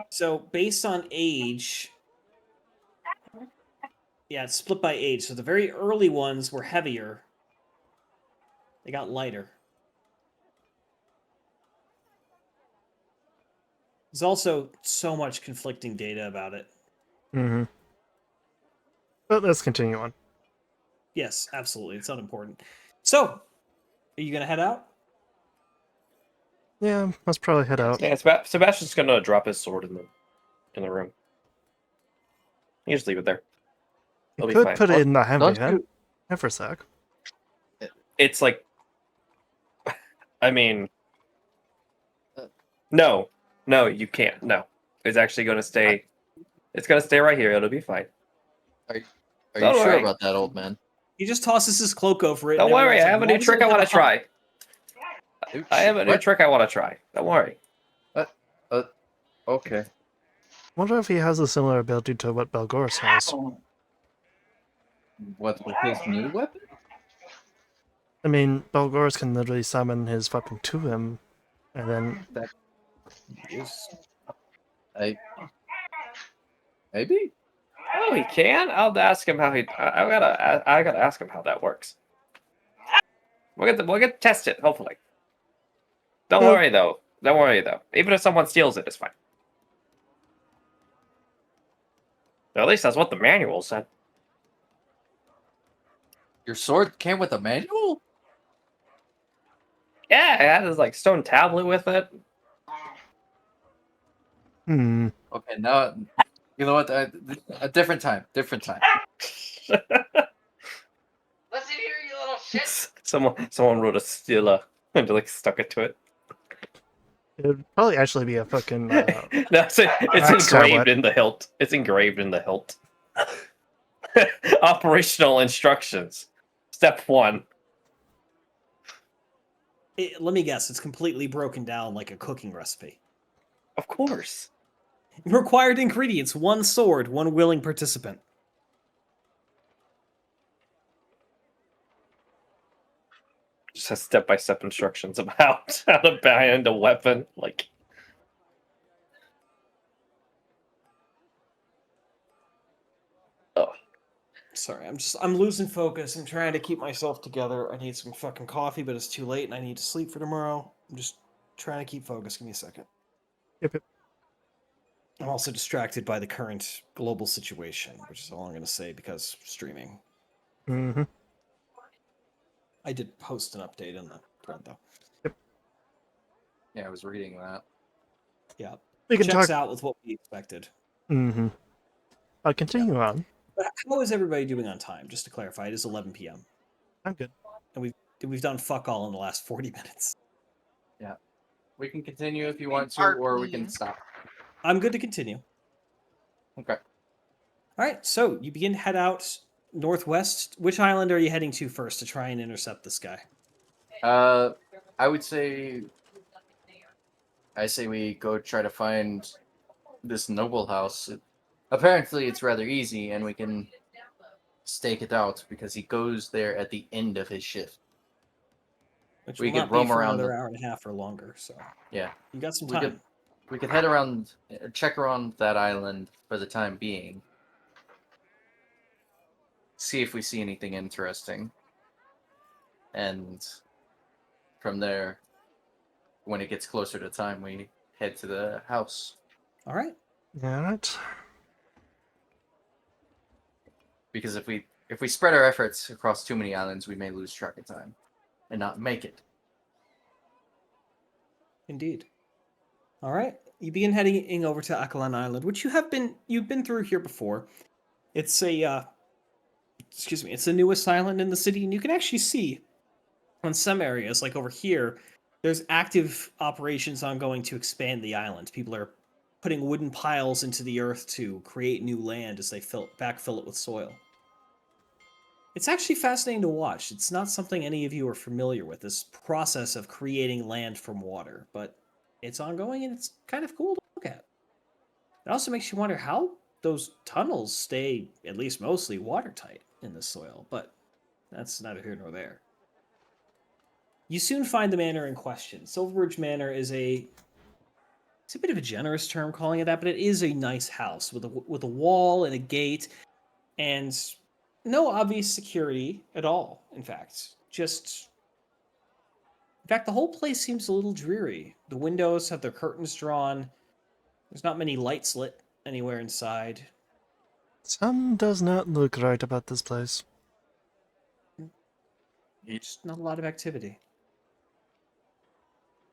So based on age, yeah, it's split by age. So the very early ones were heavier. They got lighter. There's also so much conflicting data about it. Mm-hmm. But let's continue on. Yes, absolutely. It's unimportant. So, are you gonna head out? Yeah, let's probably head out. Yeah, Sebastian's gonna drop his sword in the room. You just leave it there. You It'll be could fine. put it in the Don't head. you? Haversack. It's like, I mean, no, you can't. No, it's actually gonna stay. It's gonna stay right here. It'll be fine. Are Don't you sure worry. about that, old man? He just tosses his cloak over it. Don't and worry. everyone's I like, have a "Why new does it trick I have want a to try. I have a new What? trick I want to try. Don't worry. Okay. Wonder if he has a similar ability to what Belgoris has. What's with his new weapon? I mean, Belgoris can literally summon his weapon to him, and then Yes. Maybe. Oh, he can. I'll ask him how he. I gotta ask him how that works. We'll get to test it. Hopefully. Don't Well- worry though. Don't worry though. Even if someone steals it, it's fine. At least that's what the manual said. Your sword came with a manual? Yeah, it had his like stone tablet with it. hmm. Okay, now you know what? A different time. Different time. Listen here, you little shit. Someone wrote a stilla and like stuck it to it. It would probably actually be a fucking. No, it's Axe engraved tablet. in the hilt. It's engraved in the hilt. Operational instructions. Step 1. Let me guess. It's completely broken down like a cooking recipe. Of course. Required ingredients: 1 sword, 1 willing participant. Just has step-by-step instructions about how to bind a weapon. Like, oh, Sorry, I'm losing focus. I'm trying to keep myself together. I need some fucking coffee, but it's too late and I need to sleep for tomorrow. I'm just trying to keep focus. Give me a second. Yep. I'm also distracted by the current global situation, which is all I'm going to say because streaming. Mm-hmm. I did post an update in the thread though. Yeah, I was reading that. Yeah, We can checks talk. out with what we expected. Mm-hmm. I'll continue on. But how is everybody doing on time? Just to clarify, it is 11 p.m. I'm good. and we've done fuck all in the last 40 minutes. We can continue if you want to, or we can stop. I'm good to continue. Okay. All right, so you begin to head out northwest. Which island are you heading to first to try and intercept this guy? I would say. I say we go try to find this noble house. Apparently, it's rather easy, and we can stake it out because he goes there at the end of his shift. Which We will could not be roam for around another the- hour and a half or longer. So Yeah, you got some we time. we could head around, check around that island for the time being. See if we see anything interesting. And from there, when it gets closer to time, we head to the house. All right. All right. Because if we spread our efforts across too many islands, we may lose track of time and not make it. Indeed. All right. You begin heading over to Akalan Island, which you've been through here before. It's it's the newest island in the city, and you can actually see on some areas, like over here, there's active operations ongoing to expand the island. People are putting wooden piles into the earth to create new land as they backfill it with soil. It's actually fascinating to watch. It's not something any of you are familiar with, this process of creating land from water, but it's ongoing and it's kind of cool to look at. It also makes you wonder how those tunnels stay, at least mostly, watertight in the soil, but that's neither here nor there. You soon find the manor in question. Silverbridge Manor it's a bit of a generous term calling it that, but it is a nice house with a wall and a gate and no obvious security at all, in fact. In fact, the whole place seems a little dreary. The windows have their curtains drawn. There's not many lights lit anywhere inside. Some does not look right about this place. Just not a lot of activity.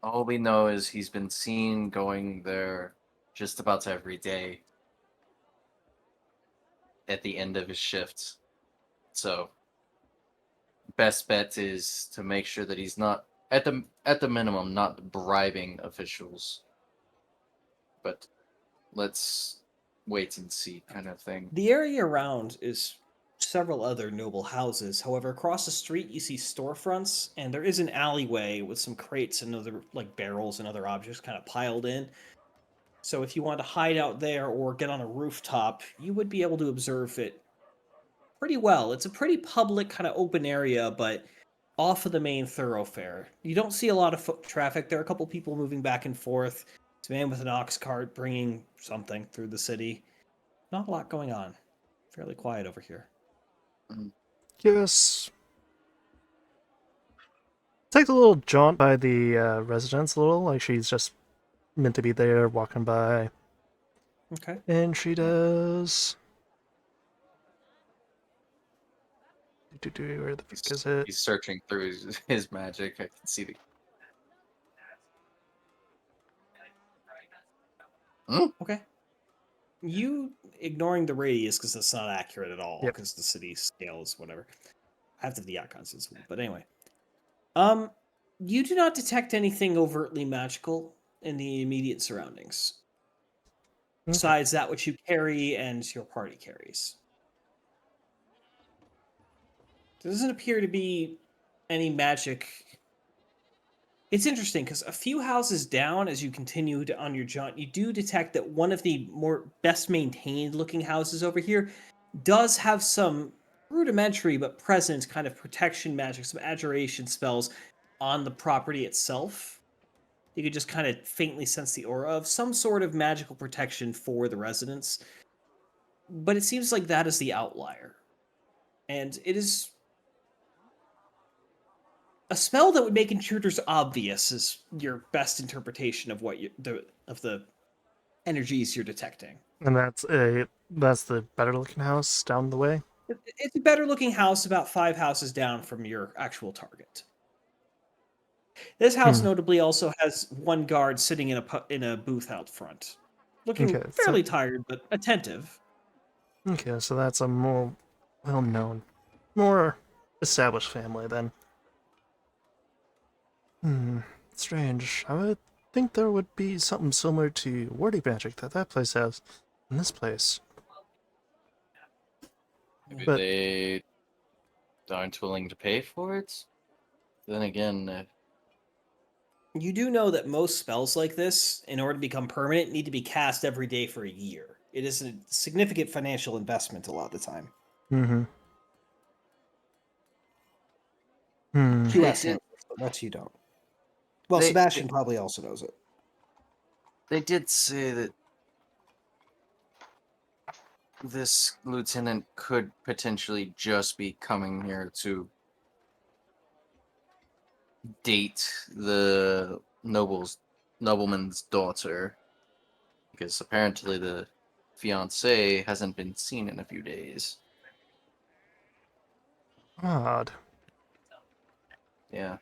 All we know is he's been seen going there just about every day at the end of his shifts. So, best bet is to make sure that he's not at the minimum not bribing officials. But let's wait and see, kind of thing. The area around is several other noble houses. However, across the street you see storefronts, and there is an alleyway with some crates and other like barrels and other objects kind of piled in. So if you want to hide out there or get on a rooftop, you would be able to observe it pretty well. It's a pretty public kind of open area, but off of the main thoroughfare. You don't see a lot of foot traffic. There are a couple people moving back and forth. It's a man with an ox cart bringing something through the city. Not a lot going on. Fairly quiet over here. Yes. Take a little jaunt by the residence a little, like she's just meant to be there, walking by. Okay. And she does... Where the fuck is it? He's searching through his magic. I can see the. Okay. You ignoring the radius because that's not accurate at all Yep. because the city scale is whatever. I have to the icons, but anyway. You do not detect anything overtly magical in the immediate surroundings. Okay. Besides that which you carry and your party carries. There doesn't appear to be any magic. It's interesting because a few houses down, as you continue on your jaunt, you do detect that one of the more best maintained looking houses over here does have some rudimentary but present kind of protection magic, some adjuration spells on the property itself. You could just kind of faintly sense the aura of some sort of magical protection for the residents. But it seems like that is the outlier. And it is a spell that would make intruders obvious is your best interpretation of what the energies you're detecting. And that's the better looking house down the way? It's a better looking house about 5 houses down from your actual target. This house notably also has one guard sitting in a booth out front, looking Okay, fairly tired but attentive. Okay, so that's a more well-known, more established family then. Strange. I would think there would be something similar to warding magic that place has in this place. Maybe But- they aren't willing to pay for it. Then again, You do know that most spells like this, in order to become permanent, need to be cast every day for a year. It is a significant financial investment a lot of the time. QS knows this, but that's you don't. Well, Sebastian probably also knows it. they did say that this lieutenant could potentially just be coming here to date the nobleman's daughter, because apparently the fiance hasn't been seen in a few days. Odd. Yeah.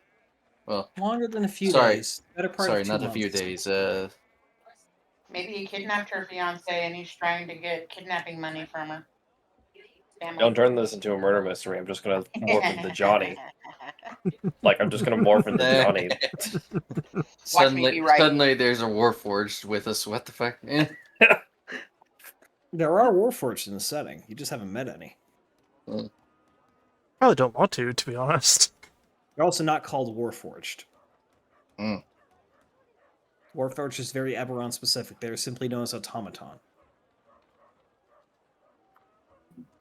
Well, Longer than a few Sorry. days. Better part sorry, of 2 not months. a few days. Maybe he kidnapped her fiance and he's trying to get kidnapping money from her. Family. Don't turn this into a murder mystery. I'm just gonna morph into Johnny. Like I'm just gonna morph into Johnny. be right. Suddenly there's a warforged with us. What the fuck? There are warforged in the setting. You just haven't met any. Probably don't want to be honest. They're also not called warforged. Mm. Warforged is very Eberron specific. They're simply known as automaton.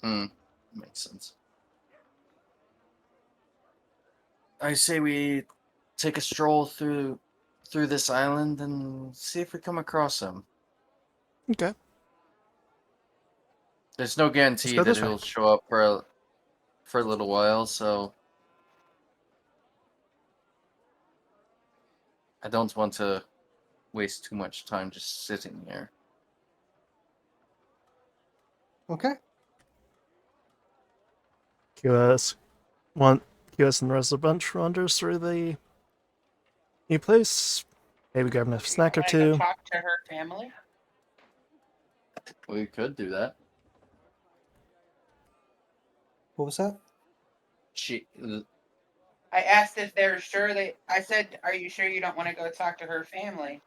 Makes sense. I say we take a stroll through this island and see if we come across him. Okay. There's no guarantee go that this way. he'll show up for a little while, so I don't want to waste too much time just sitting here. Okay. QS QS and the rest of the bunch wanders through the new place. Maybe grab a snack or Want to go two. talk to her family? We could do that. What was that? She. I asked if they're sure they. I said, "Are you sure you don't want to go talk to her family?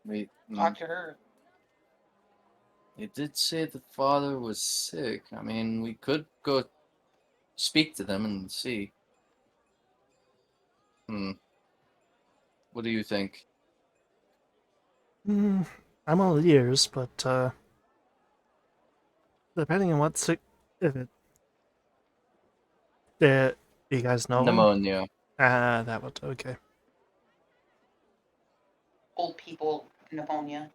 We. Talk to her." It did say the father was sick. I mean, we could go speak to them and see. What do you think? I'm all ears, but depending on what sick, if it, you guys know him? Pneumonia. That would okay. Old people pneumonia.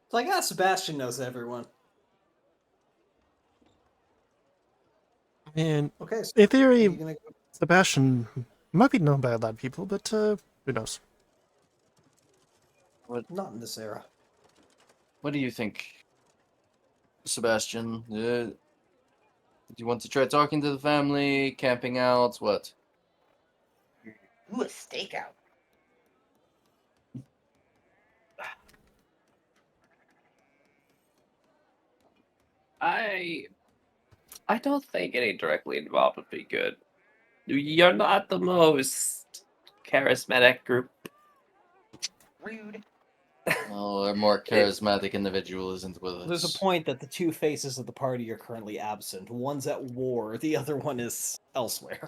It's like, Sebastian knows everyone. I mean, Okay. So in are theory, you gonna go? Sebastian might be known by a lot of people, but who knows? Not in this era. What do you think, Sebastian? Do you want to try talking to the family, camping out? What? Ooh, a stakeout. I don't think getting directly involved would be good. You're not the most charismatic group. Rude. Oh, a more charismatic individual isn't with us. There's a point that the two faces of the party are currently absent. One's at war, the other one is elsewhere.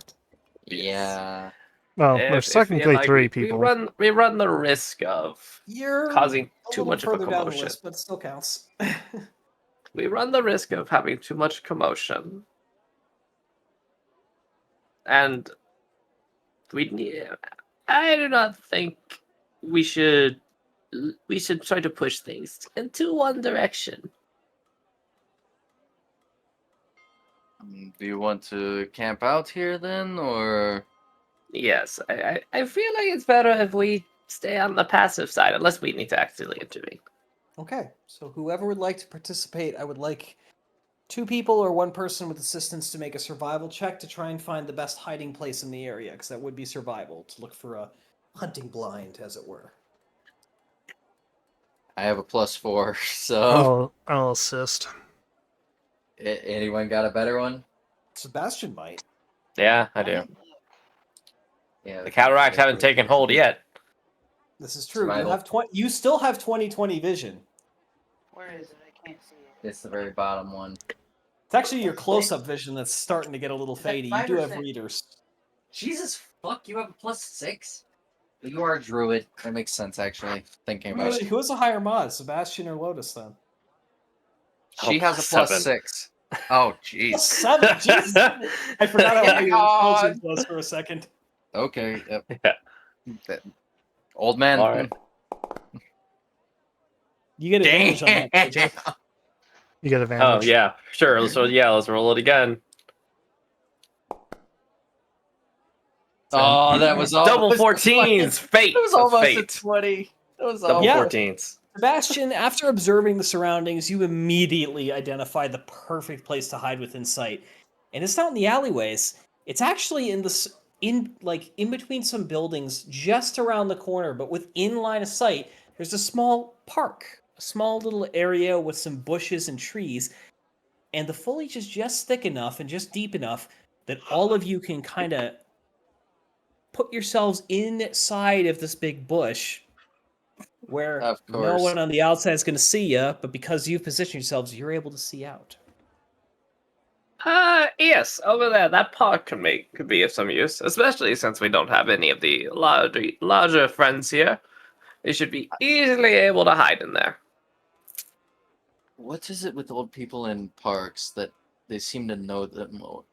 Yeah. Well, there's technically three people. We run the risk of You're causing a too little much of a further down the commotion. list, but it still counts. We run the risk of having too much commotion, and I do not think we should try to push things into one direction. Do you want to camp out here then, or? Yes, I feel like it's better if we stay on the passive side, unless we need to actively intervene. Okay, so whoever would like to participate, I would like 2 people or 1 person with assistance to make a survival check to try and find the best hiding place in the area, because that would be survival, to look for a hunting blind, as it were. I have a +4, so. I'll assist. Anyone got a better one? Sebastian might. Yeah, I do. Yeah. The cataracts haven't taken hold yet. This is true. Survival. You have you still have 20/20 vision. Where is it? I can't see it. It's the very bottom one. It's actually your close-up vision that's starting to get a little Is that fadey. You 5 do or have 6? readers. Jesus fuck, you have a +6? You are a druid. That makes sense, actually, thinking about Actually, it. who has a higher mod, Sebastian or Lotus, then? She has a +7. +6. Oh, jeez. 7? Jesus. I forgot how high your God. intelligence was for a second. Okay, yep. Yeah. That- Old man. All right. You get advantage on that, Damn. AJ. You get Oh advantage. yeah, sure. So yeah, let's roll it again. Oh, that was Double almost 14s, fate. It was of almost a fate. 20. It was Double Yeah. almost. 14s. Sebastian, after observing the surroundings, you immediately identify the perfect place to hide within sight. And it's not in the alleyways. It's actually in in between some buildings just around the corner, but within line of sight, there's a small park, a small little area with some bushes and trees, and the foliage is just thick enough and just deep enough that all of you can kind of put yourselves inside of this big bush where Of no course. one on the outside is going to see you, but because you've positioned yourselves, you're able to see out. Yes, over there. That park could be of some use, especially since we don't have any of the larger friends here. They should be easily able to hide in there. What is it with old people in parks that they seem to know them more?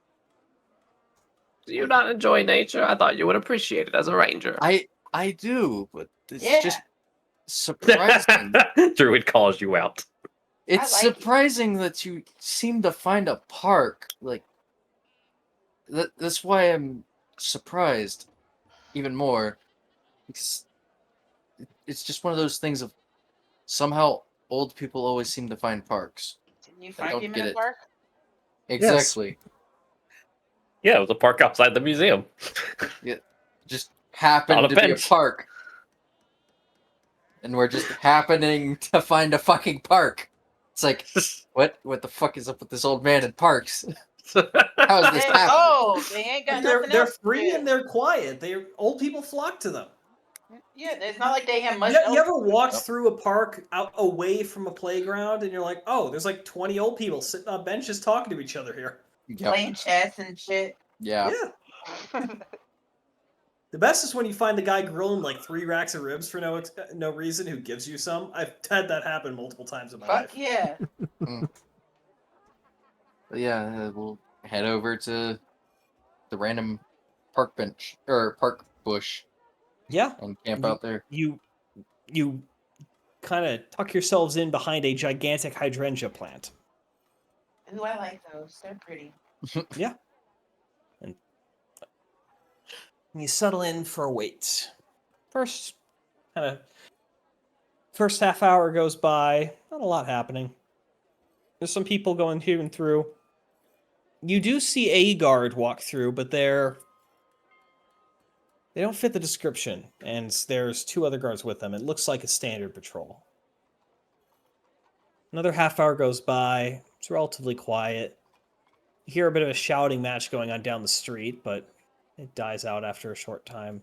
Do you not enjoy nature? I thought you would appreciate it as a ranger. I do, but it's Yeah. just surprising. Druid calls you out. It's I like it. surprising that you seem to find a park like that's why I'm surprised even more because it's just one of those things of somehow old people always seem to find parks. You I find don't him get in a it. park? Exactly. Yeah, it was a park outside the museum. Just On happened a to be a bench. park. And we're just happening to find a fucking park. It's like, what? What the fuck is up with this old man in parks? How is this Hey, happening? they ain't got They're nothing else to free do. and they're quiet. Old people flock to them. Yeah, it's not like they have much You else. ever walk Nope. through a park out away from a playground and you're like, oh, there's like 20 old people sitting on benches talking to each other here. Yep. Playing chess and shit. Yeah. Yeah. The best is when you find the guy grilling like 3 racks of ribs for no reason who gives you some. I've had that happen multiple times in my life. Fuck yeah. But yeah, we'll head over to the random park bench or park bush Yeah. and camp You- out there. You kind of tuck yourselves in behind a gigantic hydrangea plant. Ooh, I like those. They're pretty. Yeah. And you settle in for a wait. First half hour goes by, not a lot happening. There's some people going here and through. You do see a guard walk through, but they don't fit the description, and there's 2 other guards with them. It looks like a standard patrol. Another half hour goes by. It's relatively quiet. You hear a bit of a shouting match going on down the street, but it dies out after a short time.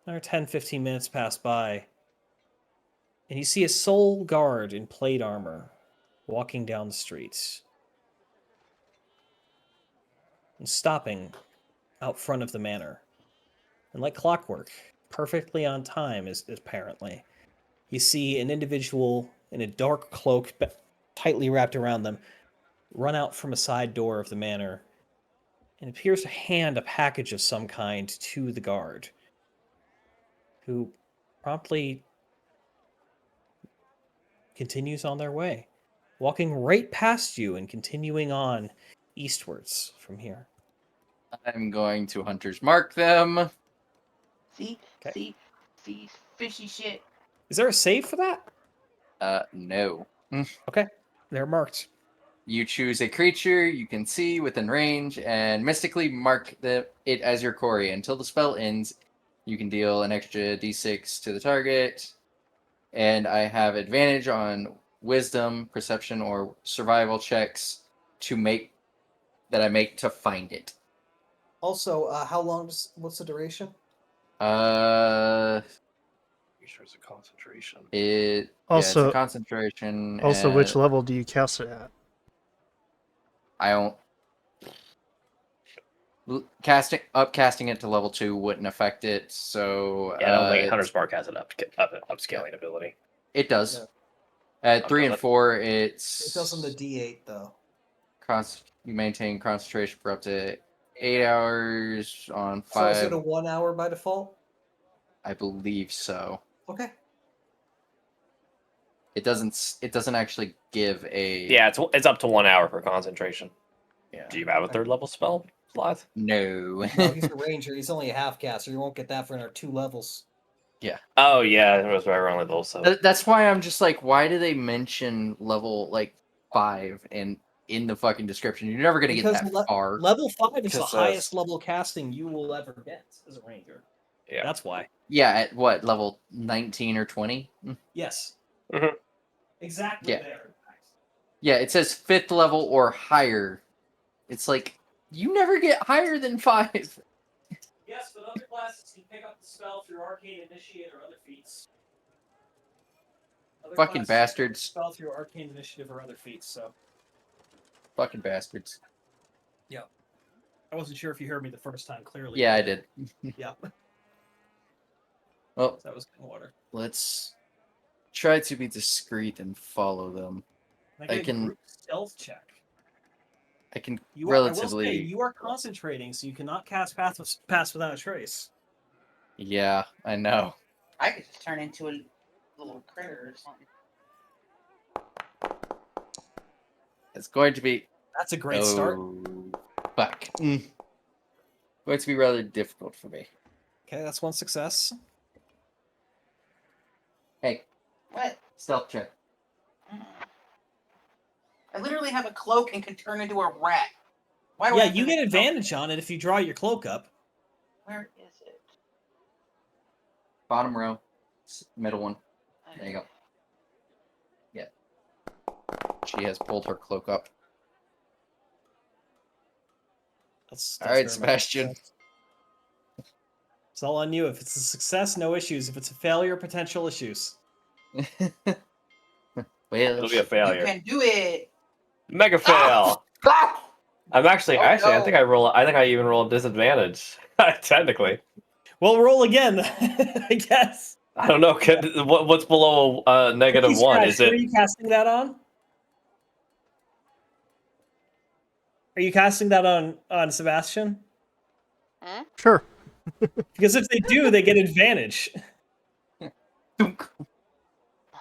Another 10-15 minutes pass by, and you see a sole guard in plate armor walking down the streets and stopping out front of the manor. And like clockwork, perfectly on time, is apparently. You see an individual in a dark cloak tightly wrapped around them run out from a side door of the manor and appears to hand a package of some kind to the guard, who promptly continues on their way, walking right past you and continuing on eastwards from here. I'm going to Hunter's Mark them. See? Okay. See? Fishy shit. Is there a save for that? No. Okay, they're marked. You choose a creature you can see within range and mystically mark it as your quarry. Until the spell ends, you can deal an extra d6 to the target. And I have advantage on wisdom, perception, or survival checks I make to find it. Also, how long what's the duration? Sure it's a concentration. It's Also, a concentration. which level do you cast it at? I don't. Casting it to level 2 wouldn't affect it, so Yeah, I don't think Hunter's Mark has an upscaling ability. it does. Oh, At 3 does and it? 4, it's It does on the D8 though. you maintain concentration for up to 8 hours on So is it 5. a 1 hour by default? I believe so. Okay. It doesn't actually give a Yeah, it's up to 1 hour for concentration. Yeah. Do you have a 3rd level spell, Sloth? No. No, he's a ranger. He's only a half caster. You won't get that for another 2 levels. Oh yeah, it was right around level 7. That's why I'm just like, why do they mention level 5 in the fucking description? You're never gonna get that far. Level 5 is the Because, highest level casting you will ever get as a ranger. Yeah. That's why. Yeah, at what level 19 or 20? Yes. Mhm. Exactly Yeah. there. Yeah, it says 5th level or higher. It's like you never get higher than 5. Yes, but other classes can pick up the spell through Arcane Initiate or other feats. Other Fucking classes can pick up the bastards. spell through Arcane Initiative or other feats. So Fucking bastards. I wasn't sure if you heard me the first time clearly. Yeah, I did. Yeah, Well, that was in order. let's try to be discreet and follow them. I get a can- group stealth check. I can You are, I will relatively. say, you are concentrating, so you cannot cast Pass Without a Trace. Yeah, I know. I could just turn into a little critter or something. It's going to be. That's a great start. Fuck. Going to be rather difficult for me. Okay, that's 1 success. Hey, What? stealth check. I literally have a cloak and can turn into a rat. Why do I Yeah, have to you make get a cloak? advantage on it if you draw your cloak up. Where is it? Bottom row, middle one. There you go. Yeah. She has pulled her cloak up. That's All right, very much Sebastian. success. It's all on you. If it's a success, no issues. If it's a failure, potential issues. Well, It'll be a You failure. can do it. Mega fail. I'm actually, Oh, I no. think I even roll a disadvantage. Technically, Well, roll again, I guess. I don't know. What's below negative Please, one? Crash, Is who are it? you casting that on? Are you casting that on Sebastian? Sure. Because if they do, they get advantage.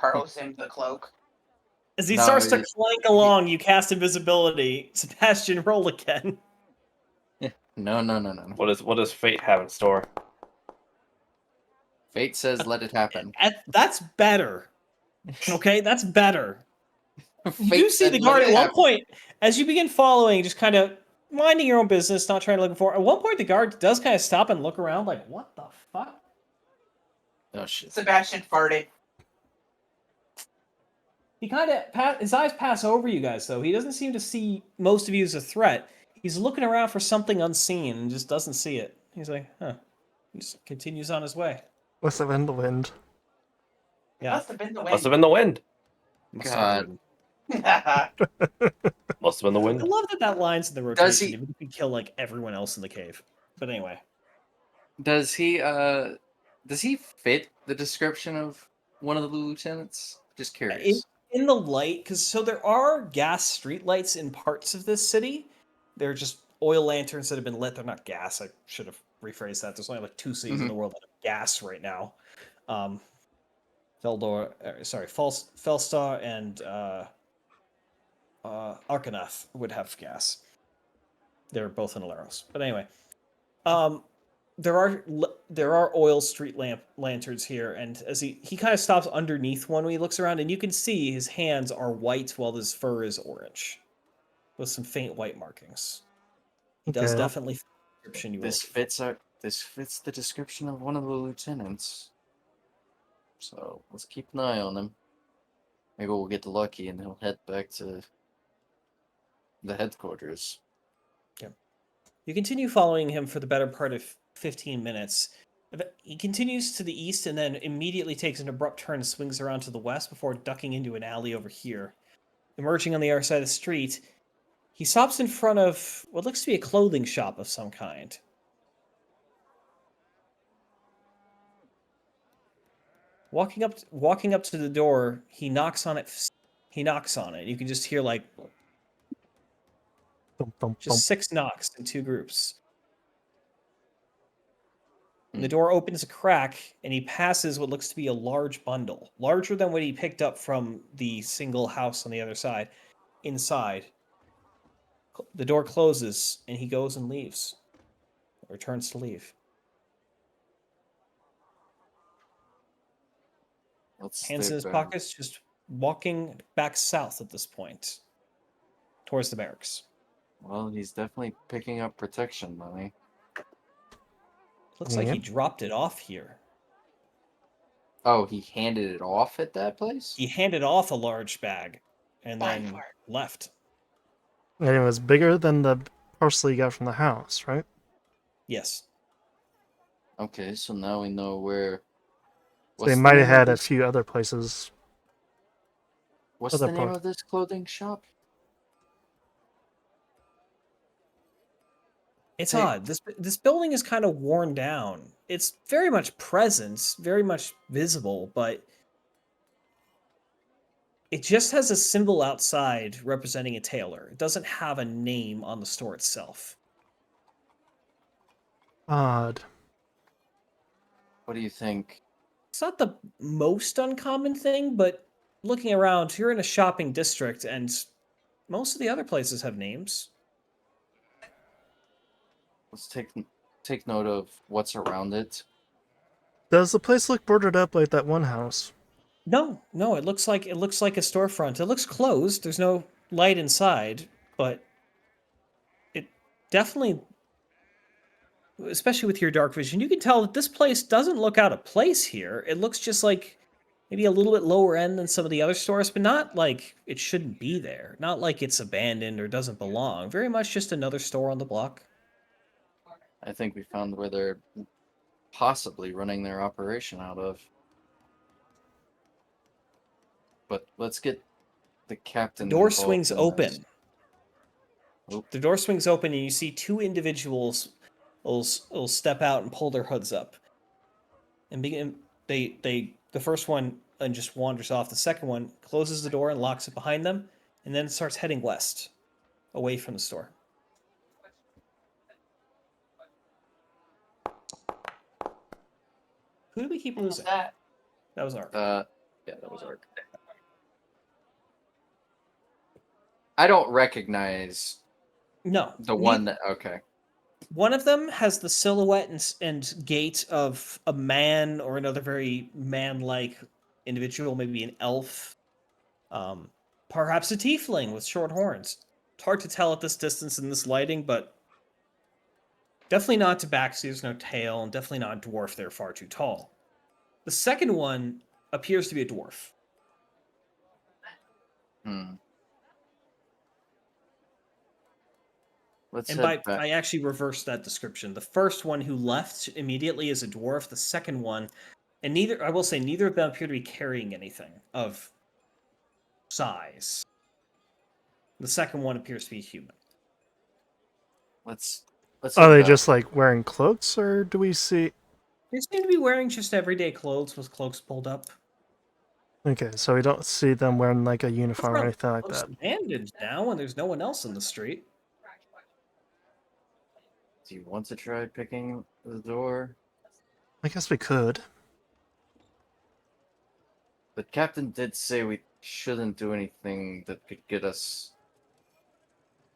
Borrows him the cloak. As he No, starts to it- clank along, you cast invisibility. Sebastian, roll again. No. What does fate have in store? Fate says let it happen. That's better. Okay, that's better. You do Fate see said the let guard it at one happen. point, as you begin following, just kind of minding your own business, not trying to look for. At one point, the guard does kind of stop and look around, like, "What the fuck?" Oh shit. Sebastian farted. He kind of his eyes pass over you guys, though. He doesn't seem to see most of you as a threat. He's looking around for something unseen and just doesn't see it. He's like, "Huh." He just continues on his way. Must have been the wind. Yeah. Must have been the Must wind. have been the wind. God. Must have been the I wind. love that line's in the Does rotation. he- Even if you kill like everyone else in the cave. But anyway, Does he fit the description of one of the lieutenants? Just curious. in the light, because so there are gas streetlights in parts of this city. They're just oil lanterns that have been lit. They're not gas. I should have rephrased that. There's only like 2 cities in the world that have gas right now. Felstar and Arcanath would have gas. They're both in Alaros. But anyway, there are oil street lanterns here, and as he kind of stops underneath one when he looks around, and you can see his hands are white while his fur is orange, with some faint white markings. He does Okay. definitely fit the description you were This fits the description of one of the lieutenants. So let's keep an eye on him. Maybe we'll get lucky and he'll head back to the headquarters. You continue following him for the better part of 15 minutes. He continues to the east and then immediately takes an abrupt turn and swings around to the west before ducking into an alley over here. Emerging on the other side of the street, he stops in front of what looks to be a clothing shop of some kind. Walking up to the door, he knocks on it. You can just hear like Thump, thump, just thump. 6 knocks in 2 groups. And the door opens a crack, and he passes what looks to be a large bundle, larger than what he picked up from the single house on the other side. Inside, the door closes, and he goes and leaves. Returns to leave. Let's Hands stay in his back. pockets, just walking back south at this point, towards the barracks. Well, he's definitely picking up protection money. Looks like he Yep. dropped it off here. Oh, he handed it off at that place? He handed off a large bag, and Fine then for it. left. And it was bigger than the parcel you got from the house, right? Yes. Okay, so now we know where. So they the might name have of had a this- few other places. What's other the name part. of this clothing shop? It's Hey. odd. This building is kind of worn down. It's very much present, very much visible, but it just has a symbol outside representing a tailor. It doesn't have a name on the store itself. Odd. What do you think? It's not the most uncommon thing, but looking around, you're in a shopping district, and most of the other places have names. Let's take note of what's around it. Does the place look boarded up like that one house? No, it looks like a storefront. It looks closed. There's no light inside, but it definitely, especially with your dark vision, you can tell that this place doesn't look out of place here. It looks just like maybe a little bit lower end than some of the other stores, but not like it shouldn't be there. Not like it's abandoned or doesn't belong. Very much just another store on the block. I think we found where they're possibly running their operation out of. But let's get the captain. Door involved swings in open. this. Oop. The door swings open, and you see two individuals will step out and pull their hoods up. And begin. The first one and just wanders off. The second one closes the door and locks it behind them, and then starts heading west, away from the store. Who do we keep Who was losing? that? That was Ark. Yeah, that was Ark. I don't recognize No, the one that. Okay. One of them has the silhouette and gait of a man or another very man-like individual, maybe an elf, perhaps a tiefling with short horns. It's hard to tell at this distance in this lighting, but definitely not tabaxi. There's no tail, and definitely not a dwarf. They're far too tall. The second one appears to be a dwarf. Hmm. Let's And head back. I actually reversed that description. The first one who left immediately is a dwarf. The second one, and neither of them appear to be carrying anything of size. The second one appears to be human. Let's Are head they back. just like wearing cloaks, or do we see? They seem to be wearing just everyday clothes with cloaks pulled up. Okay, so we don't see them wearing like a uniform or anything like Looks that. abandoned now, and there's no one else in the street. Do you want to try picking the door? I guess we could. The captain did say we shouldn't do anything that could get us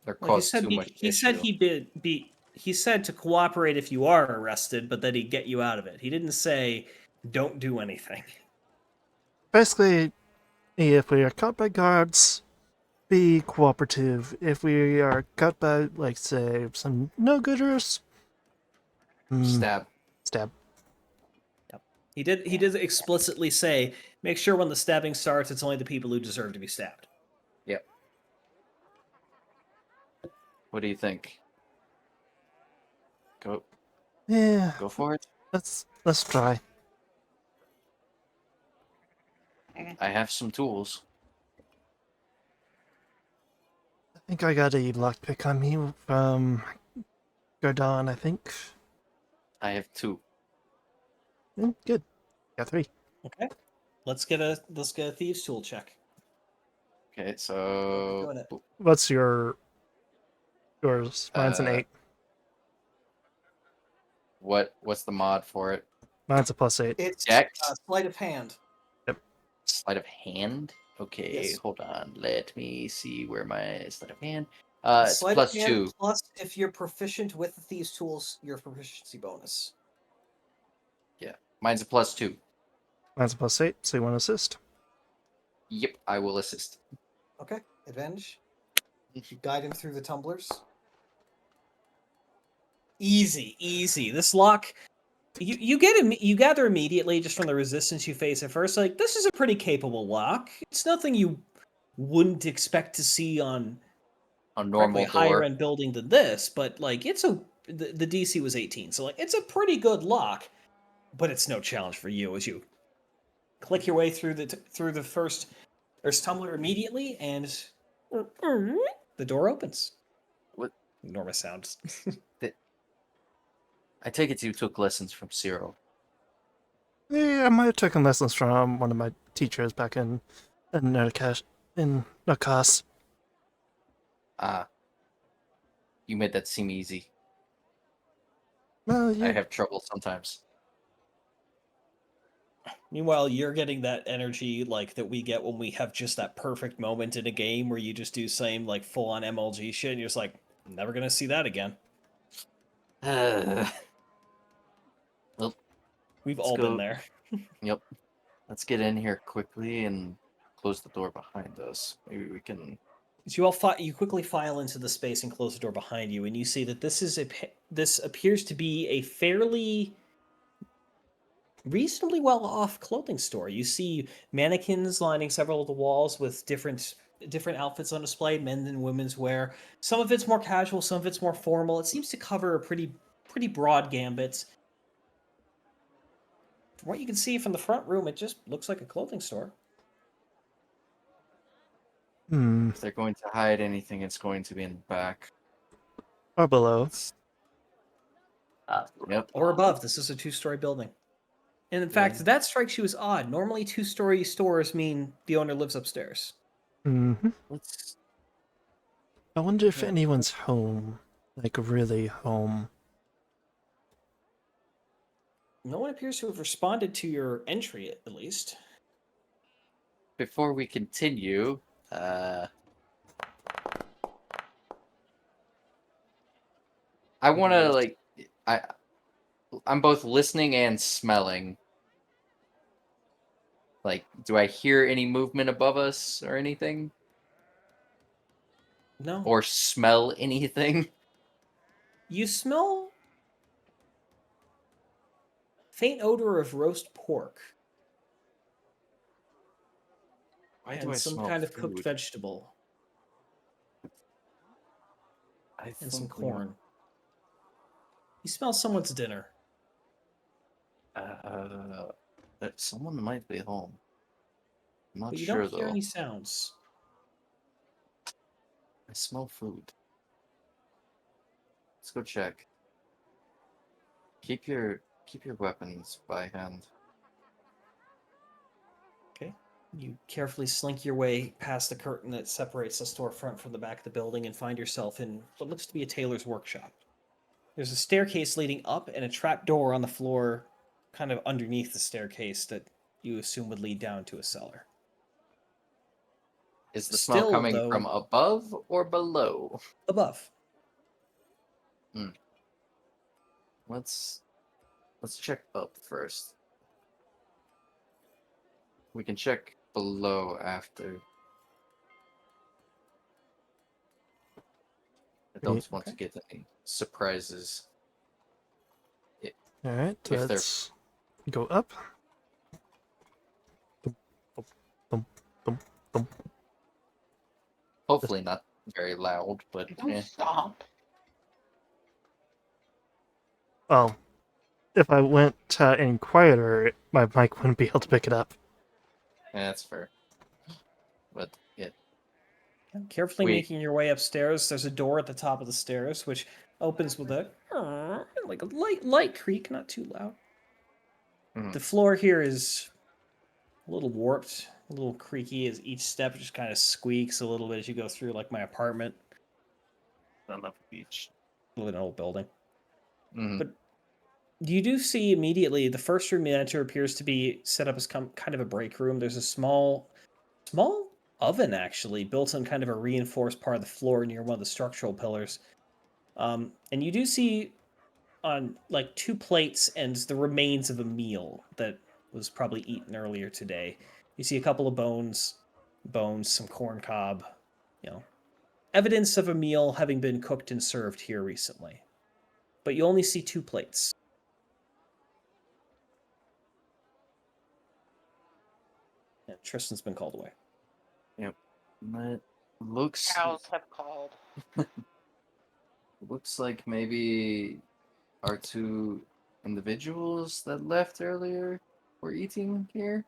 or Well, cause too much he said issue. he said to cooperate if you are arrested, but that he'd get you out of it. He didn't say don't do anything. Basically, if we are caught by guards, be cooperative. If we are caught by, like, say, some no-gooders, Stab. stab. He did explicitly say, make sure when the stabbing starts, it's only the people who deserve to be stabbed. Yep. What do you think? Yeah, Go for it. let's try. I have some tools. I think I got a lockpick on me from Gardon, I think. I have 2. Good. Got 3. Okay. Let's get a thieves tool check. Okay, Doing so it. What's yours? Mine's an 8. What's the mod for it? Mine's a +8. It's Dex? sleight of hand. Sleight of hand? Okay, Yes. hold on. Let me see where my sleight of hand. It's Sleight of plus hand 2. plus if you're proficient with the thieves tools, your proficiency bonus. Mine's a plus 2. Mine's a +8, so you want to assist? Yep, I will assist. Okay, advantage. You guide him through the tumblers. Easy. This lock, you gather immediately just from the resistance you face at first. Like, this is a pretty capable lock. It's nothing you wouldn't expect to see on A frankly, normal a higher door. end building than this, but like the DC was 18, so like it's a pretty good lock, but it's no challenge for you as you click your way through the first there's tumbler immediately, and the door opens. What? Enormous sounds. I take it you took lessons from Cyril. Yeah, I might have taken lessons from one of my teachers back in Narcos. Ah. You made that seem easy. Well, I have trouble sometimes. Meanwhile, you're getting that energy like that we get when we have just that perfect moment in a game where you just do same like full on MLG shit, and you're just like, I'm never gonna see that again. Well, We've let's all go. been there. Yep. Let's get in here quickly and close the door behind us. Maybe we can As you all you quickly file into the space and close the door behind you, and you see that this appears to be a fairly reasonably well-off clothing store. You see mannequins lining several of the walls with different outfits on display, men's and women's wear. Some of it's more casual, some of it's more formal. It seems to cover a pretty broad gambit. From what you can see from the front room, it just looks like a clothing store. Hmm. If they're going to hide anything, it's going to be in the back. Or below. Yep. Or above. This is a two-story building. And in fact, that strikes you as odd. Normally, two-story stores mean the owner lives upstairs. Mm-hmm. Let's. I wonder if Yeah. anyone's home. Like, really home. No one appears to have responded to your entry, at least. Before we continue, I want to like. I'm both listening and smelling. Like, do I hear any movement above us or anything? No. Or smell anything? You smell faint odor of roast pork Why do and I some smell kind of cooked food? vegetable I and some think corn. You smell someone's dinner. that someone might be home. I'm not But you sure don't hear though. any sounds. I smell food. Let's go check. Keep your weapons by hand. Okay. You carefully slink your way past the curtain that separates the storefront from the back of the building and find yourself in what looks to be a tailor's workshop. There's a staircase leading up and a trap door on the floor kind of underneath the staircase that you assume would lead down to a cellar. Is the smell Still, coming though, from above or below? above. Let's check up first. We can check below after. I don't want to get any surprises. Alright, If they're- let's go up. Thump, thump, thump, thump. Hopefully not very loud, but Don't stop. Well, if I went any quieter, my mic wouldn't be able to pick it up. that's fair. But yeah, Carefully We- making your way upstairs, there's a door at the top of the stairs, which opens with a like a light creak, not too loud. Mhm. The floor here is a little warped, a little creaky, as each step just kind of squeaks a little bit as you go through, like my apartment. I love the beach. Live in an old building. Mhm. But you do see immediately the first room you enter appears to be set up as kind of a break room. There's a small oven actually built on kind of a reinforced part of the floor near one of the structural pillars. And you do see on like 2 plates and the remains of a meal that was probably eaten earlier today. You see a couple of bones, some corn cob, evidence of a meal having been cooked and served here recently. But you only see 2 plates. And Tristan's been called away. It looks Cows have called. looks like maybe our 2 individuals that left earlier were eating here.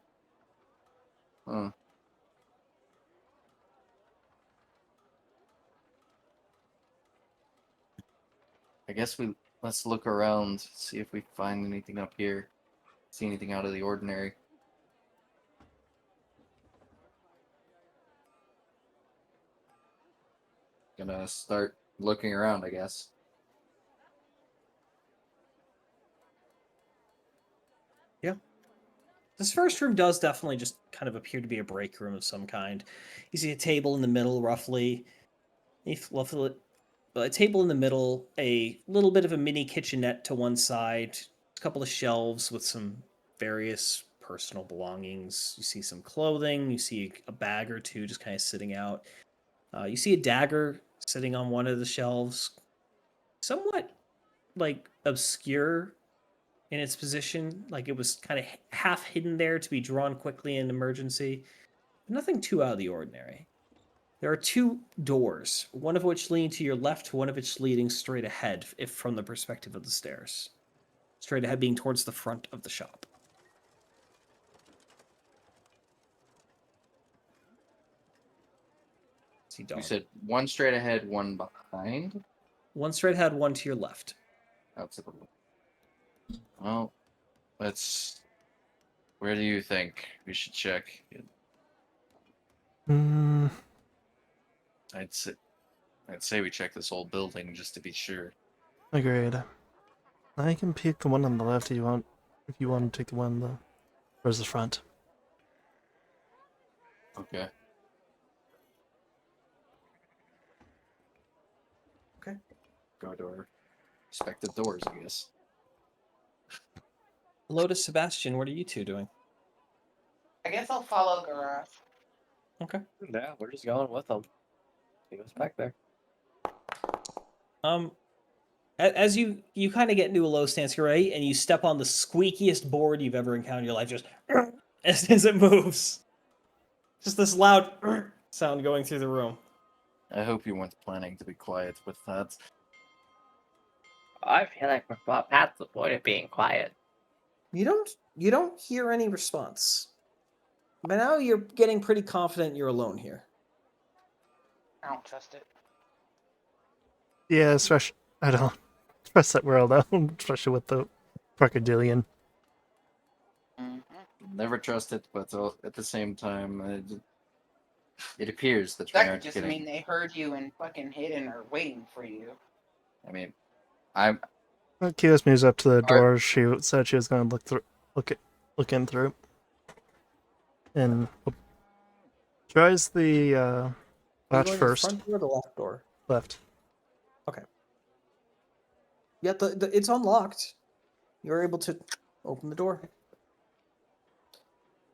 Huh. I guess let's look around, see if we find anything up here. See anything out of the ordinary. Gonna start looking around, I guess. Yeah. This first room does definitely just kind of appear to be a break room of some kind. You see a table in the middle, roughly. A table in the middle, a little bit of a mini kitchenette to one side, a couple of shelves with some various personal belongings. You see some clothing, you see a bag or two just kind of sitting out. You see a dagger sitting on one of the shelves, somewhat like obscure in its position, like it was kind of half hidden there to be drawn quickly in emergency. But nothing too out of the ordinary. There are two doors, one of which leading to your left, one of which leading straight ahead, if from the perspective of the stairs. Straight ahead being towards the front of the shop. See, You dog. said one straight ahead, one behind. One straight ahead, one to your left. Absolutely. Well, let's. Where do you think we should check? Hmm. I'd say, I'd say we check this whole building just to be sure. Agreed. I can pick the one on the left if you want. If you want to take the one towards the front. Okay. Okay. Go to our respective doors, I guess. Lotus, Sebastian, what are you two doing? I guess I'll follow Garage. Okay. Yeah, we're just going with them. He goes back there. As you kind of get into a low stance, right, and you step on the squeakiest board you've ever encountered in your life, just as it moves. Just this loud sound going through the room. I hope you weren't planning to be quiet with that. I feel like we're past the point of being quiet. You don't hear any response. But now you're getting pretty confident you're alone here. I don't trust it. Yeah, especially I don't trust that we're alone, especially with the crocodilian. Never trust it, but at the same time, it appears that we That could aren't just getting. mean they heard you and fucking hidden or waiting for you. I mean, I'm. Kios moves up to the Alright. door. She said she was going to look in through, and tries the Are you latch going to the first. front door or the left door? Left. Yeah, it's unlocked. You're able to open the door.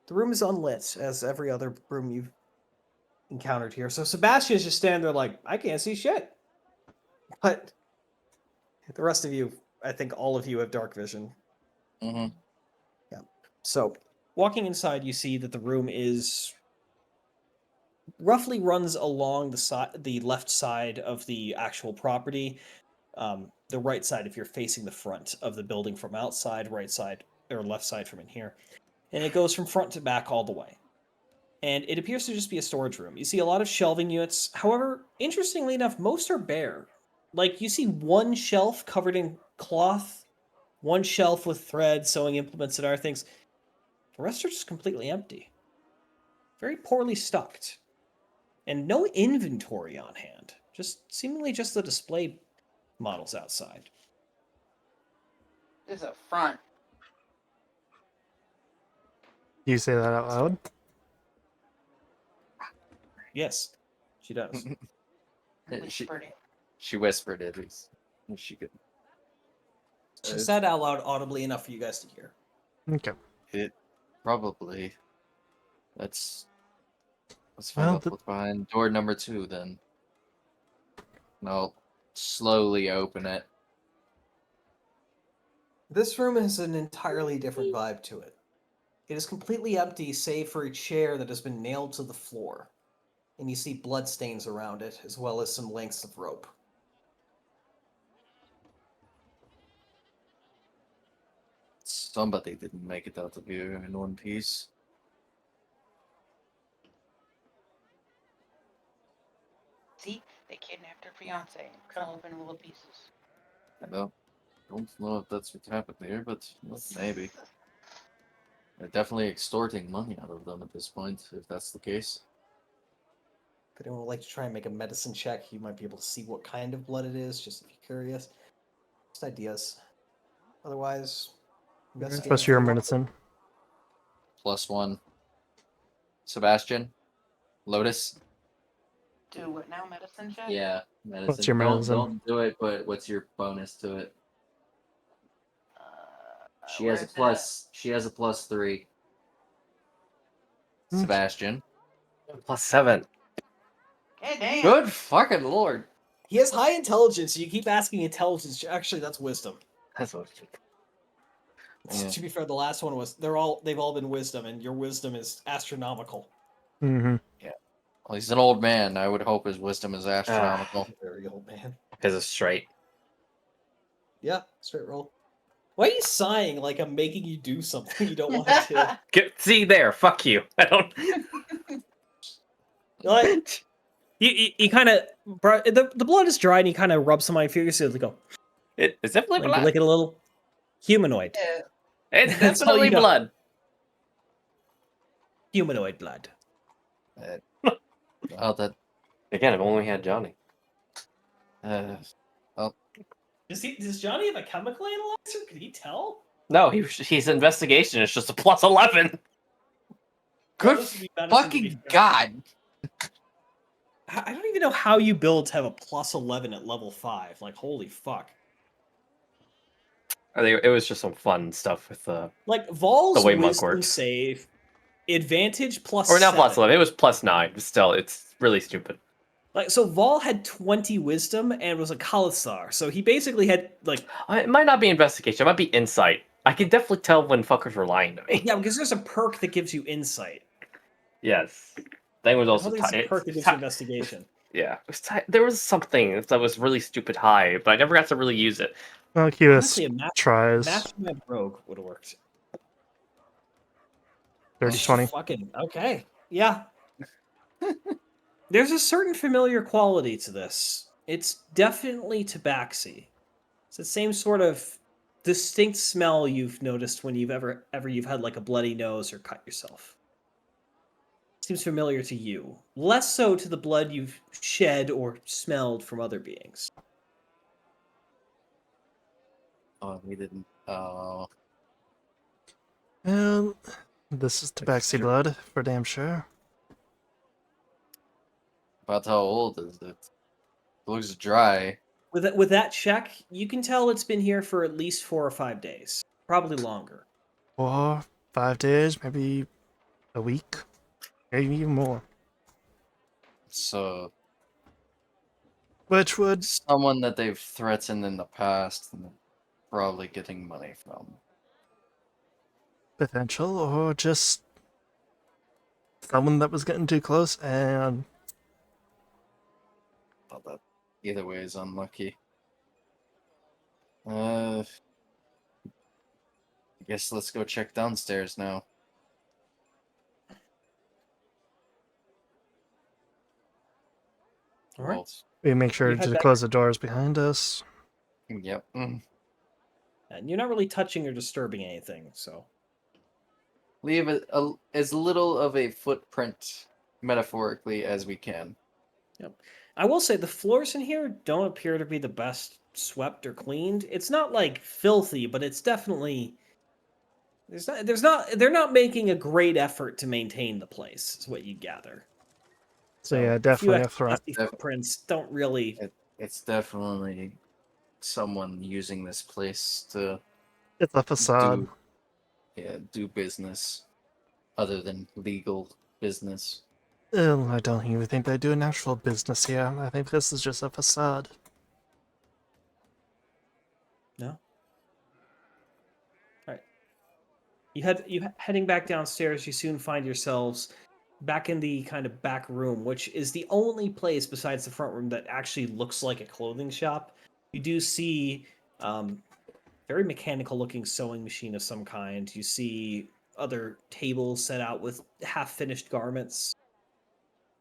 The room is unlit, as every other room you've encountered here. So Sebastian's just standing there like, I can't see shit. But the rest of you, I think all of you have dark vision. Mm-hmm. Yeah. So walking inside, you see that the room is roughly runs along the left side of the actual property. The right side if you're facing the front of the building from outside, right side or left side from in here. And it goes from front to back all the way. And it appears to just be a storage room. You see a lot of shelving units. However, interestingly enough, most are bare. Like, you see one shelf covered in cloth, one shelf with thread, sewing implements, and other things. The rest are just completely empty. Very poorly stocked. And no inventory on hand. Seemingly just the display models outside. This is a front. Do you say that out loud? Yes, she does. Whispered it. She whispered it. She could. She said out loud audibly enough for you guys to hear. Okay. It probably. Let's find Well, out what's behind door number 2 then. And I'll slowly open it. This room has an entirely different vibe to it. It is completely empty save for a chair that has been nailed to the floor. And you see bloodstains around it, as well as some lengths of rope. Somebody didn't make it out of here in one piece. See, they kidnapped her fiance and cut him up into little pieces. I don't know if that's what happened here, but maybe. They're definitely extorting money out of them at this point, if that's the case. If anyone would like to try and make a medicine check, you might be able to see what kind of blood it is, just if you're curious. Just ideas. Otherwise, investigate. Plus your medicine. +1. Sebastian? Lotus? Do what now? Medicine check? Yeah, medicine. What's your medicine? Don't do it, but what's your bonus to it? She where has a is it plus. She has a +3. Hmm. Sebastian? +7. Hey, damn. Good fucking lord. He has high intelligence. You keep asking intelligence. Actually, that's wisdom. That's what. Yeah. To be fair, the last one was they've all been wisdom, and your wisdom is astronomical. Mm-hmm. Well, he's an old man. I would hope his wisdom is astronomical. Very old man. His is straight. Yeah, straight roll. Why are you sighing like I'm making you do something you don't want to See there, fuck you. I don't. do? Like, you kind of the blood is dry, and you kind of rub some on your fingers and go It's definitely like blood. lick it a little. Humanoid. Yeah. It's That's all definitely you got. blood. Humanoid blood. Oh, that. Again, if only we had Johnny. Does Johnny have a chemical analyzer? Can he tell? No, he's investigation. It's just a +11. Good This would be medicine, to be fucking fair. god. I don't even know how you builds have a +11 at level 5. Like, holy fuck. I think it was just some fun stuff with the Like, Vol's way Monk wisdom works. save, advantage +7. or not +11. It was +9. But still, it's really stupid. Like, so Vol had 20 wisdom and was a Khalasar. So he basically had, like... It might not be investigation. It might be insight. I can definitely tell when fuckers were lying to me. Yeah, because there's a perk that gives you insight. Yes. Thing was I also don't think it's a perk that gives you investigation. Yeah, it was there was something that was really stupid high, but I never got to really use it. Well, QS Honestly, a tries. Mastermind Rogue would have worked. 30-20. Fucking, okay. Yeah. There's a certain familiar quality to this. It's definitely tabaxi. It's the same sort of distinct smell you've noticed when you've ever you've had like a bloody nose or cut yourself. Seems familiar to you. Less so to the blood you've shed or smelled from other beings. Oh, we didn't. Well, this is tabaxi blood, for damn sure. About how old is it? It looks dry. With that check, you can tell it's been here for at least 4 or 5 days. Probably longer. 4, 5 days, maybe a week, maybe even more. So, Which would someone that they've threatened in the past and probably getting money from. potential, or just someone that was getting too close and But that either way is unlucky. I guess let's go check downstairs now. All right. Well, we make sure You head to back- close the doors behind us. yep. And you're not really touching or disturbing anything, so. Leave as little of a footprint, metaphorically, as we can. I will say the floors in here don't appear to be the best swept or cleaned. It's not like filthy, but it's definitely they're not making a great effort to maintain the place, is what you gather. So yeah, a few definitely a extra threat. dusty footprints don't really It's definitely someone using this place to It's a facade. do business other than legal business. I don't even think they do an actual business here. I think this is just a facade. No. All right. Heading back downstairs. You soon find yourselves back in the kind of back room, which is the only place besides the front room that actually looks like a clothing shop. You do see very mechanical-looking sewing machine of some kind. You see other tables set out with half-finished garments.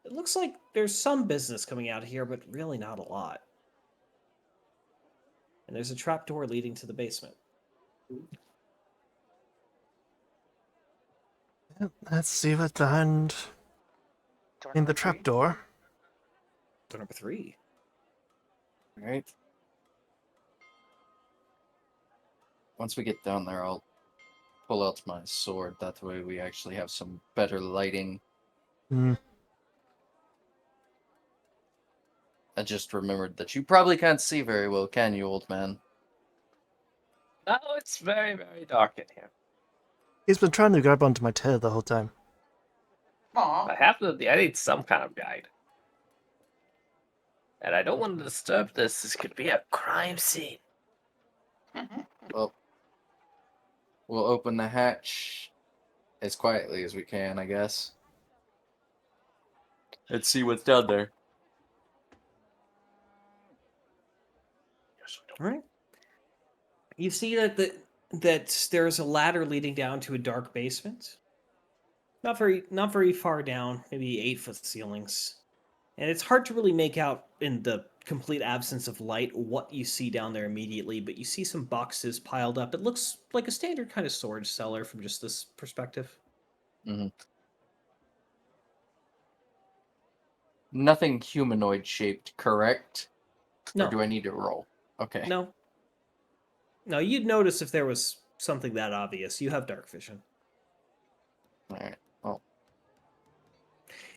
It looks like there's some business coming out here, but really not a lot. And there's a trapdoor leading to the basement. Let's see what's behind Door in number the three. trapdoor. Door number 3. Alright. Once we get down there, I'll pull out my sword. That way we actually have some better lighting. Hmm. I just remembered that you probably can't see very well, can you, old man? No, it's very, very dark in here. He's been trying to grab onto my tail the whole time. Aw. I need some kind of guide. And I don't want to disturb this. This could be a crime scene. Well, we'll open the hatch as quietly as we can, I guess. Let's see what's down there. All right. You see that that there's a ladder leading down to a dark basement. Not very far down, maybe 8-foot ceilings. And it's hard to really make out in the complete absence of light what you see down there immediately, but you see some boxes piled up. It looks like a standard kind of storage cellar from just this perspective. Mm-hmm. Nothing humanoid shaped, correct? No. Or do I need to roll? Okay. No. No, you'd notice if there was something that obvious. You have dark vision. All right. Well,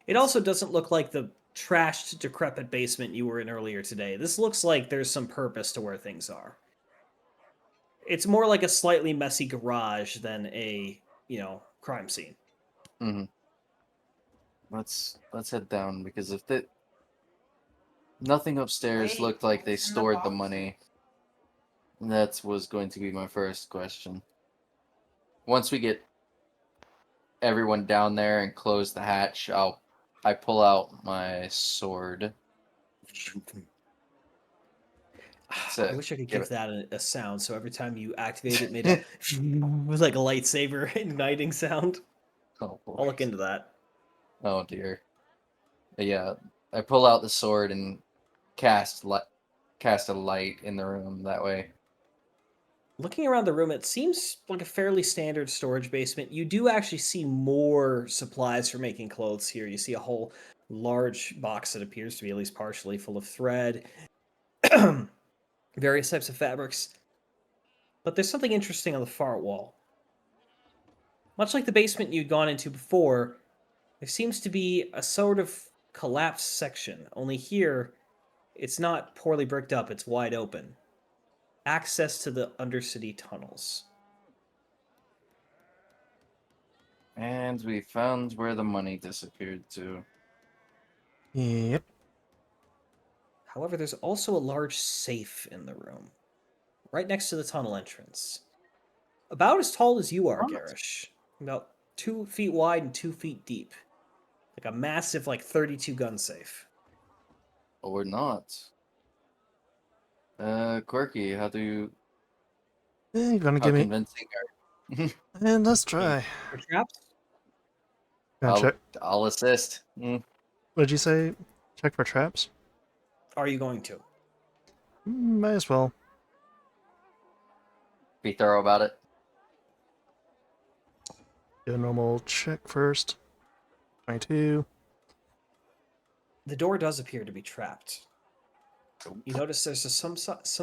It also doesn't look like the trashed, decrepit basement you were in earlier today. This looks like there's some purpose to where things are. It's more like a slightly messy garage than a, crime scene. mm-hmm. Let's head down because if nothing upstairs Wait, looked like they what's in the stored the boxes? money. That was going to be my first question. Once we get everyone down there and close the hatch, I pull out my sword. I wish I could give that a sound, so every time you activate it, made a with like a lightsaber igniting sound. Oh, I'll look into that. Oh dear. But yeah, I pull out the sword and cast a light in the room that way. Looking around the room, it seems like a fairly standard storage basement. You do actually see more supplies for making clothes here. You see a whole large box that appears to be at least partially full of thread, various types of fabrics. But there's something interesting on the far wall. Much like the basement you'd gone into before, there seems to be a sort of collapsed section, only here it's not poorly bricked up, it's wide open. Access to the undercity tunnels. And we found where the money disappeared to. Yep. However, there's also a large safe in the room, right next to the tunnel entrance. About as tall as you are, Garish. About 2 feet wide and 2 feet deep. Like a massive, 32 gun safe. Or not. Quirky, how do you... You're gonna How give me. convincing are... And let's try. For traps? Gonna check. I'll assist. What did you say? Check for traps? Are you going to? Might as well. Be thorough about it. Do a normal check first. 22. The door does appear to be trapped. You notice there's some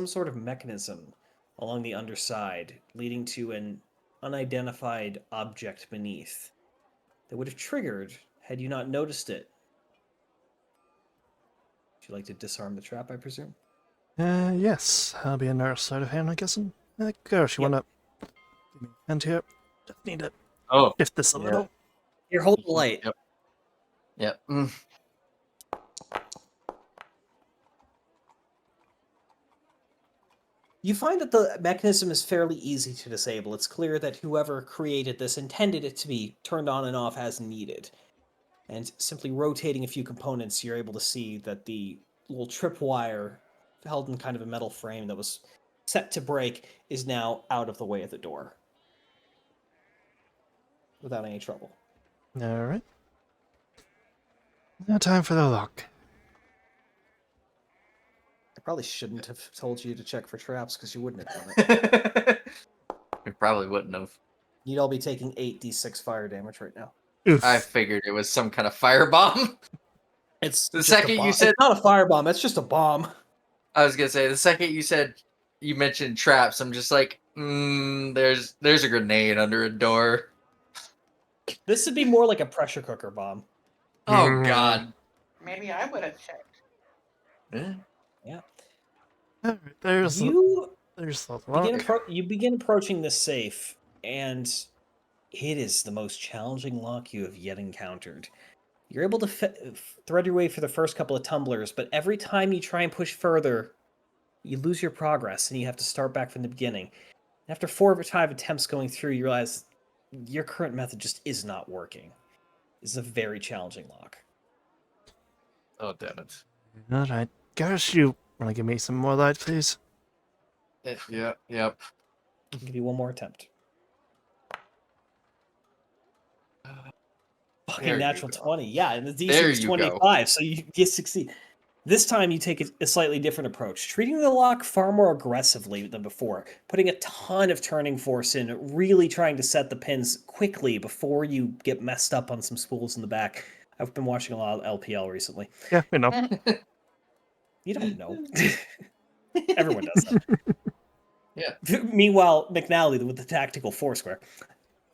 sort of mechanism along the underside leading to an unidentified object beneath that would have triggered had you not noticed it. Would you like to disarm the trap, I presume? Yes. I'll be a nurse side of hand, I guess. Gosh, you Yep. wanna give me a hand here? Just need to Oh. shift this a Yeah. little. Here, hold the light. Yep. Yep. You find that the mechanism is fairly easy to disable. It's clear that whoever created this intended it to be turned on and off as needed. And simply rotating a few components, you're able to see that the little tripwire held in kind of a metal frame that was set to break is now out of the way of the door. Without any trouble. Alright. Now time for the lock. I probably shouldn't have told you to check for traps because you wouldn't have done it. We probably wouldn't have. You'd all be taking 8d6 fire damage right now. Oof. I figured it was some kind of firebomb. It's The just a second you bomb. said- It's not a firebomb, it's just a bomb. I was gonna say, the second you mentioned traps, I'm just like, there's a grenade under a door. This would be more like a pressure cooker bomb. Oh God. Maybe I would have checked. Alright, there's the lock. You begin approaching this safe, and it is the most challenging lock you have yet encountered. You're able to thread your way for the first couple of tumblers, but every time you try and push further, you lose your progress and you have to start back from the beginning. After 4 or 5 attempts going through, you realize your current method just is not working. This is a very challenging lock. Oh, damn it. Alright. Garrus, you want to give me some more light, please? Yeah, yep. I'll give you one more attempt. There Fucking you natural go. 20. Yeah, and the DC There was you go. 25, so you succeed. This time you take a slightly different approach, treating the lock far more aggressively than before, putting a ton of turning force in, really trying to set the pins quickly before you get messed up on some spools in the back. I've been watching a lot of LPL recently. Yeah, we know. You don't know. Everyone does that. Yeah. Meanwhile, McNally with the tactical foursquare.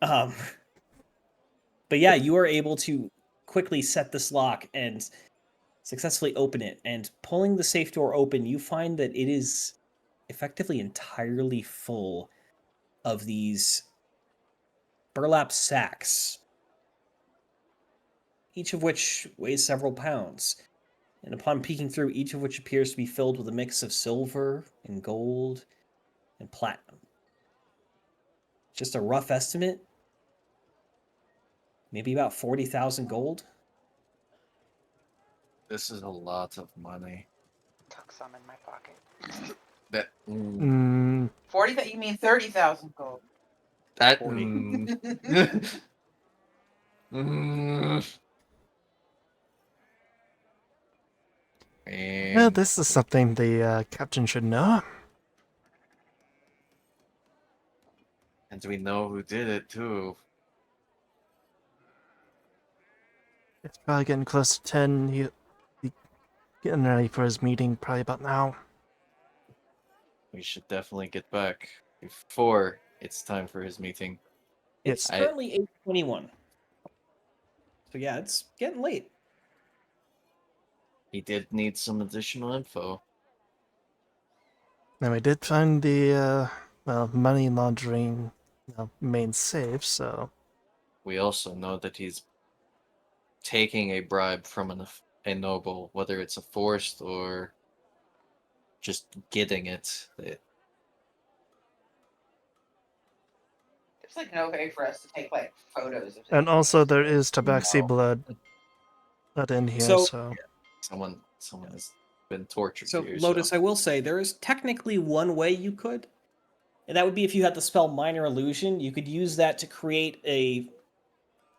But yeah, you are able to quickly set this lock and successfully open it. And pulling the safe door open, you find that it is effectively entirely full of these burlap sacks, each of which weighs several pounds. And upon peeking through, each of which appears to be filled with a mix of silver and gold and platinum. Just a rough estimate, maybe about 40,000 gold. This is a lot of money. Tuck some in my pocket. That. Mm, 40, you mean 30,000 gold. That. 40. well, Man. this is something the captain should know. And we know who did it, too. It's probably getting close to 10. He getting ready for his meeting probably about now. We should definitely get back before it's time for his meeting. It's Yes. currently 8:21. So yeah, it's getting late. He did need some additional info. Now we did find the money laundering main safe, so We also know that he's taking a bribe from a noble, whether it's a forced or just getting it. There's like no way for us to take like photos of and this. also there is tabaxi No. blood in here, So- so Someone has been tortured So here. Lotus, I will say there is technically one way you could, and that would be if you had the spell Minor Illusion. You could use that to create a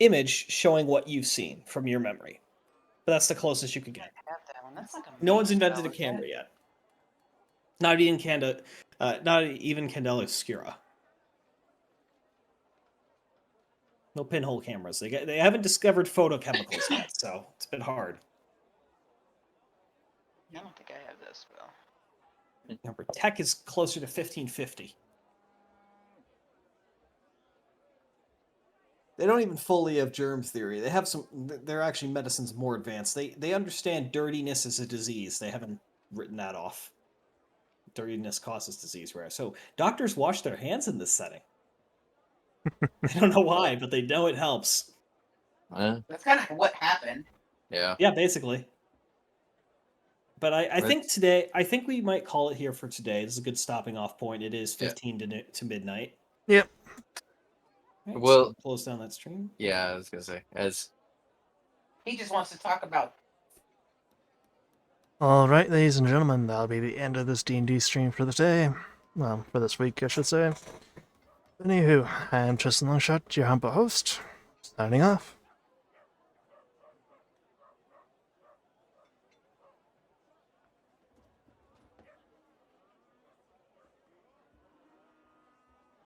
image showing what you've seen from your memory. But that's the closest you could get. I have that one. That's like a No one's main invented a spell, isn't camera it? yet. Not even Candela Obscura. No pinhole cameras. They haven't discovered photochemicals yet, so it's been hard. I don't think I have this spell. Remember, tech is closer to 1550. They don't even fully have germ theory. They have some. They're actually medicines more advanced. They understand dirtiness as a disease. They haven't written that off. Dirtiness causes disease, rare. So doctors wash their hands in this setting. I don't know why, but they know it helps. That's kind of what happened. Yeah. Yeah, basically. But I Right. think today, I think we might call it here for today. This is a good stopping off point. It is Yeah. 15 to midnight. Yep. Right, Well- so we'll close down that stream. Yeah, I was gonna say He just wants to talk about. Alright, ladies and gentlemen, that'll be the end of this D&D stream for the day. Well, for this week, I should say. Anywho, I am Tristan Longshot, your humble host, signing off.